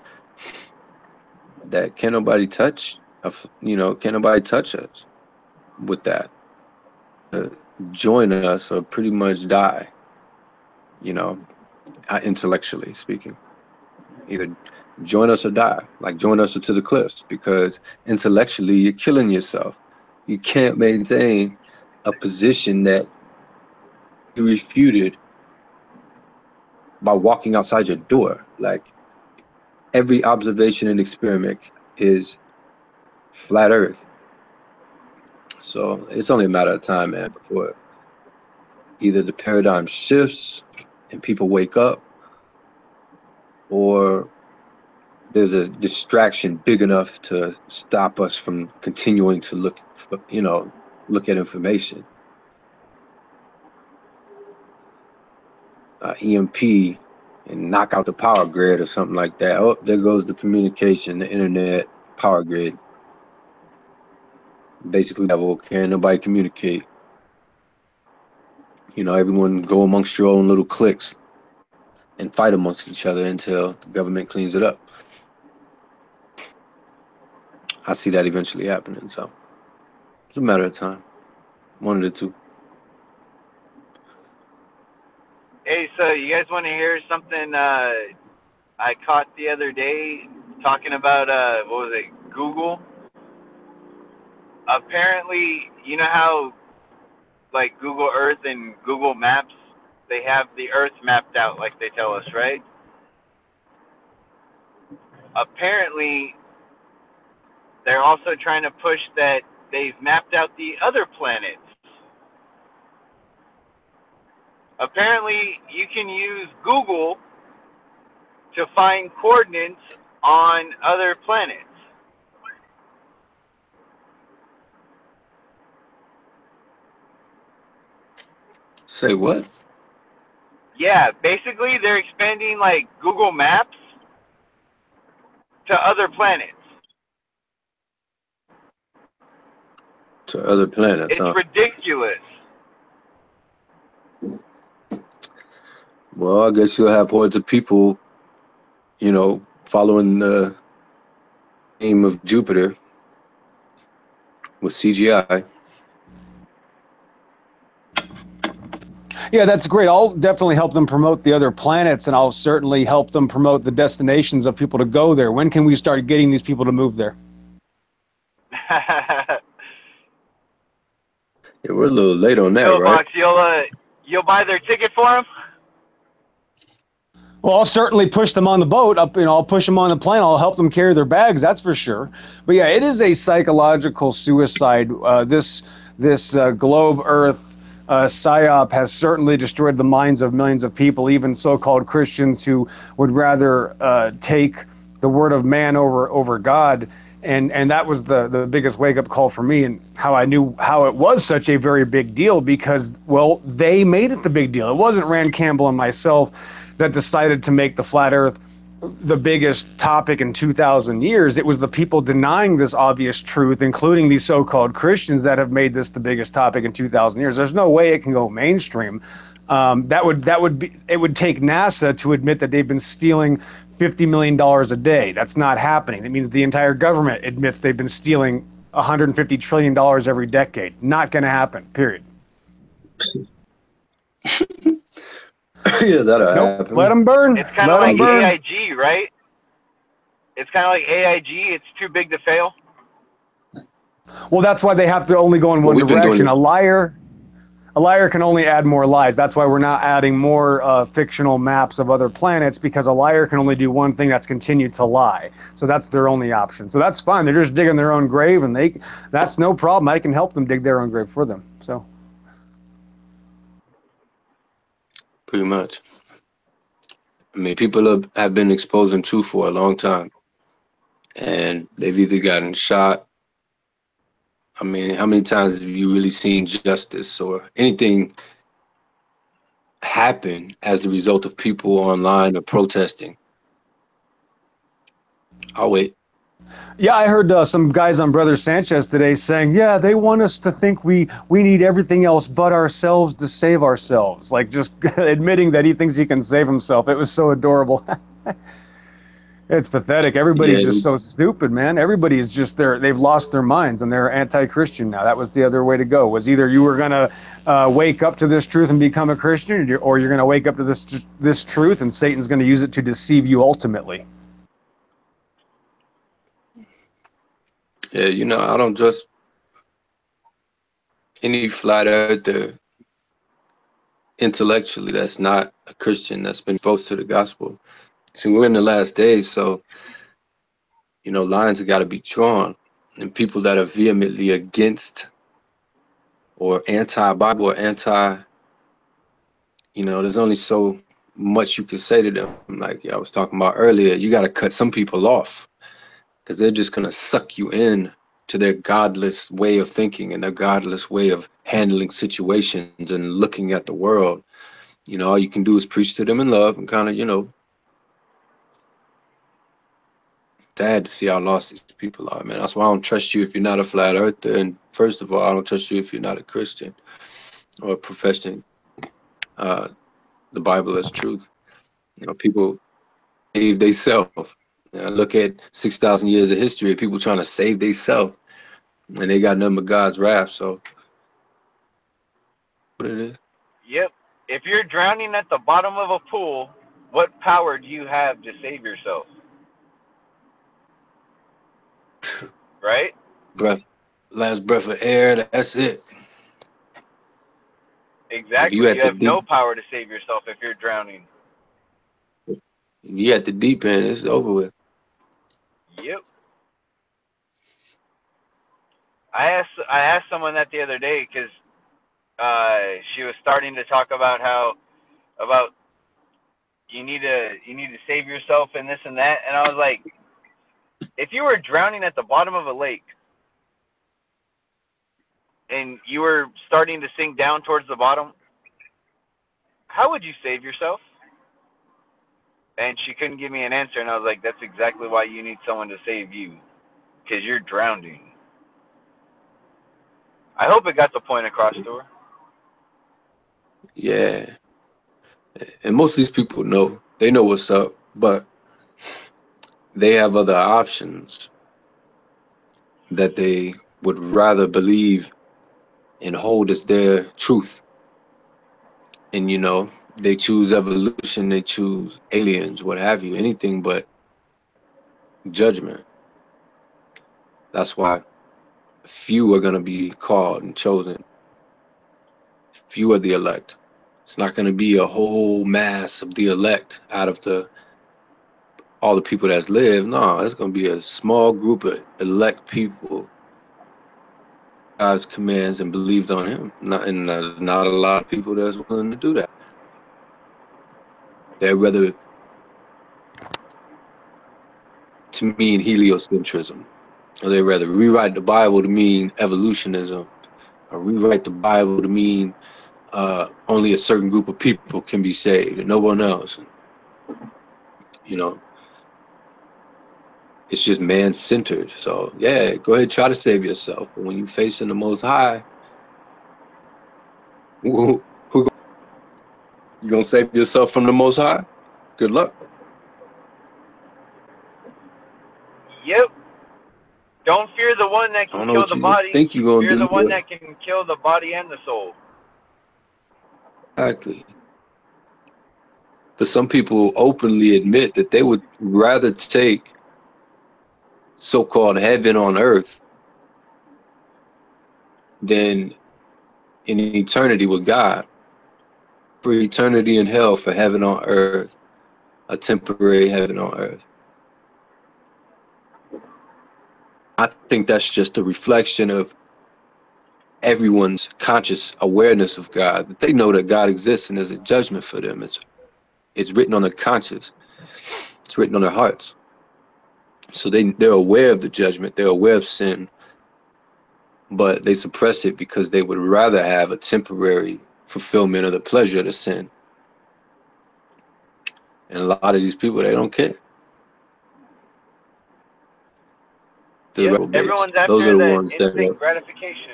that can't nobody touch. Can't nobody touch us with that. Join us or pretty much die. Intellectually speaking, either join us or die. Like join us to the cliffs, because intellectually you're killing yourself. You can't maintain a position that you refuted by walking outside your door. Like every observation and experiment is flat earth. So it's only a matter of time, man, before either the paradigm shifts and people wake up, or there's a distraction big enough to stop us from continuing to look at information. EMP and knock out the power grid or something like that. Oh, there goes the communication, the internet, power grid. Basically, can't nobody communicate. Everyone go amongst your own little cliques and fight amongst each other until the government cleans it up. I see that eventually happening, so it's a matter of time. One of the two. Hey, so you guys want to hear something I caught the other day talking about, what was it, Google? Apparently, you know how, like, Google Earth and Google Maps, they have the Earth mapped out like they tell us, right? Apparently, they're also trying to push that they've mapped out the other planets. Apparently, you can use Google to find coordinates on other planets. Say what? Yeah, basically they're expanding like Google Maps to other planets. To other planets, It's ridiculous. Well, I guess you'll have hordes of people, following the aim of Jupiter with CGI. Yeah, that's great. I'll definitely help them promote the other planets, and I'll certainly help them promote the destinations of people to go there. When can we start getting these people to move there? Yeah, we're a little late on that, Yo, right? Box, you'll buy their ticket for them? Well, I'll certainly push them on the boat. I'll push them on the plane. I'll help them carry their bags. That's for sure. But yeah, it is a psychological suicide. This globe Earth psyop has certainly destroyed the minds of millions of people, even so-called Christians who would rather take the word of man over God. And that was the biggest wake-up call for me, and how I knew how it was such a very big deal, because, well, they made it the big deal. It wasn't Rand Campbell and myself that decided to make the flat earth the biggest topic in 2,000 years. It was the people denying this obvious truth, including these so-called Christians, that have made this the biggest topic in 2,000 years. There's no way it can go mainstream. It would take NASA to admit that they've been stealing $50 million a day. That's not happening. It means the entire government admits they've been stealing $150 trillion every decade. Not going to happen, period. Yeah, that'll happen. Let them burn. It's kind of like AIG, right? It's kind of like AIG. It's too big to fail. Well, that's why they have to only go in one direction. A liar can only add more lies. That's why we're not adding more fictional maps of other planets, because a liar can only do one thing, that's continue to lie. So that's their only option. So that's fine. They're just digging their own grave, and that's no problem. I can help them dig their own grave for them. So pretty much. I mean, people have been exposing truth for a long time, and they've either gotten shot. I mean, how many times have you really seen justice or anything happen as the result of people online or protesting? I'll wait. Yeah, I heard some guys on Brother Sanchez today saying, yeah, they want us to think we need everything else but ourselves to save ourselves. Like just admitting that he thinks he can save himself. It was so adorable. It's pathetic. Everybody's Yeah, just so stupid, man. Everybody is just they've lost their minds and they're anti-Christian now. That was the other way to go. Was either you were going to wake up to this truth and become a Christian, or you're going to wake up to this truth and Satan's going to use it to deceive you ultimately. yeah, I don't trust any flat earther intellectually that's not a Christian that's been exposed to the gospel. See, we're in the last days, so lines have got to be drawn, and people that are vehemently against or anti-Bible or there's only so much you can say to them. Like I was talking about earlier, you got to cut some people off because they're just gonna suck you in to their godless way of thinking and their godless way of handling situations and looking at the world. All you can do is preach to them in love and kind of, sad to see how lost these people are, man. That's why I don't trust you if you're not a flat earther. And first of all, I don't trust you if you're not a Christian or professing the Bible as truth. People save theyself. Look at 6,000 years of history of people trying to save theyself, and they got nothing but God's wrath. So, what it is? Yep. If you're drowning at the bottom of a pool, what power do you have to save yourself? Right? Last breath of air. That's it. Exactly. You have no power to save yourself if you're drowning. If you at the deep end, it's over with. Yep. I asked someone that the other day because she was starting to talk about about you need to save yourself and this and that, and I was like, if you were drowning at the bottom of a lake and you were starting to sink down towards the bottom, how would you save yourself? And she couldn't give me an answer, and I was like, that's exactly why you need someone to save you, because you're drowning. I hope it got the point across to her. Yeah. And most of these people know. They know what's up, but they have other options that they would rather believe and hold as their truth. And they choose evolution, they choose aliens, what have you, anything but judgment. That's why few are going to be called and chosen. Few are the elect. It's not going to be a whole mass of the elect out of all the people that's lived. No, it's going to be a small group of elect people, God's commands, and believed on him. And there's not a lot of people that's willing to do that. They'd rather to mean heliocentrism, or they'd rather rewrite the Bible to mean evolutionism, or rewrite the Bible to mean only a certain group of people can be saved and no one else. It's just man-centered. So yeah, go ahead, try to save yourself. But when you're facing the Most High, you gonna save yourself from the Most High? Good luck. Yep. Don't fear the one that can kill the body. Think you're gonna fear do the one that can kill the body and the soul. Exactly. But some people openly admit that they would rather take so-called heaven on earth than in eternity with God. For eternity in hell, for heaven on earth, a temporary heaven on earth. I think that's just a reflection of everyone's conscious awareness of God, that they know that God exists and there's a judgment for them. It's written on their conscience. It's written on their hearts. So they're aware of the judgment. They're aware of sin, but they suppress it because they would rather have a temporary fulfillment of the pleasure of the sin. And a lot of these people, they don't care. the reprobates. Everyone's Those after are the the ones that instant gratification.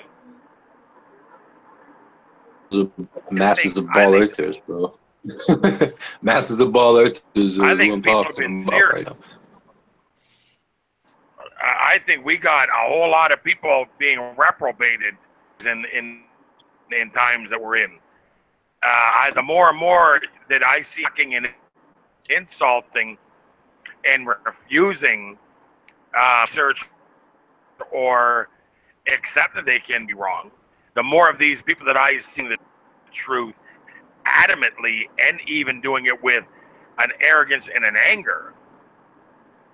are masses of ball earthers, bro. Masses of ball earthers is I who think I'm people have talking been about serious. right now. I think we got a whole lot of people being reprobated in times that we're in. The more and more that I see and insulting and refusing search or accept that they can be wrong, the more of these people that I see the truth adamantly and even doing it with an arrogance and an anger,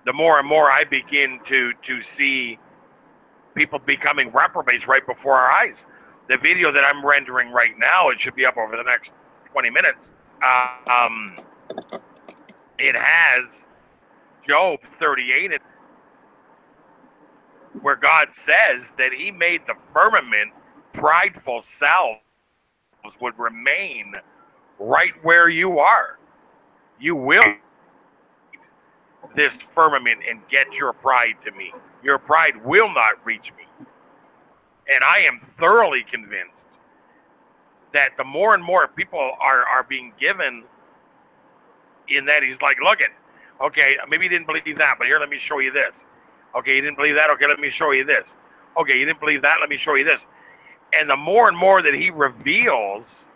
the more and more I begin to see people becoming reprobates right before our eyes. The video that I'm rendering right now, it should be up over the next 20 minutes. It has Job 38, where God says that he made the firmament, prideful selves would remain right where you are. You will this firmament and get your pride to me. Your pride will not reach me. And I am thoroughly convinced that the more and more people are being given in that he's like, look at, okay, maybe you didn't believe that, but here, let me show you this. Okay, you didn't believe that? Okay, let me show you this. Okay, you didn't believe that? Let me show you this. And the more and more that he reveals,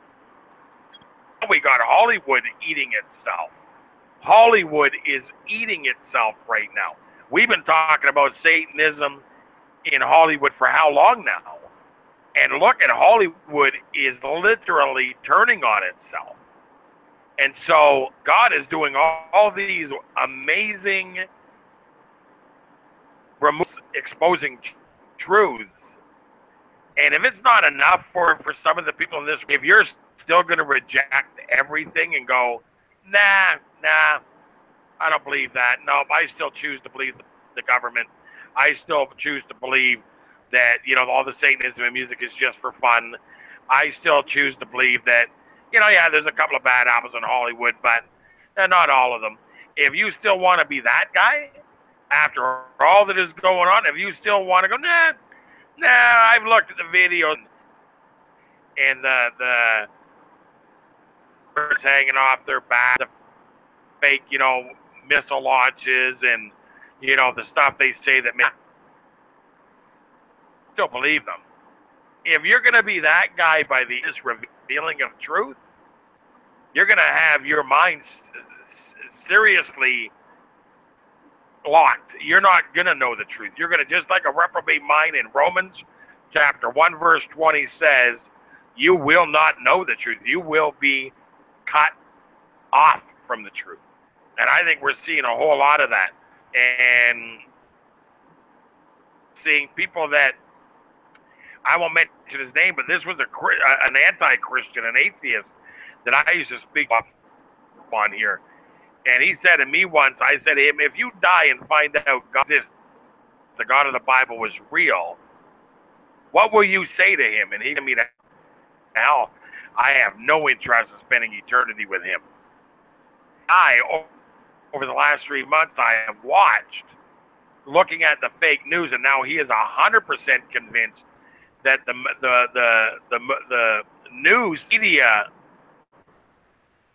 we got Hollywood eating itself. Hollywood is eating itself right now. We've been talking about Satanism in Hollywood for how long now? And look at Hollywood is literally turning on itself. And so God is doing all these amazing exposing truths. And if it's not enough for some of the people in this, if you're still going to reject everything and go, nah, I don't believe that. No, I still choose to believe the government. I still choose to believe that, all the Satanism and music is just for fun. I still choose to believe that, yeah, there's a couple of bad apples in Hollywood, but not all of them. If you still want to be that guy, after all that is going on, if you still want to go, nah, I've looked at the video and the birds hanging off their back, the fake, missile launches and, the stuff they say that still believe them. If you're going to be that guy by this revealing of truth, you're going to have your mind seriously blocked. You're not going to know the truth. You're going to, just like a reprobate mind in Romans chapter 1 verse 20 says, you will not know the truth. You will be cut off from the truth. And I think we're seeing a whole lot of that. And seeing people that, I won't mention his name, but this was an anti-Christian, an atheist that I used to speak up on here. And he said to me once, I said to him, if you die and find out God exists, the God of the Bible was real, what will you say to him? And he told me, hell, I have no interest in spending eternity with him. Over the last 3 months, I have watched, looking at the fake news, and now he is 100% convinced that the news media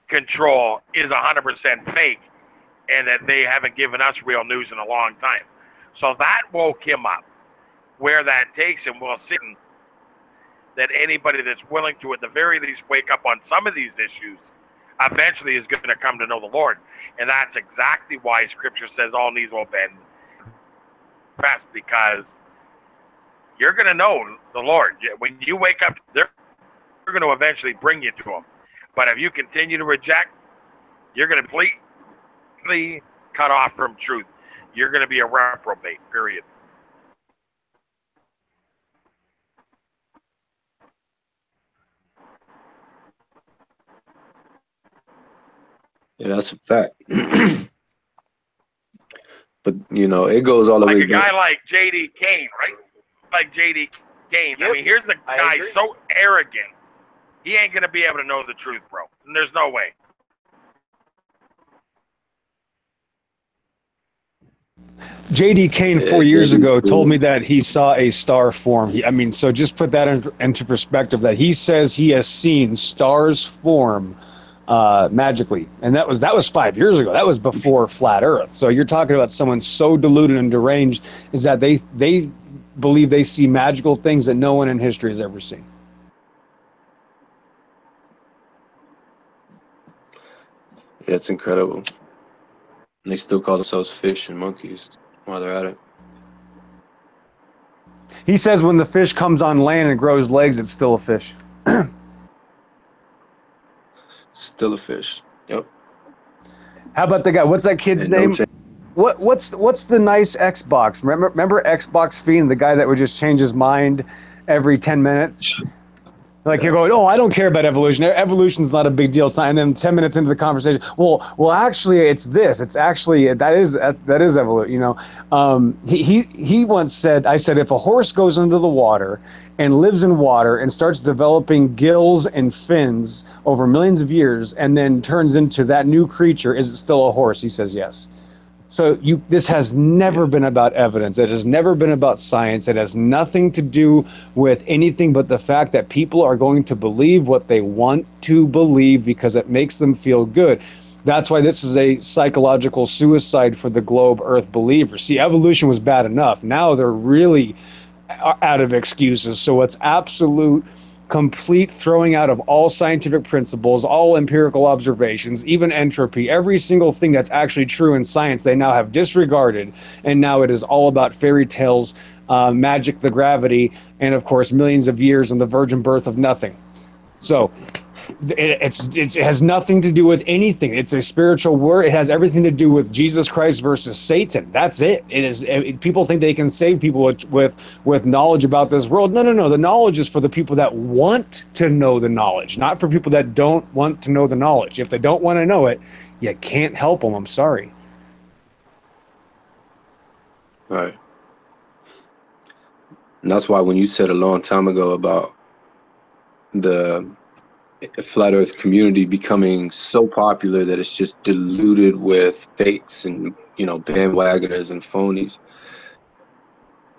control is 100% fake, and that they haven't given us real news in a long time. So that woke him up. Where that takes him, we'll see that anybody that's willing to, at the very least, wake up on some of these issues, eventually is going to come to know the Lord. And that's exactly why Scripture says all knees will bend fast, because you're going to know the Lord. When you wake up, they're going to eventually bring you to him. But if you continue to reject, you're going to completely cut off from truth. You're going to be a reprobate, period. Yeah, that's a fact. But it goes all the way Like a back. guy like J.D. Kane, right? Like J.D. Kane. Yep, I mean, here's a guy so arrogant. He ain't going to be able to know the truth, bro. And there's no way. J.D. Kane 4 years ago told me that he saw a star form. I mean, so just put that into perspective, that he says he has seen stars form magically. And that was 5 years ago. That was before flat Earth. So you're talking about someone so deluded and deranged is that they believe they see magical things that no one in history has ever seen. Yeah, it's incredible. And they still call themselves fish and monkeys while they're at it. He says when the fish comes on land and grows legs, it's still a fish. Still a fish. Yep. How about the guy? What's that kid's name? What's the nice Xbox? Remember Xbox Fiend, the guy that would just change his mind every 10 minutes? Like you're going, oh, I don't care about evolution. Evolution's not a big deal. It's not. And then 10 minutes into the conversation, well, actually, it's this. It's actually that is evolution. You know, he once said, I said, if a horse goes into the water and lives in water and starts developing gills and fins over millions of years, and then turns into that new creature, is it still a horse? He says yes. So this has never been about evidence. It has never been about science. It has nothing to do with anything but the fact that people are going to believe what they want to believe because it makes them feel good. That's why this is a psychological suicide for the globe Earth believers. See, evolution was bad enough. Now they're really out of excuses. So it's absolute complete throwing out of all scientific principles, all empirical observations, even entropy, every single thing that's actually true in science, they now have disregarded. And now it is all about fairy tales, magic, the gravity, and of course, millions of years and the virgin birth of nothing. So it has nothing to do with anything. It's a spiritual word. It has everything to do with Jesus Christ versus Satan. That's it. People think they can save people with knowledge about this world. No. The knowledge is for the people that want to know the knowledge, not for people that don't want to know the knowledge. If they don't want to know it, you can't help them. I'm sorry. Right. And that's why when you said a long time ago about the flat earth community becoming so popular that it's just diluted with fakes and, you know, bandwagoners and phonies,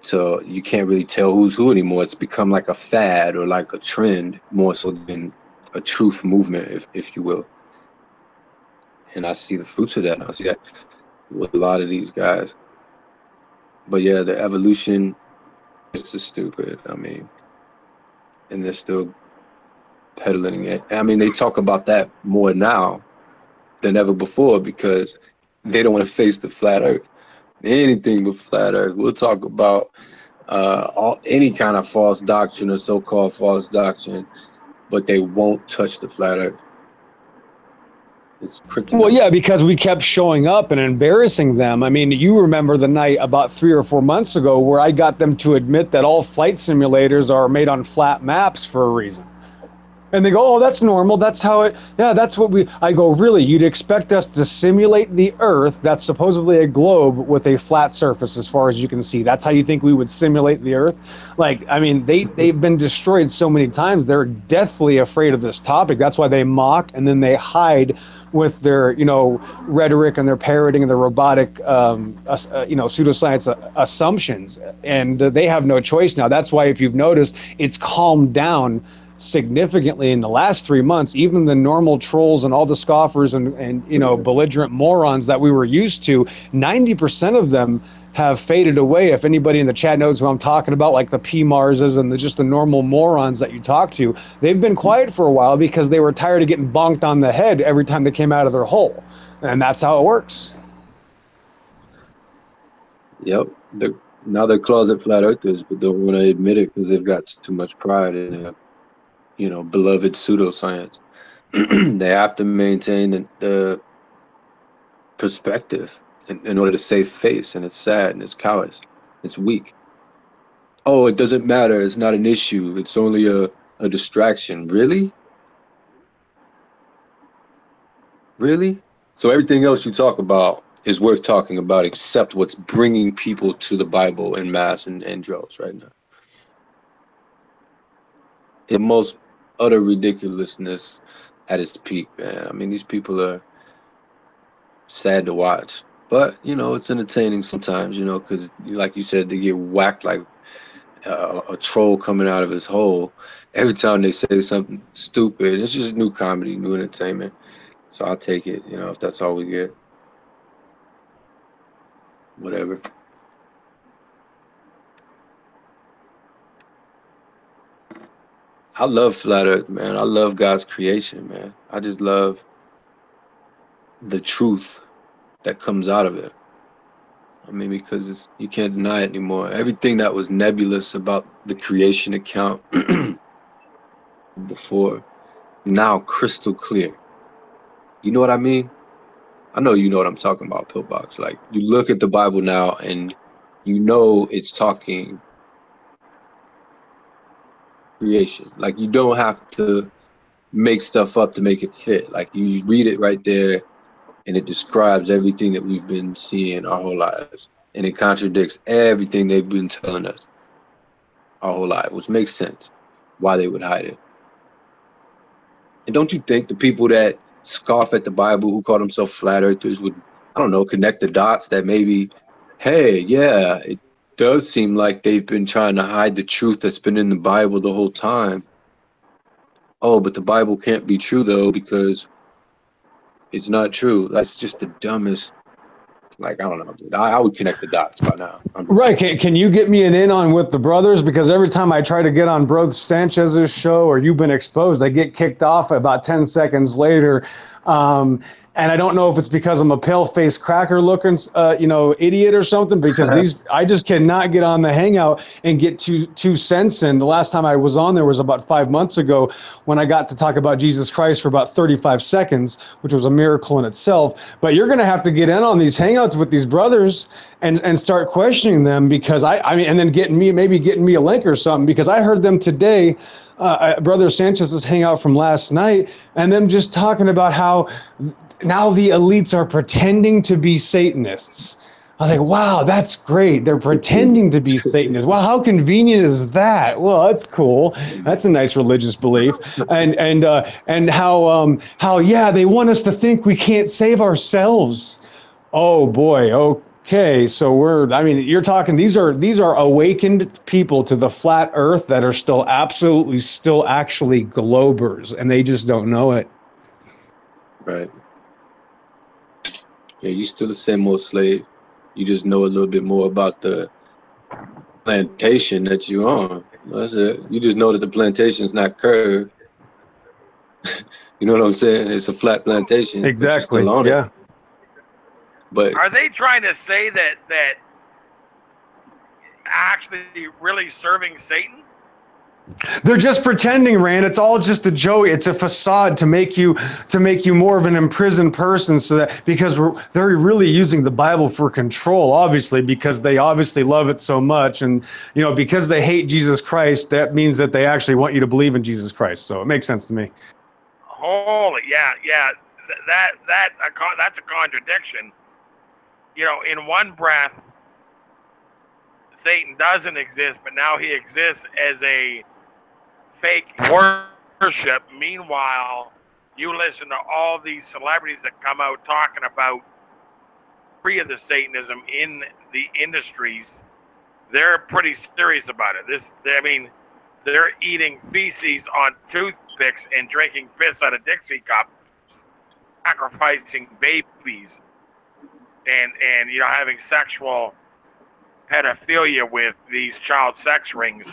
so you can't really tell who's who anymore. It's become like a fad or like a trend more so than a truth movement, if you will. And I see the fruits of that. I see that with a lot of these guys. But yeah, the evolution is just stupid. I mean, and they're still peddling it. I mean, they talk about that more now than ever before because they don't want to face the flat earth. Anything but flat earth. We'll talk about any kind of false doctrine or so-called false doctrine, but they won't touch the flat earth. It's kryptonite. Well, yeah, because we kept showing up and embarrassing them. I mean, you remember the night about 3 or 4 months ago where I got them to admit that all flight simulators are made on flat maps for a reason. And they go, oh, that's normal. That's how it, yeah, that's what I go, really? You'd expect us to simulate the Earth, that's supposedly a globe with a flat surface as far as you can see. That's how you think we would simulate the Earth? Like, I mean, they've been destroyed so many times. They're deathly afraid of this topic. That's why they mock and then they hide with their, you know, rhetoric and their parroting and their robotic, pseudoscience assumptions. And they have no choice now. That's why, if you've noticed, it's calmed down significantly in the last 3 months. Even the normal trolls and all the scoffers and you know, belligerent morons that we were used to, 90% of them have faded away. If anybody in the chat knows who I'm talking about, like the PMARSs and just the normal morons that you talk to, they've been quiet for a while because they were tired of getting bonked on the head every time they came out of their hole. And that's how it works. Yep. Now they're closet flat earthers, but don't want to admit it because they've got too much pride in their, you know, beloved pseudoscience. They have to maintain the perspective in order to save face, and it's sad and it's callous. It's weak. Oh, it doesn't matter. It's not an issue. It's only a distraction. Really? Really? So everything else you talk about is worth talking about except what's bringing people to the Bible in mass and droves right now. The most utter ridiculousness at its peak, man. I mean, these people are sad to watch. But you know, it's entertaining sometimes. You know, because like you said, they get whacked like a troll coming out of his hole every time they say something stupid. It's just new comedy, new entertainment. So I'll take it. You know, if that's all we get, whatever. I love flat Earth, man. I love God's creation, man. I just love the truth that comes out of it. I mean, because you can't deny it anymore. Everything that was nebulous about the creation account before, now crystal clear. You know what I mean? I know you know what I'm talking about, Pillbox. Like, you look at the Bible now and you know it's talking creation. Like, you don't have to make stuff up to make it fit. Like, you read it right there and it describes everything that we've been seeing our whole lives. And it contradicts everything they've been telling us our whole life, which makes sense why they would hide it. And don't you think the people that scoff at the Bible, who call themselves flat earthers, would, I don't know, connect the dots that maybe, hey, yeah, it does seem like they've been trying to hide the truth that's been in the Bible the whole time. Oh, but the Bible can't be true, though, because it's not true. That's just the dumbest. Like, I don't know, dude. I would connect the dots by now. Right. Can you get me an in on with the brothers? Because every time I try to get on Bro Sanchez's show or You've Been Exposed, I get kicked off about 10 seconds later. And I don't know if it's because I'm a pale-faced cracker-looking, idiot or something, because I just cannot get on the Hangout and get 2 cents in. The last time I was on there was about 5 months ago when I got to talk about Jesus Christ for about 35 seconds, which was a miracle in itself. But you're going to have to get in on these Hangouts with these brothers and start questioning them, because I mean, and then getting me a link or something, because I heard them today, Brother Sanchez's Hangout from last night, and them just talking about how now the elites are pretending to be Satanists. I was like, wow, that's great. They're pretending to be Satanists. Wow, how convenient is that? Well, that's cool. That's a nice religious belief. And how yeah, they want us to think we can't save ourselves. Oh boy. Okay. So you're talking, these are awakened people to the flat earth that are still actually globers, and they just don't know it. Right. Yeah, you still the same old slave. You just know a little bit more about the plantation that you're on. That's it. You just know that the plantation is not curved. You know what I'm saying? It's a flat plantation. Exactly. But you're still on it. But are they trying to say that actually really serving Satan? They're just pretending, Rand. It's all just a joke. It's a facade to make you more of an imprisoned person, so that because they're really using the Bible for control, obviously, because they obviously love it so much, and because they hate Jesus Christ, that means that they actually want you to believe in Jesus Christ. So it makes sense to me. Holy, yeah, that's a contradiction. In one breath, Satan doesn't exist, but now he exists as a fake worship. Meanwhile, you listen to all these celebrities that come out talking about free of the Satanism in the industries. They're pretty serious about it. They're eating feces on toothpicks and drinking piss out of Dixie cups, sacrificing babies, and having sexual pedophilia with these child sex rings.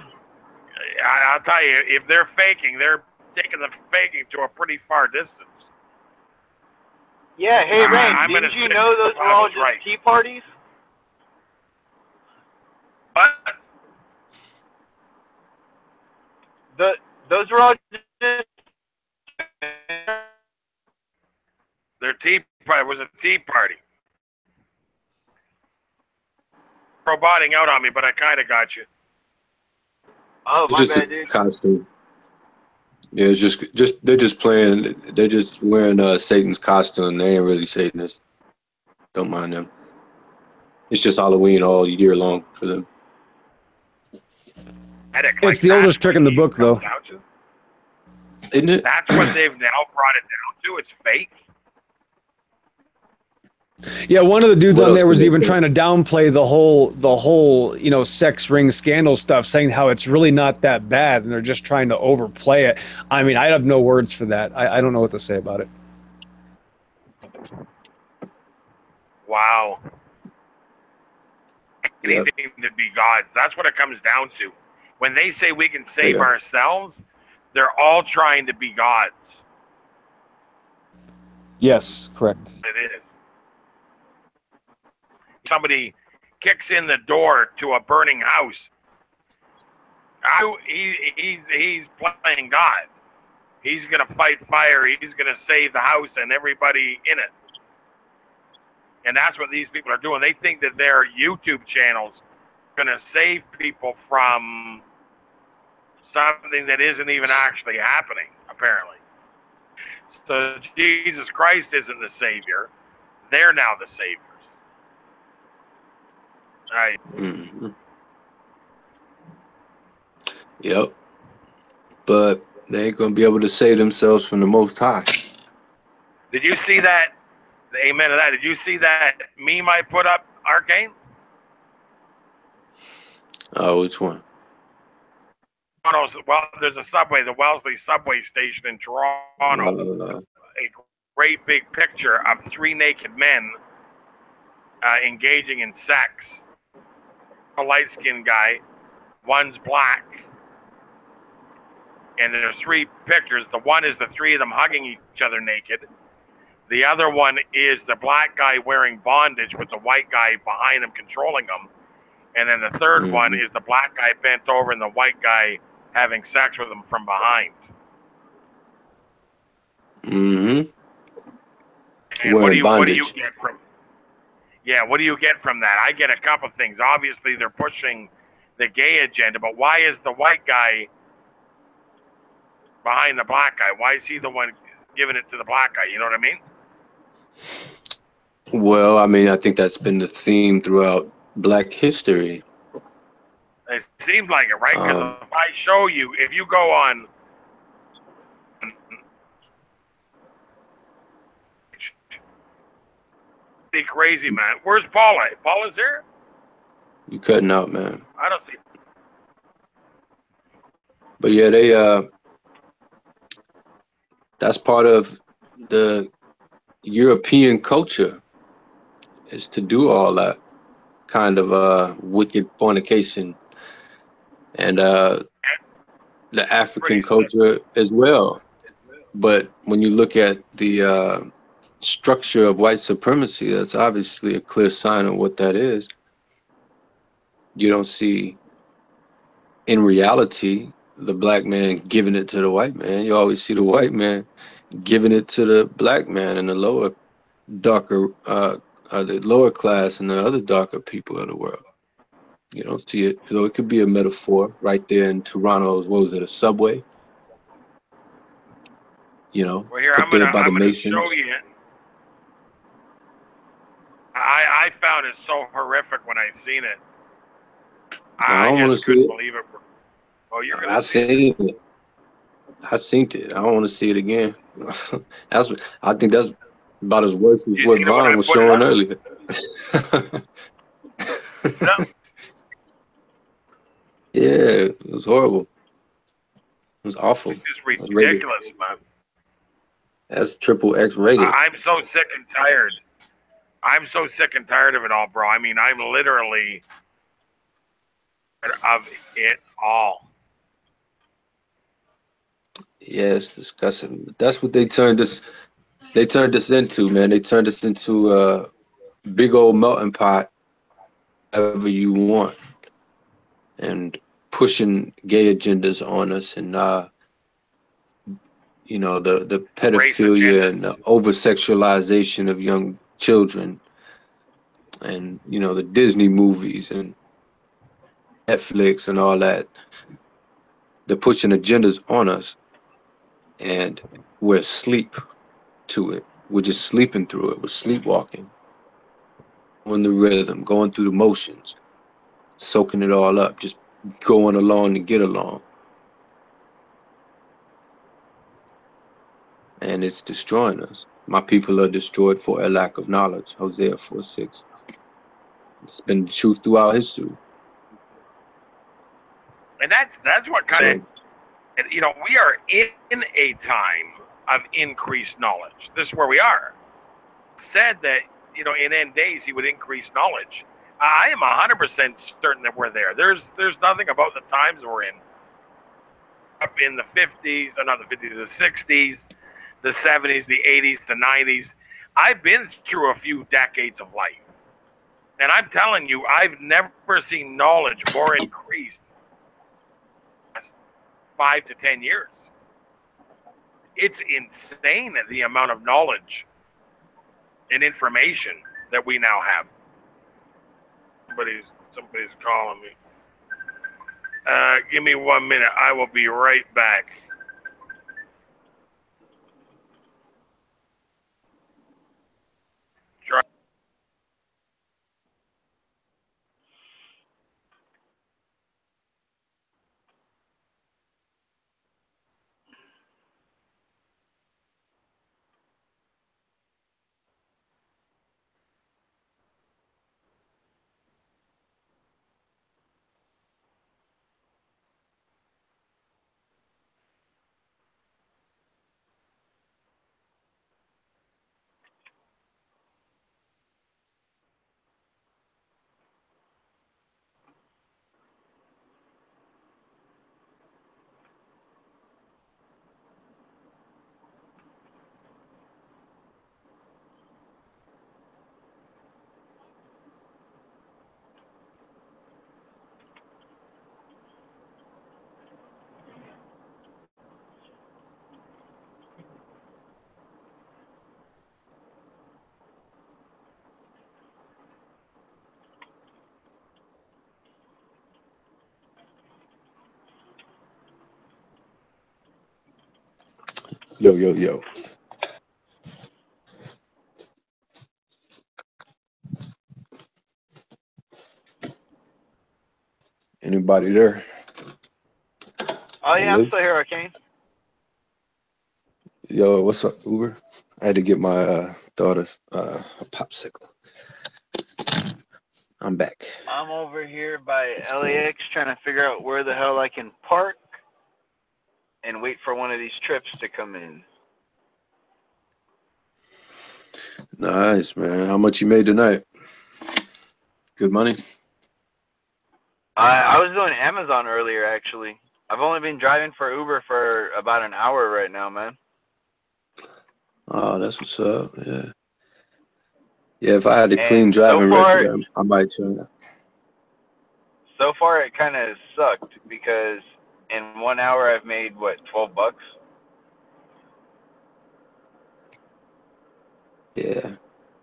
I'll tell you, if they're faking, they're taking the faking to a pretty far distance. Yeah, hey, Rand, didn't you know those were all just tea parties? What? Those were all just... Their tea party was a tea party. Roboting out on me, but I kind of got you. Oh, it's my just bad, a dude. costume. Yeah, it's just they're just playing. They're just wearing Satan's costume. They ain't really Satanists. Don't mind them. It's just Halloween all year long for them. It's the oldest trick in the book, though. Isn't it? That's what they've now brought it down to. It's fake. Yeah, one of the dudes What on else there was can they even say? trying to downplay the whole, you know, sex ring scandal stuff, saying how it's really not that bad, and they're just trying to overplay it. I mean, I have no words for that. I don't know what to say about it. Wow. Yep. Anything to be gods. That's what it comes down to. When they say we can save Yeah. ourselves, they're all trying to be gods. Yes, correct. It is. Somebody kicks in the door to a burning house. He's playing God. He's going to fight fire. He's going to save the house and everybody in it. And that's what these people are doing. They think that their YouTube channels are going to save people from something that isn't even actually happening, apparently. So Jesus Christ isn't the Savior. They're now the saviors. Right. Mm-hmm. Yep. But they ain't gonna be able to save themselves from the Most High. Did you see that? Amen to that. Did you see that meme I put up, Arcane? Oh, which one? Well, there's a subway, the Wellesley subway station in Toronto. A great big picture of 3 naked men engaging in sex. A light-skinned guy, one's black. And there's 3 pictures. The one is the 3 of them hugging each other naked. The other one is the black guy wearing bondage with the white guy behind him controlling him. And then the third one is the black guy bent over and the white guy having sex with him from behind. Mm-hmm. And Wearing what do you bondage. get from? Yeah, what do you get from that? I get a couple things. Obviously, they're pushing the gay agenda, but why is the white guy behind the black guy? Why is he the one giving it to the black guy? You know what I mean? Well, I mean, I think that's been the theme throughout Black history. It seems like it, right? Because if I show you, if you go on, be crazy, man. Where's Paula? Paula's there? You cutting out, man. I don't see. But yeah, they that's part of the European culture, is to do all that kind of wicked fornication, and the African culture as well. But when you look at the structure of white supremacy, that's obviously a clear sign of what that is. You don't see, in reality, the black man giving it to the white man. You always see the white man giving it to the black man and the lower, darker, the lower class and the other darker people of the world. You don't see it. So it could be a metaphor right there in Toronto's, what was it, a subway? You know, Well, here, put I'm there by the gonna Masons. show you. I found it so horrific when I seen it. I just couldn't believe it. Oh, you're gonna see it. I seen it. I don't want to see it again. I think that's about as worse as what Vaughn was showing earlier. Yeah, it was horrible. It was awful. It's ridiculous, man. That's triple X rated. I'm so sick and tired. I'm so sick and tired of it all, bro. I mean, I'm literally of it all. Yeah, it's disgusting. But that's what they turned us. They turned us into, man. They turned us into a big old melting pot, whatever you want, and pushing gay agendas on us, and you know, the pedophilia and the over sexualization of young children, and you know, the Disney movies and Netflix and all that. They're pushing agendas on us, and we're asleep to it. We're just sleeping through it. We're sleepwalking on the rhythm, going through the motions, soaking it all up, just going along to get along. And it's destroying us. My people are destroyed for a lack of knowledge. Hosea 4:6. It's been the truth throughout history. And that's what kind of, you know, we are in a time of increased knowledge. This is where we are. Said that, you know, in end days he would increase knowledge. I am 100% certain that we're there. There's nothing about the times we're in. Up in the 50s, or not the 50s, the 60s, the 70s, the 80s, the 90s. I've been through a few decades of life. And I'm telling you, I've never seen knowledge more increased in 5 to 10 years. It's insane the amount of knowledge and information that we now have. Somebody's calling me. Give me 1 minute. I will be right back. Yo. Anybody there? Oh yeah, I'm still here, Arcane. Yo, what's up, Uber? I had to get my daughter's a popsicle. I'm back. I'm over here by LAX trying to figure out where the hell I can park and wait for one of these trips to come in. Nice, man. How much you made tonight? Good money? I was doing Amazon earlier, actually. I've only been driving for Uber for about an hour right now, man. Oh, that's what's up. Yeah. Yeah, if I had a clean driving record, I might try that. So far, it kind of sucked because in 1 hour, I've made, what, $12? Yeah.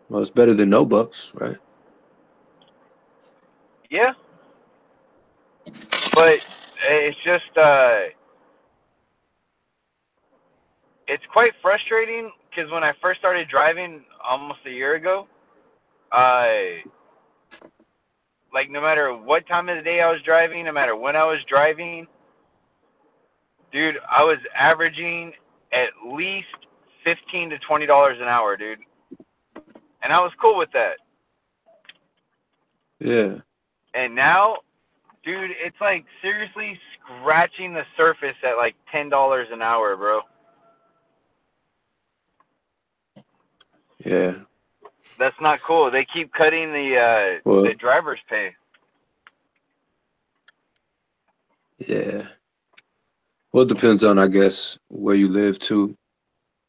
Well, it's better than no bucks, right? Yeah. But it's just, it's quite frustrating because when I first started driving almost a year ago, like no matter what time of the day I was driving, no matter when I was driving, dude, I was averaging at least $15 to $20 an hour, dude. And I was cool with that. Yeah. And now, dude, it's like seriously scratching the surface at like $10 an hour, bro. Yeah. That's not cool. They keep cutting the driver's pay. Yeah. Well, it depends on, I guess, where you live too.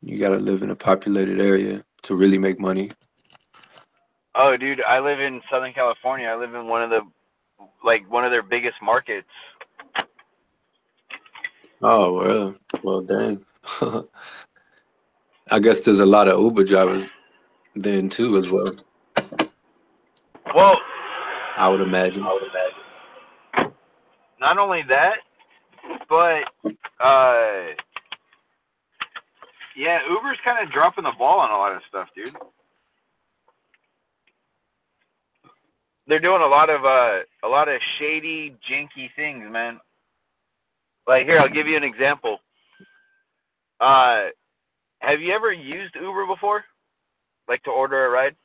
You gotta live in a populated area to really make money. Oh, dude, I live in Southern California. I live in one of their biggest markets. Oh, well, dang. I guess there's a lot of Uber drivers then too, as well. Well, I would imagine. Not only that, but yeah, Uber's kind of dropping the ball on a lot of stuff, dude. They're doing a lot of shady, janky things, man. Like here, I'll give you an example. Have have you ever used Uber before? Like to order a ride?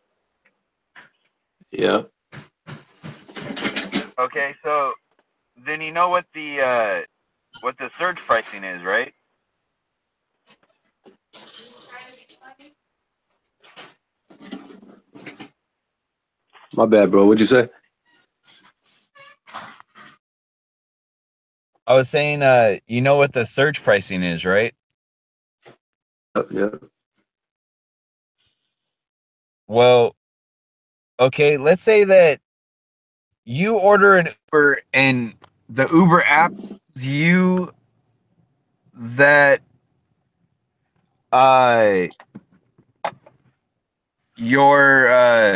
Yeah. Okay, so then you know what the surge pricing is, right? My bad, bro. What'd you say? I was saying, you know what the surge pricing is, right? Yeah. Well, okay, let's say that you order an Uber and the Uber app tells you that uh your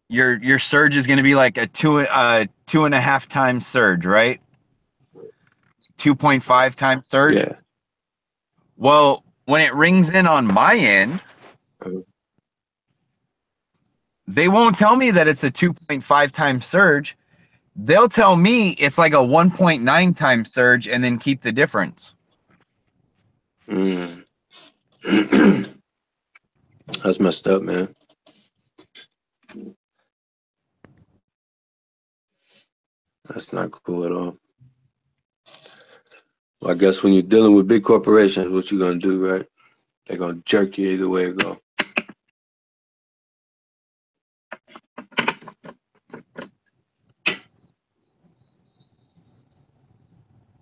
your surge is going to be like a 2.5 times surge, right? 2.5 times surge. Yeah. Well, when it rings in on my end, they won't tell me that it's a 2.5 times surge. They'll tell me it's like a 1.9 times surge and then keep the difference. Mm. That's messed up, man. That's not cool at all. Well, I guess when you're dealing with big corporations, what you gonna do, right? They're gonna jerk you either way it go.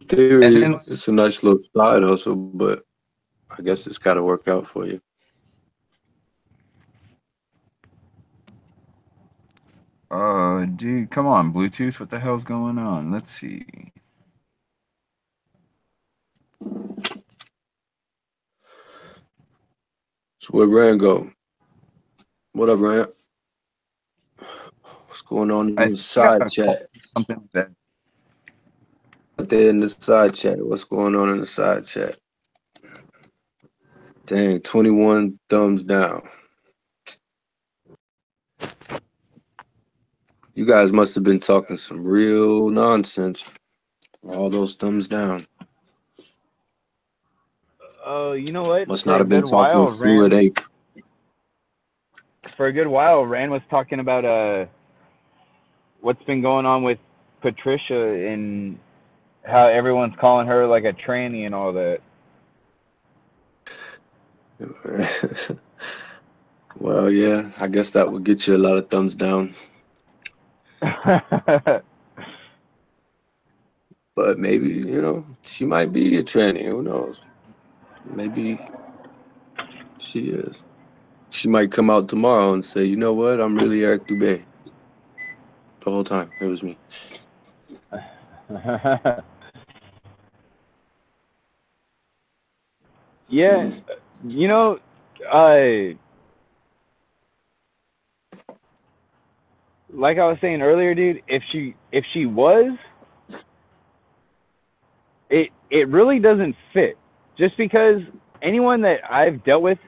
And Theory, then it's a nice little side hustle, but I guess it's got to work out for you. dude, come on, Bluetooth, what the hell's going on? Let's see. So where Rand go? What up, Rand? What's going on in I the got side a call, chat? something that Out there in the side chat. What's going on in the side chat? Dang, 21 thumbs down. You guys must have been talking some real nonsense. All those thumbs down. You know what? Must For not a have been good talking while, fluid Rand. ape. For a good while, Rand was talking about what's been going on with Patricia and how everyone's calling her like a tranny and all that. Well, yeah, I guess that would get you a lot of thumbs down. But maybe, you know, she might be a tranny. Who knows? Maybe she is. She might come out tomorrow and say, you know what? I'm really Eric Dubé. The whole time. It was me. Yeah, you know, uh, like I was saying earlier, dude, if she was, it really doesn't fit. Just because anyone that I've dealt with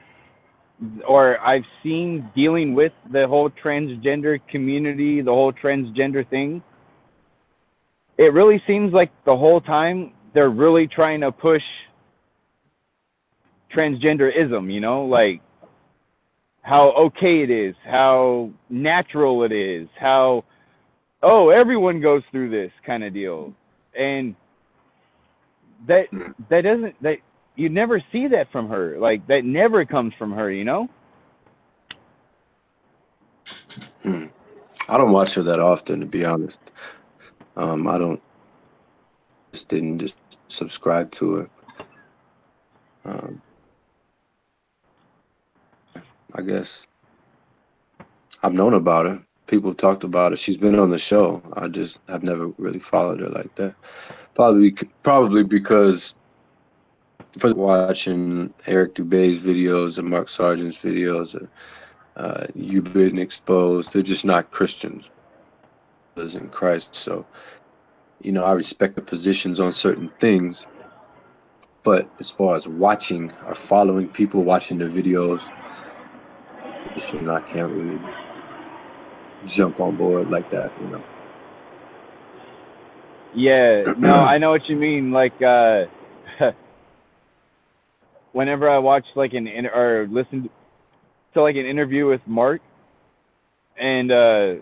or I've seen dealing with the whole transgender community, the whole transgender thing, it really seems like the whole time they're really trying to push transgenderism, you know, like how okay it is, how natural it is, how, oh, everyone goes through this kind of deal. And that doesn't, that you never see that from her. Like that never comes from her, you know? I don't watch her that often, to be honest. I don't, just didn't just subscribe to her. I guess I've known about her. People have talked about her. She's been on the show. I've never really followed her like that. Probably because for watching Eric Dubé's videos and Mark Sargent's videos, you've been exposed. They're just not Christians in Christ. So, you know, I respect the positions on certain things. But as far as watching or following people, watching their videos, I can't really jump on board like that, you know. Yeah, no, I know what you mean. Like, whenever I watch like or listen to like an interview with Mark, and I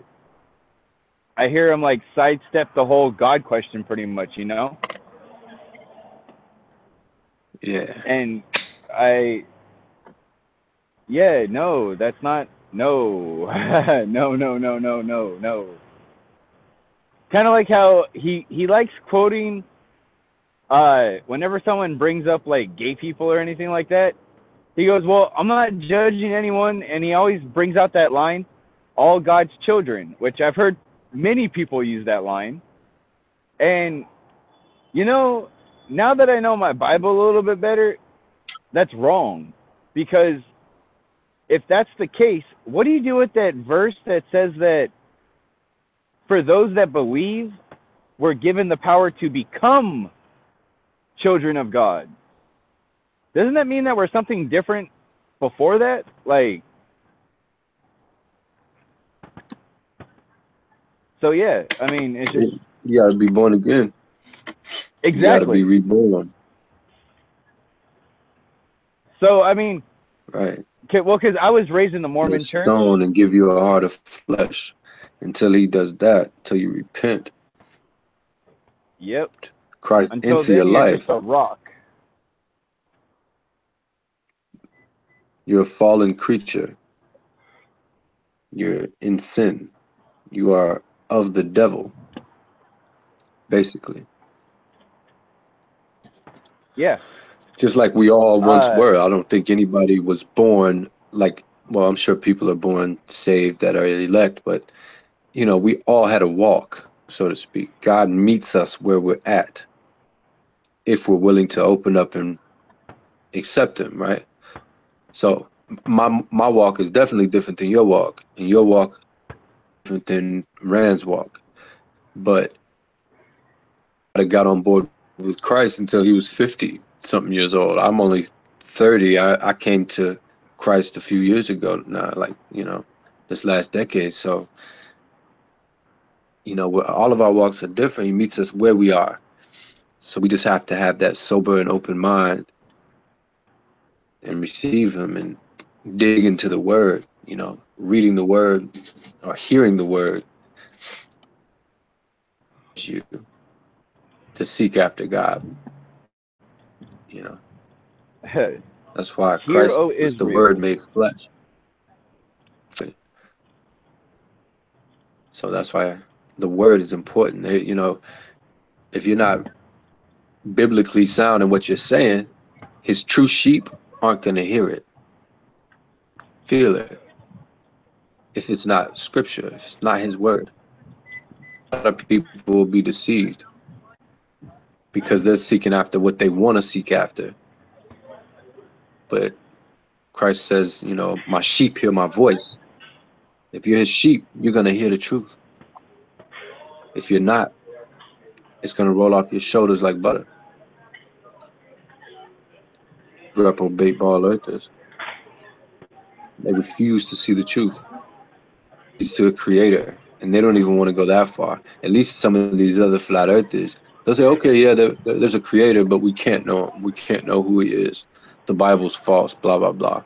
hear him like sidestep the whole God question pretty much, you know? Yeah. And no, that's not, no, no. Kind of like how he likes quoting, whenever someone brings up like gay people or anything like that, he goes, well, I'm not judging anyone. And he always brings out that line, all God's children, which I've heard many people use that line. And, you know, now that I know my Bible a little bit better, that's wrong. Because if that's the case, what do you do with that verse that says that for those that believe, we're given the power to become children of God? Doesn't that mean that we're something different before that? Like, so yeah, I mean, it's just, you gotta be born again. Exactly. You gotta be reborn. So I mean, right. Well, because I was raised in the Mormon church. Stone and give you a heart of flesh. Until he does that, until you repent. Yep. Christ until into your then, you're life. just a rock. You're a fallen creature. You're in sin. You are of the devil, basically. Yeah. Just like we all once were. I don't think anybody was born like, well, I'm sure people are born saved that are elect, but, you know, we all had a walk, so to speak. God meets us where we're at if we're willing to open up and accept him, right? So my walk is definitely different than your walk, and your walk different than Rand's walk. But I got on board with Christ until he was 50 something years old. I'm only 30. I came to Christ a few years ago now, like, you know, this last decade. So, you know, all of our walks are different. He meets us where we are. So we just have to have that sober and open mind and receive him and dig into the word, you know, reading the word or hearing the word you to seek after God, you know. That's why Hear, Christ O was the Israel. word made flesh. So that's why the word is important. You know, if you're not biblically sound in what you're saying, his true sheep aren't going to hear it, feel it. If it's not scripture, if it's not his word, a lot of people will be deceived because they're seeking after what they want to seek after. But Christ says, you know, my sheep hear my voice. If you're his sheep, you're going to hear the truth. If you're not, it's going to roll off your shoulders like butter. Reprobate ball earthers. They refuse to see the truth. It's to a creator, and they don't even want to go that far. At least some of these other flat earthers, they'll say, okay, yeah, there's a creator, but we can't know him. We can't know who he is. The Bible's false, blah, blah, blah.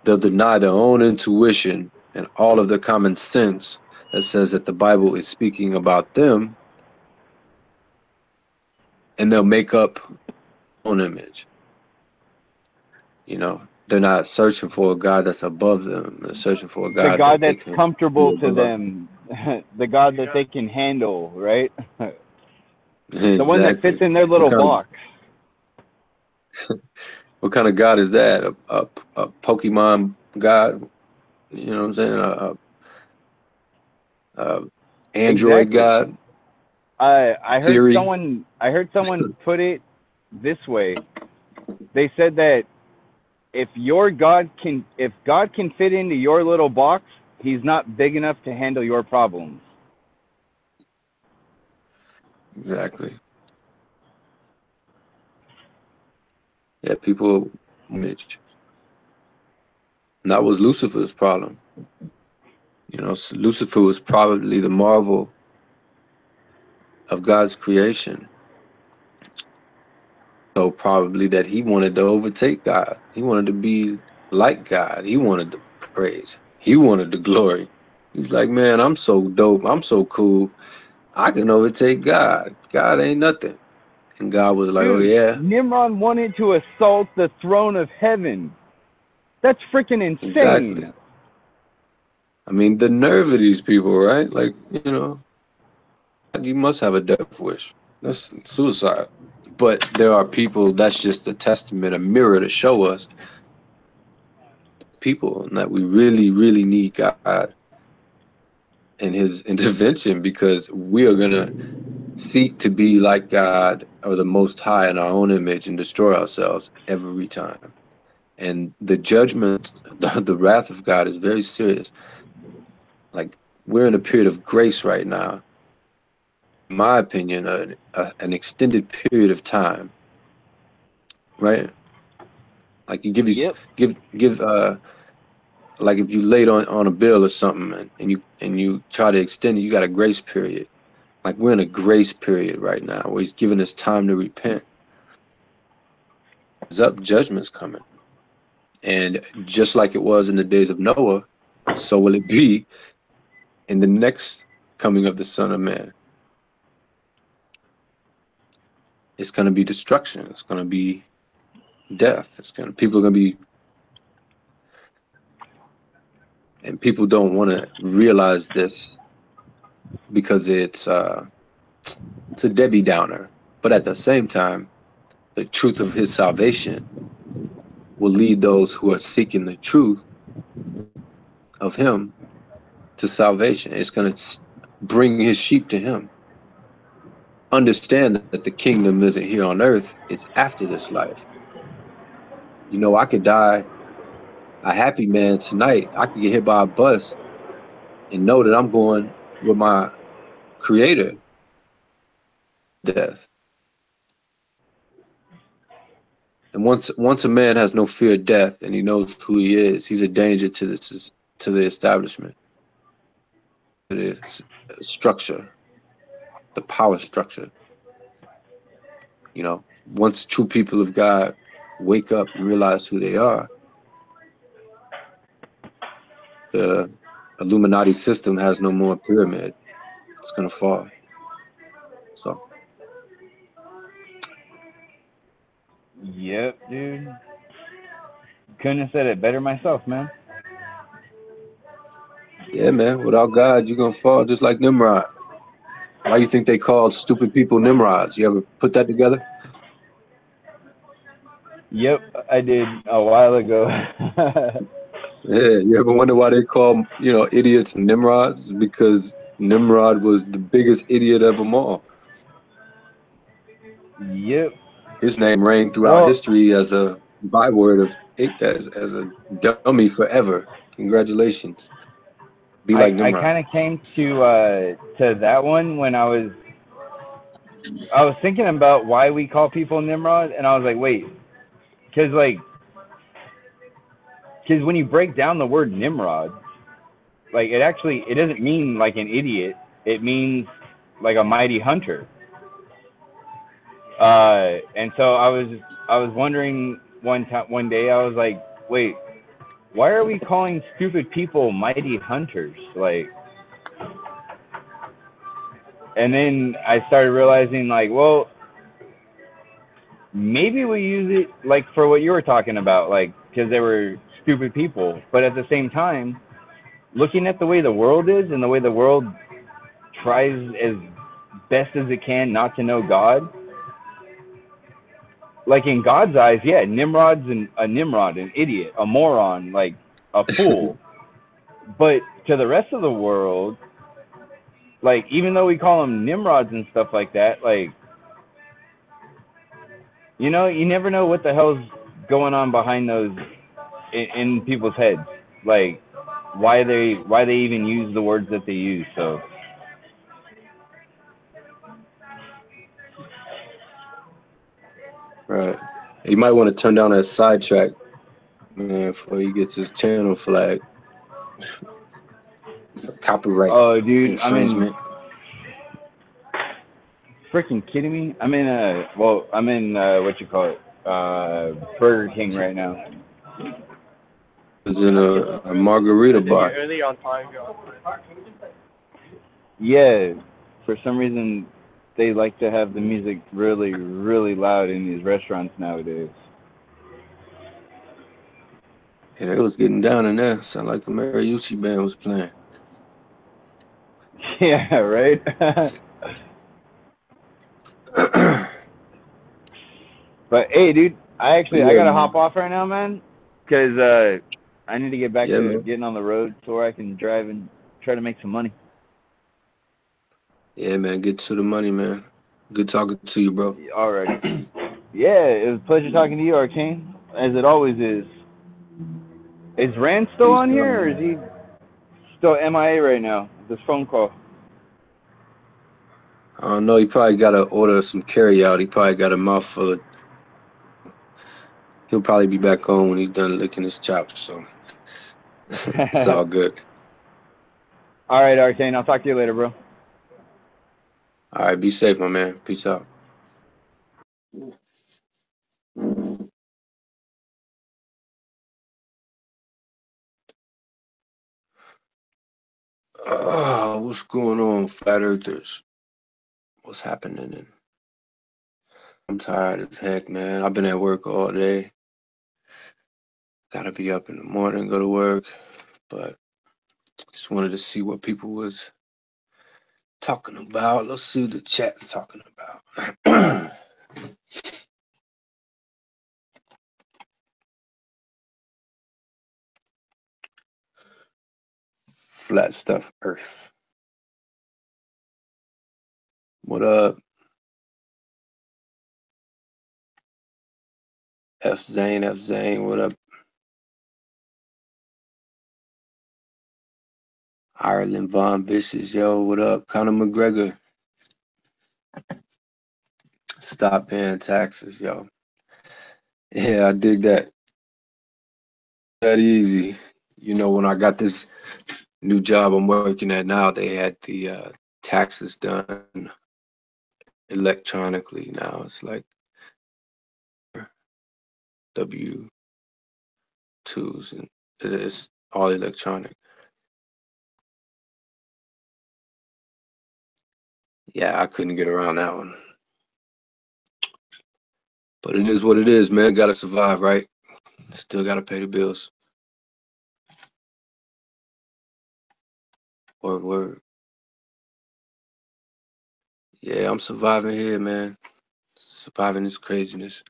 They'll deny their own intuition and all of their common sense that says that the Bible is speaking about them, and they'll make up their own image. You know, they're not searching for a God that's above them. They're searching for a God, the God that that's comfortable to them, the God that they can handle, right? Exactly. The one that fits in their little box. What kind of God is that? A Pokemon God? You know what I'm saying? Android Exactly. God? I heard someone put it this way. They said that if God can fit into your little box, he's not big enough to handle your problems. Exactly. Yeah, people image. And that was Lucifer's problem. You know, Lucifer was probably the marvel of God's creation. So probably that he wanted to overtake God. He wanted to be like God. He wanted the praise. He wanted the glory. He's like, man, I'm so dope. I'm so cool. I can overtake God. God ain't nothing. And God was like, Dude, oh yeah, Nimrod wanted to assault the throne of heaven. That's freaking insane. exactly. I mean, the nerve of these people, right? Like, you know, you must have a death wish. That's suicide. But there are people, that's just a testament, a mirror to show us people, and that we really, really need God and his intervention, because we are going to seek to be like God or the Most High in our own image and destroy ourselves every time. And the judgment, the wrath of God is very serious. Like, we're in a period of grace right now. In my opinion, an extended period of time, right? Like you give like if you late on a bill or something, and you try to extend it, you got a grace period. Like we're in a grace period right now where he's giving us time to repent. There's up judgment's coming. And just like it was in the days of Noah, so will it be in the next coming of the Son of Man. It's going to be destruction. It's going to be death. People are going to be, and people don't want to realize this because it's a Debbie Downer. But at the same time, the truth of his salvation will lead those who are seeking the truth of him to salvation. It's going to bring his sheep to him. Understand that the kingdom isn't here on earth, it's after this life. You know, I could die a happy man tonight. I could get hit by a bus and know that I'm going with my creator. Death. And once a man has no fear of death and he knows who he is, he's a danger to the establishment, to the structure, the power structure. You know, once true people of God wake up and realize who they are, the Illuminati system has no more pyramid. It's gonna fall. So. Yep, dude. Couldn't have said it better myself, man. Yeah, man. Without God, you're gonna fall just like Nimrod. Why you think they called stupid people Nimrods? You ever put that together? Yep, I did a while ago. Yeah, you ever wonder why they call, idiots Nimrods? Because Nimrod was the biggest idiot of them all. Yep. His name reigned throughout history as a byword of as a dummy forever. Congratulations. Be like Nimrod. I kind of came to that one when I was thinking about why we call people Nimrod, and I was like, wait, because when you break down the word Nimrod, like it doesn't mean like an idiot. It means like a mighty hunter. And so I was wondering one day, I was like, wait, why are we calling stupid people mighty hunters? Like, and then I started realizing, like, well, maybe we use it like for what you were talking about, like because they were stupid people. But at the same time, looking at the way the world is and the way the world tries as best as it can not to know God, like in God's eyes, yeah, Nimrod's a Nimrod, an idiot, a moron, like a fool. But to the rest of the world, like even though we call them Nimrods and stuff like that, like, you never know what the hell's going on behind those in people's heads, like why they even use the words that they use. So right, you might want to turn down that sidetrack, man, before he gets his channel flagged. Copyright oh dude, infringement. Freaking kidding me? I'm in what you call it? Burger King right now. Was in a margarita bar. Yeah, for some reason they like to have the music really, really loud in these restaurants nowadays. And it was getting down in there. Sound like the Mariucci band was playing. Yeah, right. But hey, dude, I gotta hop off right now, man, because I need to get back to getting on the road so where I can drive and try to make some money. Yeah, man, get to the money, man. Good talking to you, bro. All right. Yeah, it was a pleasure talking to you, Arcane, as it always is. Is Rand still on here, or is he still MIA right now? This phone call. I don't know. He probably got to order some carry out. He probably got a mouthful of. He'll probably be back on when he's done licking his chops. So it's all good. All right, Arcane. I'll talk to you later, bro. All right. Be safe, my man. Peace out. What's going on, flat earthers? What's happening? I'm tired as heck, man. I've been at work all day. Gotta be up in the morning, go to work. But just wanted to see what people was talking about. Let's see what the chat's talking about. Flat stuff earth. What up? F Zane, what up? Ireland Von Vicious, yo, what up? Conor McGregor. Stop paying taxes, yo. Yeah, I dig that. That easy. You know, when I got this new job I'm working at now, they had the taxes done electronically now. It's like W-2s and it's all electronic. Yeah, I couldn't get around that one. But it is what it is, man. Gotta survive, right? Still gotta pay the bills. Word. Yeah, I'm surviving here, man. Surviving this craziness.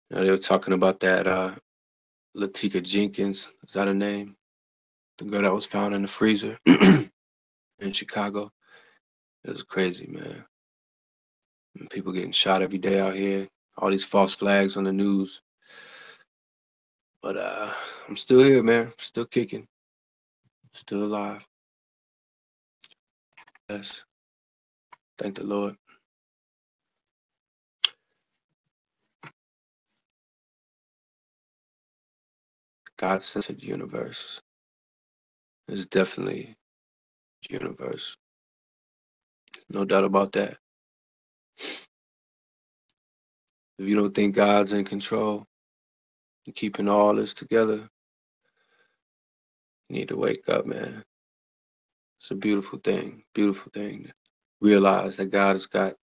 You know, they were talking about that Kenneka Jenkins. Is that her name? The girl that was found in the freezer in Chicago. It was crazy, man. And people getting shot every day out here. All these false flags on the news. But I'm still here, man. Still kicking. Still alive. Yes. Thank the Lord. God-centered universe. It's definitely universe. No doubt about that. If you don't think God's in control and keeping all this together, you need to wake up, man. It's a beautiful thing to realize that God has got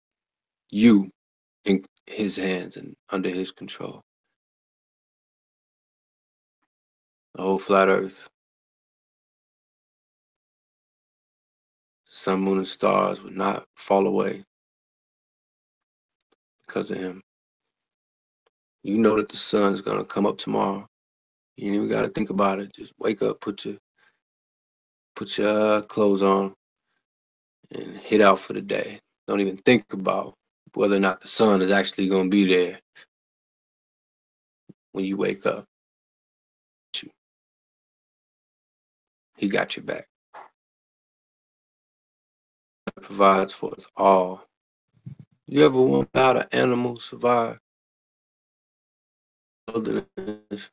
you in his hands and under his control. The whole flat earth. Sun, moon, and stars would not fall away because of him. You know that the sun is going to come up tomorrow. You ain't even got to think about it. Just wake up, put your clothes on, and head out for the day. Don't even think about whether or not the sun is actually going to be there when you wake up. He got your back. He provides for us all. You ever wonder how the animals survive? Wilderness.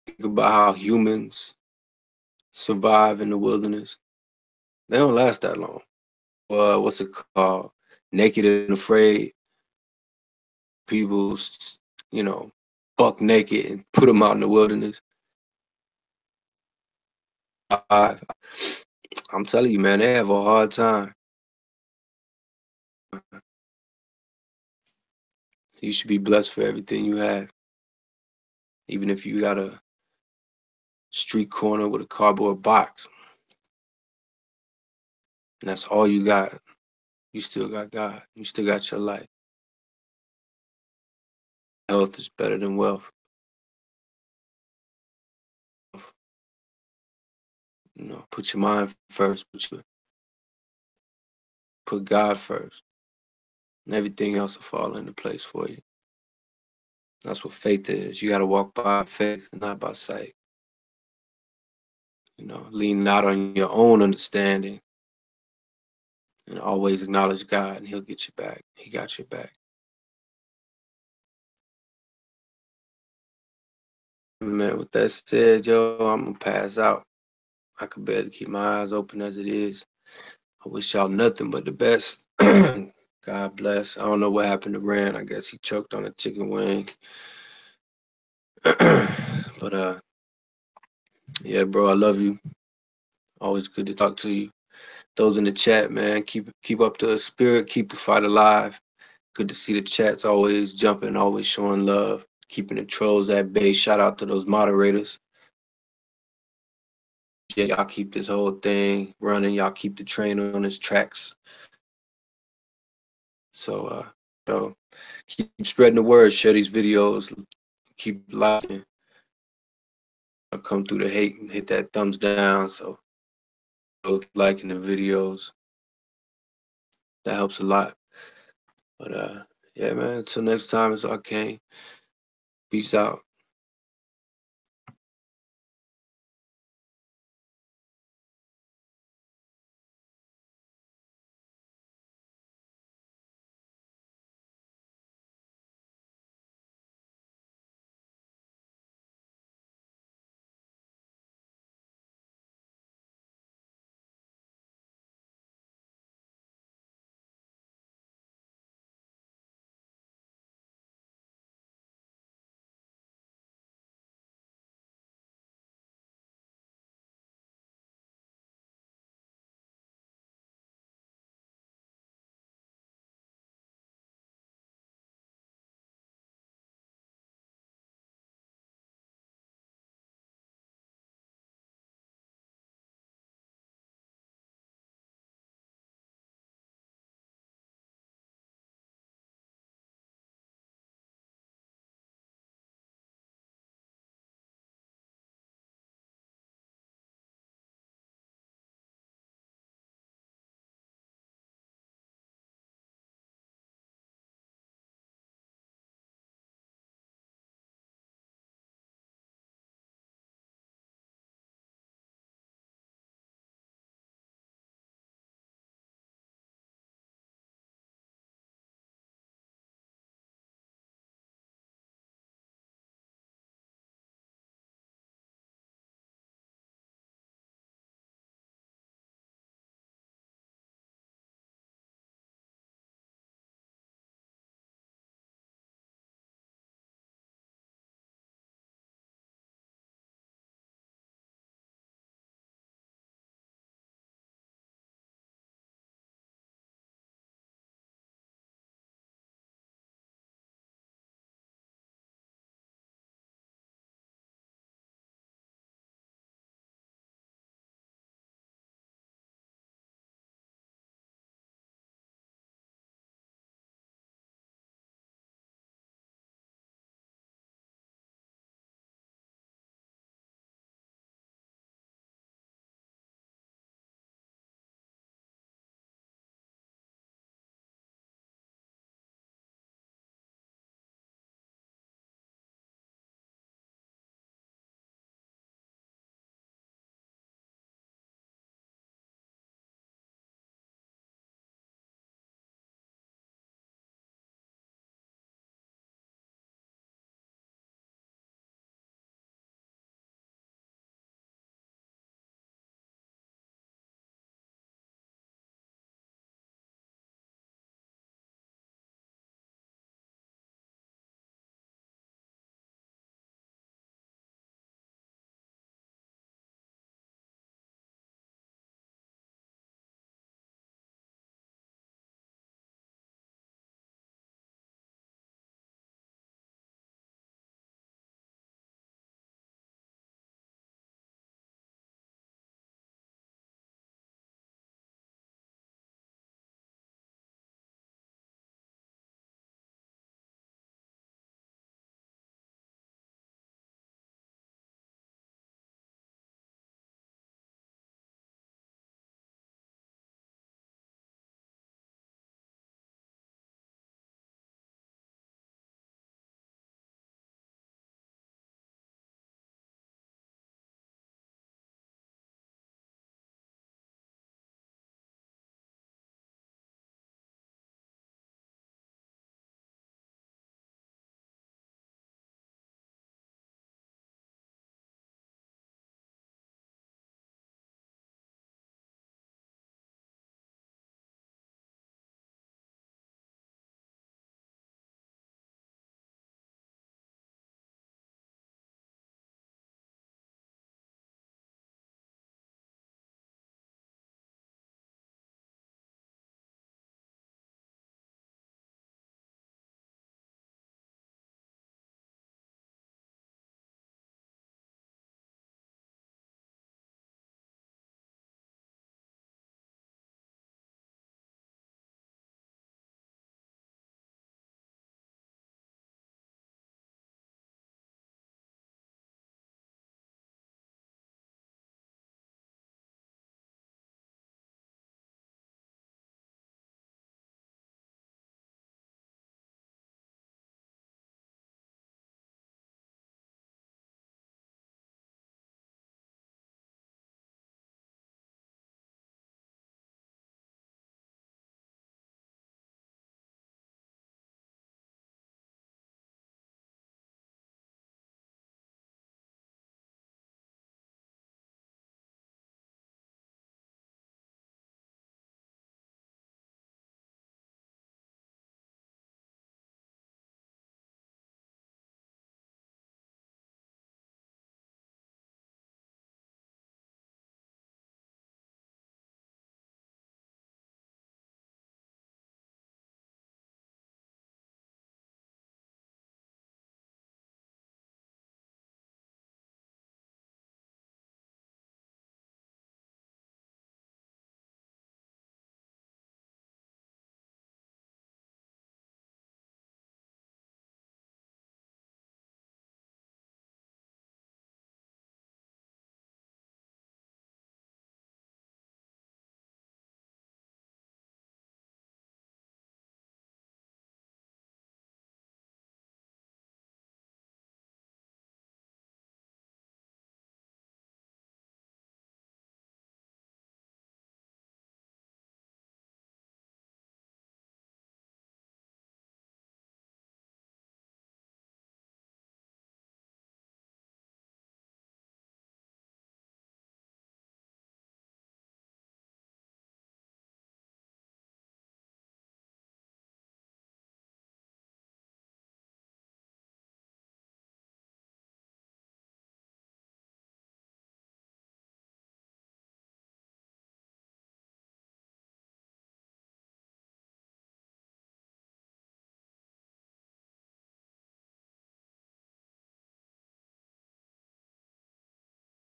Think about how humans survive in the wilderness. They don't last that long. What's it called? Naked and Afraid. People, you know, buck naked and put them out in the wilderness. I'm telling you, man, they have a hard time. You should be blessed for everything you have. Even if you got a street corner with a cardboard box, and that's all you got, you still got God. You still got your life. Health is better than wealth. You know, put your mind first, put God first, and everything else will fall into place for you. That's what faith is. You got to walk by faith and not by sight. You know, lean not on your own understanding, and always acknowledge God, and He'll get you back. He got your back. Man, with that said, yo, I'm gonna pass out. I can barely keep my eyes open as it is. I wish y'all nothing but the best. God bless. I don't know what happened to Rand. I guess he choked on a chicken wing. But yeah, bro, I love you. Always good to talk to you. Those in the chat, man, keep up the spirit, keep the fight alive. Good to see the chats always jumping, always showing love, keeping the trolls at bay. Shout out to those moderators. Yeah, y'all keep this whole thing running. Y'all keep the train on its tracks. So keep spreading the word. Share these videos. Keep liking. I'll come through the hate and hit that thumbs down. So liking the videos, that helps a lot. But yeah, man. Until next time, it's Arcane. Peace out.